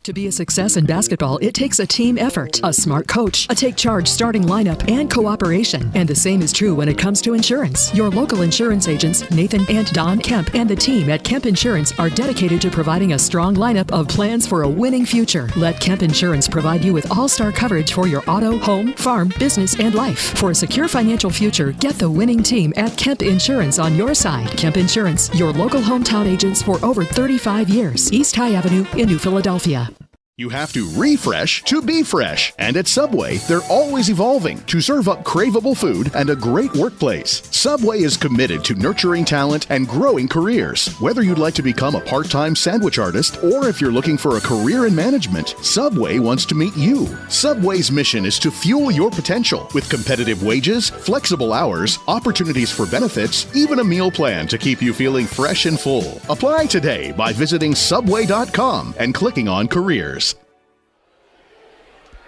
To be a success in basketball, it takes a team effort, a smart coach, a take-charge starting lineup, and cooperation. And the same is true when it comes to insurance. Your local insurance agents, Nathan and Don Kemp, and the team at Kemp Insurance are dedicated to providing a strong lineup of plans for a winning future. Let Kemp Insurance provide you with all-star coverage for your auto, home, farm, business, and life. For a secure financial future, get the winning team at Kemp Insurance on your side. Kemp Insurance, your local hometown agents for over 35 years. East High Avenue in New Philadelphia. You have to refresh to be fresh. And at Subway, they're always evolving to serve up craveable food and a great workplace. Subway is committed to nurturing talent and growing careers. Whether you'd like to become a part-time sandwich artist or if you're looking for a career in management, Subway wants to meet you. Subway's mission is to fuel your potential with competitive wages, flexible hours, opportunities for benefits, even a meal plan to keep you feeling fresh and full. Apply today by visiting subway.com and clicking on careers.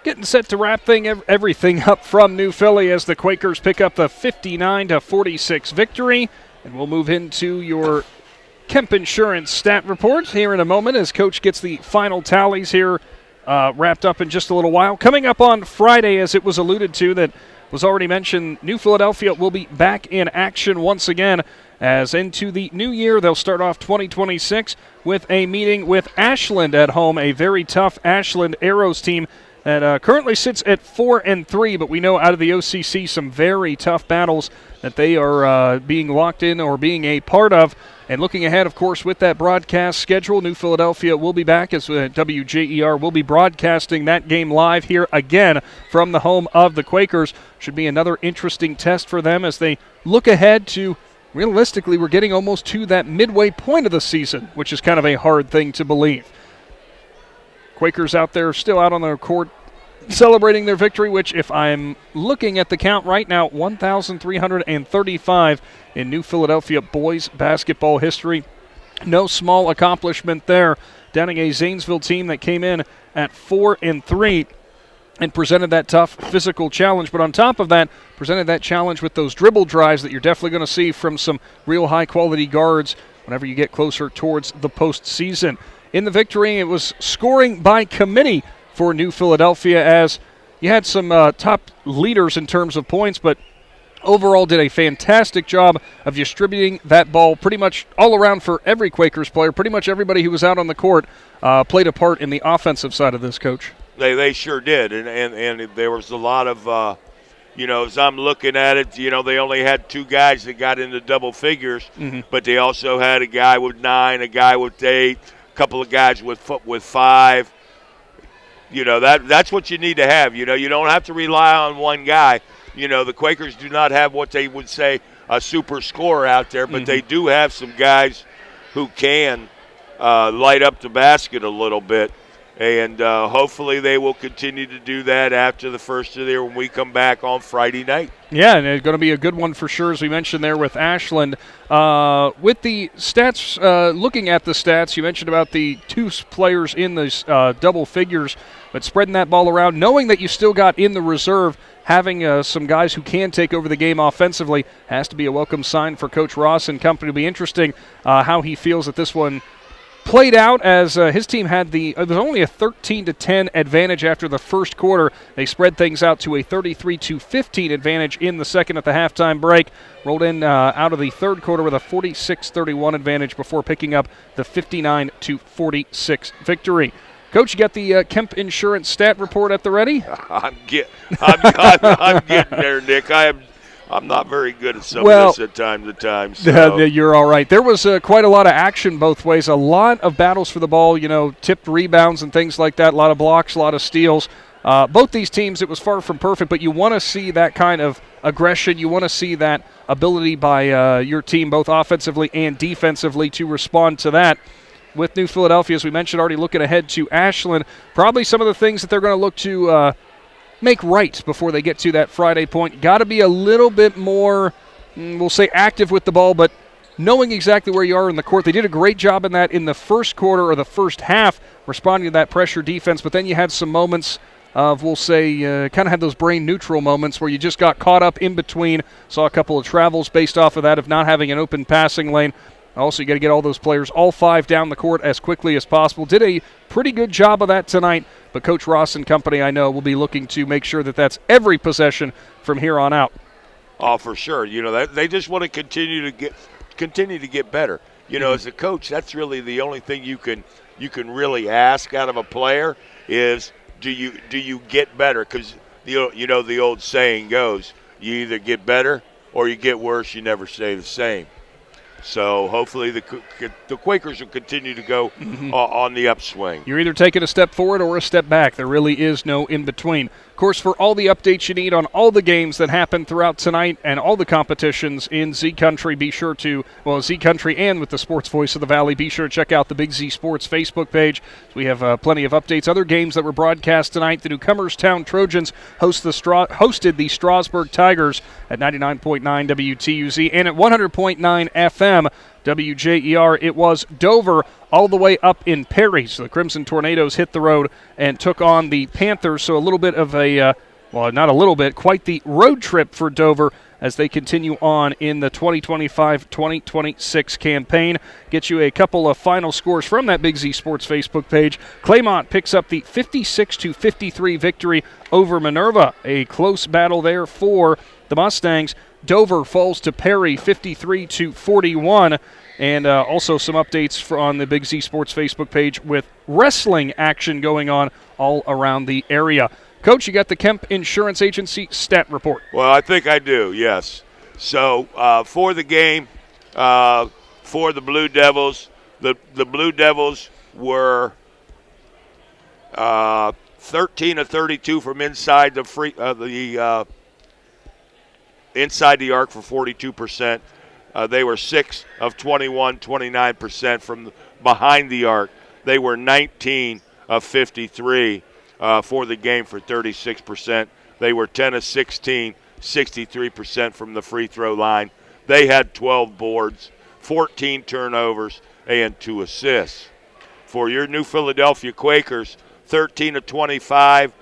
Getting set to wrap everything up from New Philly as the Quakers pick up the 59-46 victory. And we'll move into your Kemp Insurance stat report here in a moment as Coach gets the final tallies here wrapped up in just a little while. Coming up on Friday, as it was alluded to, that was already mentioned, New Philadelphia will be back in action once again. As into the new year, they'll start off 2026 with a meeting with Ashland at home, a very tough Ashland Arrows team that currently sits at 4-3, but we know out of the OCC some very tough battles that they are being locked in or being a part of. And looking ahead, of course, with that broadcast schedule, New Philadelphia will be back as WJER will be broadcasting that game live here again from the home of the Quakers. Should be another interesting test for them as they look ahead to, realistically, we're getting almost to that midway point of the season, which is kind of a hard thing to believe. Quakers out there still out on the court celebrating their victory, which, if I'm looking at the count right now, 1,335 in New Philadelphia boys basketball history. No small accomplishment there, downing a Zanesville team that came in at 4-3 and presented that tough physical challenge. But on top of that, presented that challenge with those dribble drives that you're definitely going to see from some real high-quality guards whenever you get closer towards the postseason. In the victory, it was scoring by committee for New Philadelphia, as you had some top leaders in terms of points, but overall did a fantastic job of distributing that ball pretty much all around for every Quakers player. Pretty much everybody who was out on the court played a part in the offensive side of this, Coach. They sure did, and there was a lot of, as I'm looking at it, they only had two guys that got into double figures, but they also had a guy with 9, a guy with 8, a couple of guys with 5. That's what you need to have. You don't have to rely on one guy. The Quakers do not have what they would say a super scorer out there, but they do have some guys who can light up the basket a little bit. And hopefully they will continue to do that after the first of the year when we come back on Friday night. Yeah, and it's going to be a good one for sure, as we mentioned there with Ashland. With the stats, looking at the stats, you mentioned about the 2 players in the double figures, but spreading that ball around, knowing that you still got in the reserve, having some guys who can take over the game offensively has to be a welcome sign for Coach Ross and company. It'll be interesting how he feels that this one played out, as his team had it was only a 13-10 advantage after the first quarter. They spread things out to a 33-15 advantage in the second at the halftime break. Rolled in out of the third quarter with a 46-31 advantage before picking up the 59-46 victory. Coach, you got the Kemp Insurance stat report at the ready? I'm getting there, Nick. I'm not very good at some of this at time to time. So. You're all right. There was quite a lot of action both ways, a lot of battles for the ball, tipped rebounds and things like that, a lot of blocks, a lot of steals. Both these teams, it was far from perfect, but you want to see that kind of aggression. You want to see that ability by your team, both offensively and defensively, to respond to that. with New Philadelphia, as we mentioned, already looking ahead to Ashland. Probably some of the things that they're going to look to make right before they get to that Friday point. Got to be a little bit more, we'll say, active with the ball, but knowing exactly where you are in the court. They did a great job in that in the first quarter or the first half, responding to that pressure defense, but then you had some moments of, we'll say, kind of had those brain-neutral moments where you just got caught up in between, saw a couple of travels based off of that, of not having an open passing lane. Also, you got to get all those players, all 5, down the court as quickly as possible. Did a pretty good job of that tonight, but Coach Ross and company, I know, will be looking to make sure that that's every possession from here on out. Oh, for sure. You know, they just want to continue to get better. You know, as a coach, that's really the only thing you can really ask out of a player is, do you get better? Because you know the old saying goes, you either get better or you get worse. You never stay the same. So hopefully the Quakers will continue to go on the upswing. You're either taking a step forward or a step back. There really is no in-between. Of course, for all the updates you need on all the games that happened throughout tonight and all the competitions in Z Country, be sure to, Z Country and with the Sports Voice of the Valley, be sure to check out the Big Z Sports Facebook page. We have plenty of updates. Other games that were broadcast tonight, the Newcomerstown Trojans hosted the Strasburg Tigers at 99.9 WTUZ and at 100.9 FM. WJER. It was Dover all the way up in Perry. So the Crimson Tornadoes hit the road and took on the Panthers. So a little bit of a, not a little bit, quite the road trip for Dover as they continue on in the 2025-2026 campaign. Get you a couple of final scores from that Big Z Sports Facebook page. Claymont picks up the 56-53 victory over Minerva. A close battle there for the Mustangs. Dover falls to Perry 53-41. And also some updates on the Big Z Sports Facebook page with wrestling action going on all around the area. Coach, you got the Kemp Insurance Agency stat report. Well, I think I do, yes. So for the game, for the Blue Devils, the Blue Devils were 13 of 32 from inside inside the arc for 42%. They were 6 of 21, 29% from behind the arc. They were 19 of 53 for the game for 36%. They were 10 of 16, 63% from the free throw line. They had 12 boards, 14 turnovers, and 2 assists. For your New Philadelphia Quakers, 13 of 25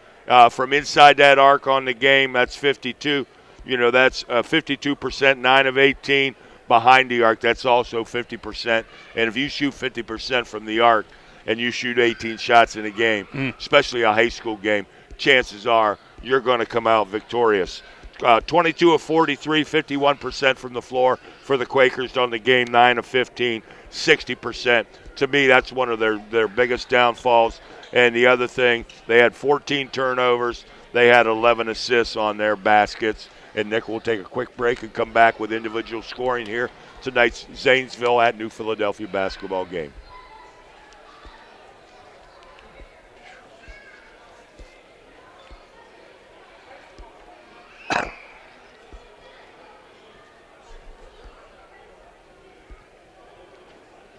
from inside that arc on the game. That's 52. You know, that's 52%, 9 of 18. Behind the arc, that's also 50%. And if you shoot 50% from the arc and you shoot 18 shots in a game, especially a high school game, chances are you're going to come out victorious. 22 of 43, 51% from the floor for the Quakers on the game, 9 of 15, 60%. To me, that's one of their biggest downfalls. And the other thing, they had 14 turnovers. They had 11 assists on their baskets. And Nick will take a quick break and come back with individual scoring here tonight's Zanesville at New Philadelphia basketball game.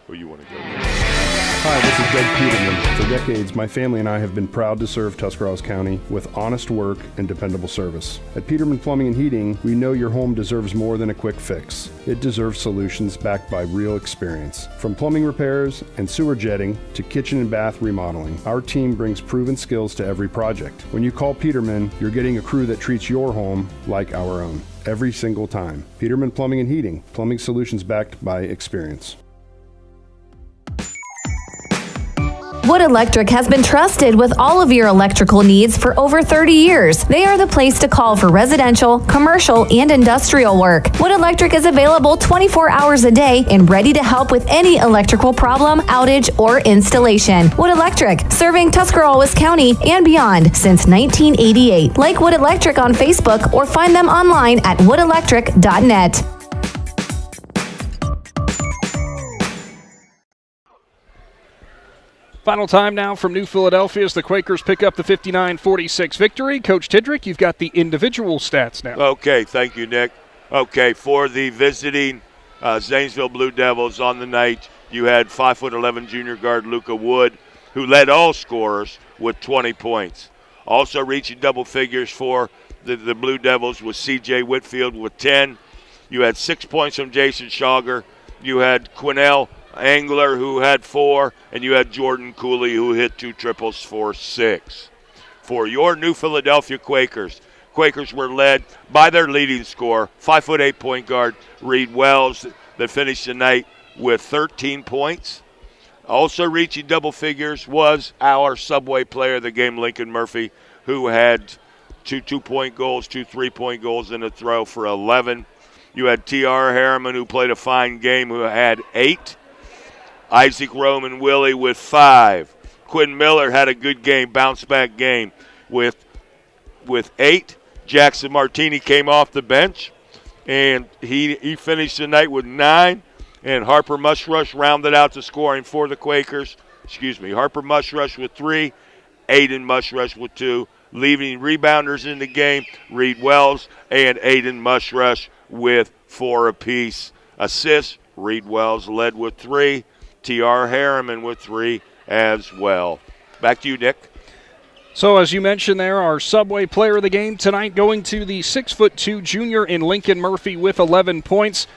Where you want to go? Hi, this is Doug Peterman. For decades, my family and I have been proud to serve Tuscarawas County with honest work and dependable service. At Peterman Plumbing and Heating, we know your home deserves more than a quick fix. It deserves solutions backed by real experience. From plumbing repairs and sewer jetting to kitchen and bath remodeling, our team brings proven skills to every project. When you call Peterman, you're getting a crew that treats your home like our own. Every single time. Peterman Plumbing and Heating. Plumbing solutions backed by experience. Wood Electric has been trusted with all of your electrical needs for over 30 years. They are the place to call for residential, commercial, and industrial work. Wood Electric is available 24 hours a day and ready to help with any electrical problem, outage, or installation. Wood Electric, serving Tuscarawas County and beyond since 1988. Like Wood Electric on Facebook or find them online at woodelectric.net. Final time now from New Philadelphia as the Quakers pick up the 59-46 victory. Coach Tidrick, you've got the individual stats now. Okay, thank you, Nick. Okay, for the visiting Zanesville Blue Devils on the night, you had 5'11" junior guard Luca Wood, who led all scorers with 20 points. Also reaching double figures for the Blue Devils was C.J. Whitfield with 10. You had 6 points from Jason Schauger. You had Quinnell Angler, who had 4, and you had Jordan Cooley, who hit 2 triples for 6. For your New Philadelphia Quakers were led by their leading scorer, 5'8" point guard Reed Wells, that finished the night with 13 points. Also reaching double figures was our Subway player of the game, Lincoln Murphy, who had 2 2-point goals, 2 3-point goals, and a throw for 11. You had T.R. Harriman, who played a fine game, who had 8. Isaac Roman Willie with 5. Quinn Miller had a good game, bounce-back game with 8. Jackson Martini came off the bench, and he finished the night with 9. And Harper Mushrush rounded out the scoring for the Quakers. Harper Mushrush with 3, Aiden Mushrush with 2. Leaving rebounders in the game, Reed Wells and Aiden Mushrush with 4 apiece. Assists, Reed Wells led with 3. T.R. Harriman with 3 as well. Back to you, Nick. So as you mentioned there, our Subway player of the game tonight going to the 6'2" junior in Lincoln Murphy with 11 points.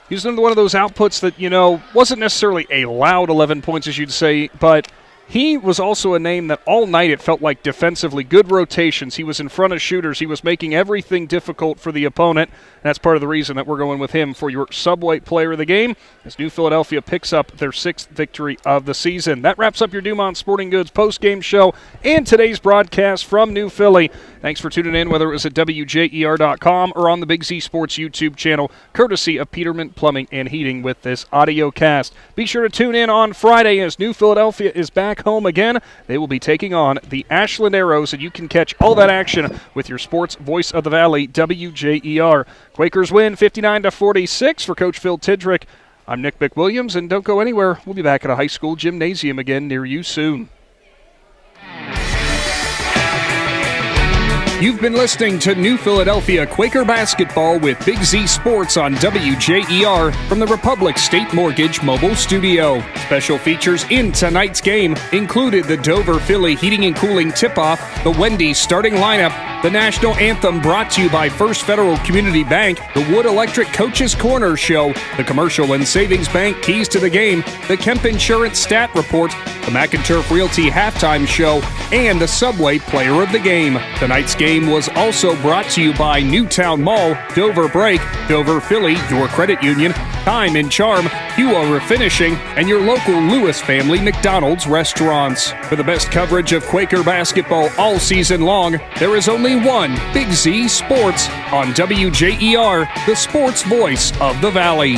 He's one of those outputs that, wasn't necessarily a loud 11 points, as you'd say, but he was also a name that all night it felt like defensively, good rotations. He was in front of shooters. He was making everything difficult for the opponent. That's part of the reason that we're going with him for your Subway player of the game as New Philadelphia picks up their 6th victory of the season. That wraps up your Dumont Sporting Goods post-game show and today's broadcast from New Philly. Thanks for tuning in, whether it was at WJER.com or on the Big Z Sports YouTube channel, courtesy of Peterman Plumbing and Heating with this audio cast. Be sure to tune in on Friday as New Philadelphia is back home again. They will be taking on the Ashland Arrows, and you can catch all that action with your sports voice of the Valley, WJER. Quakers win 59-46 for Coach Phil Tidrick. I'm Nick McWilliams, and don't go anywhere. We'll be back at a high school gymnasium again near you soon. You've been listening to New Philadelphia Quaker Basketball with Big Z Sports on WJER from the Republic State Mortgage Mobile Studio. Special features in tonight's game included the Dover Philly Heating and Cooling Tip-Off, the Wendy's starting lineup, the National Anthem brought to you by First Federal Community Bank, the Wood Electric Coaches Corner Show, the Commercial and Savings Bank Keys to the Game, the Kemp Insurance Stat Report, the McInturf Realty Halftime Show, and the Subway Player of the Game. Tonight's game was also brought to you by Newtown Mall, Dover Break, Dover Philly, your credit union, Time and Charm, Hua Refinishing, and your local Lewis Family McDonald's restaurants. For the best coverage of Quaker basketball all season long, there is only one Big Z Sports on WJER, the sports voice of the Valley.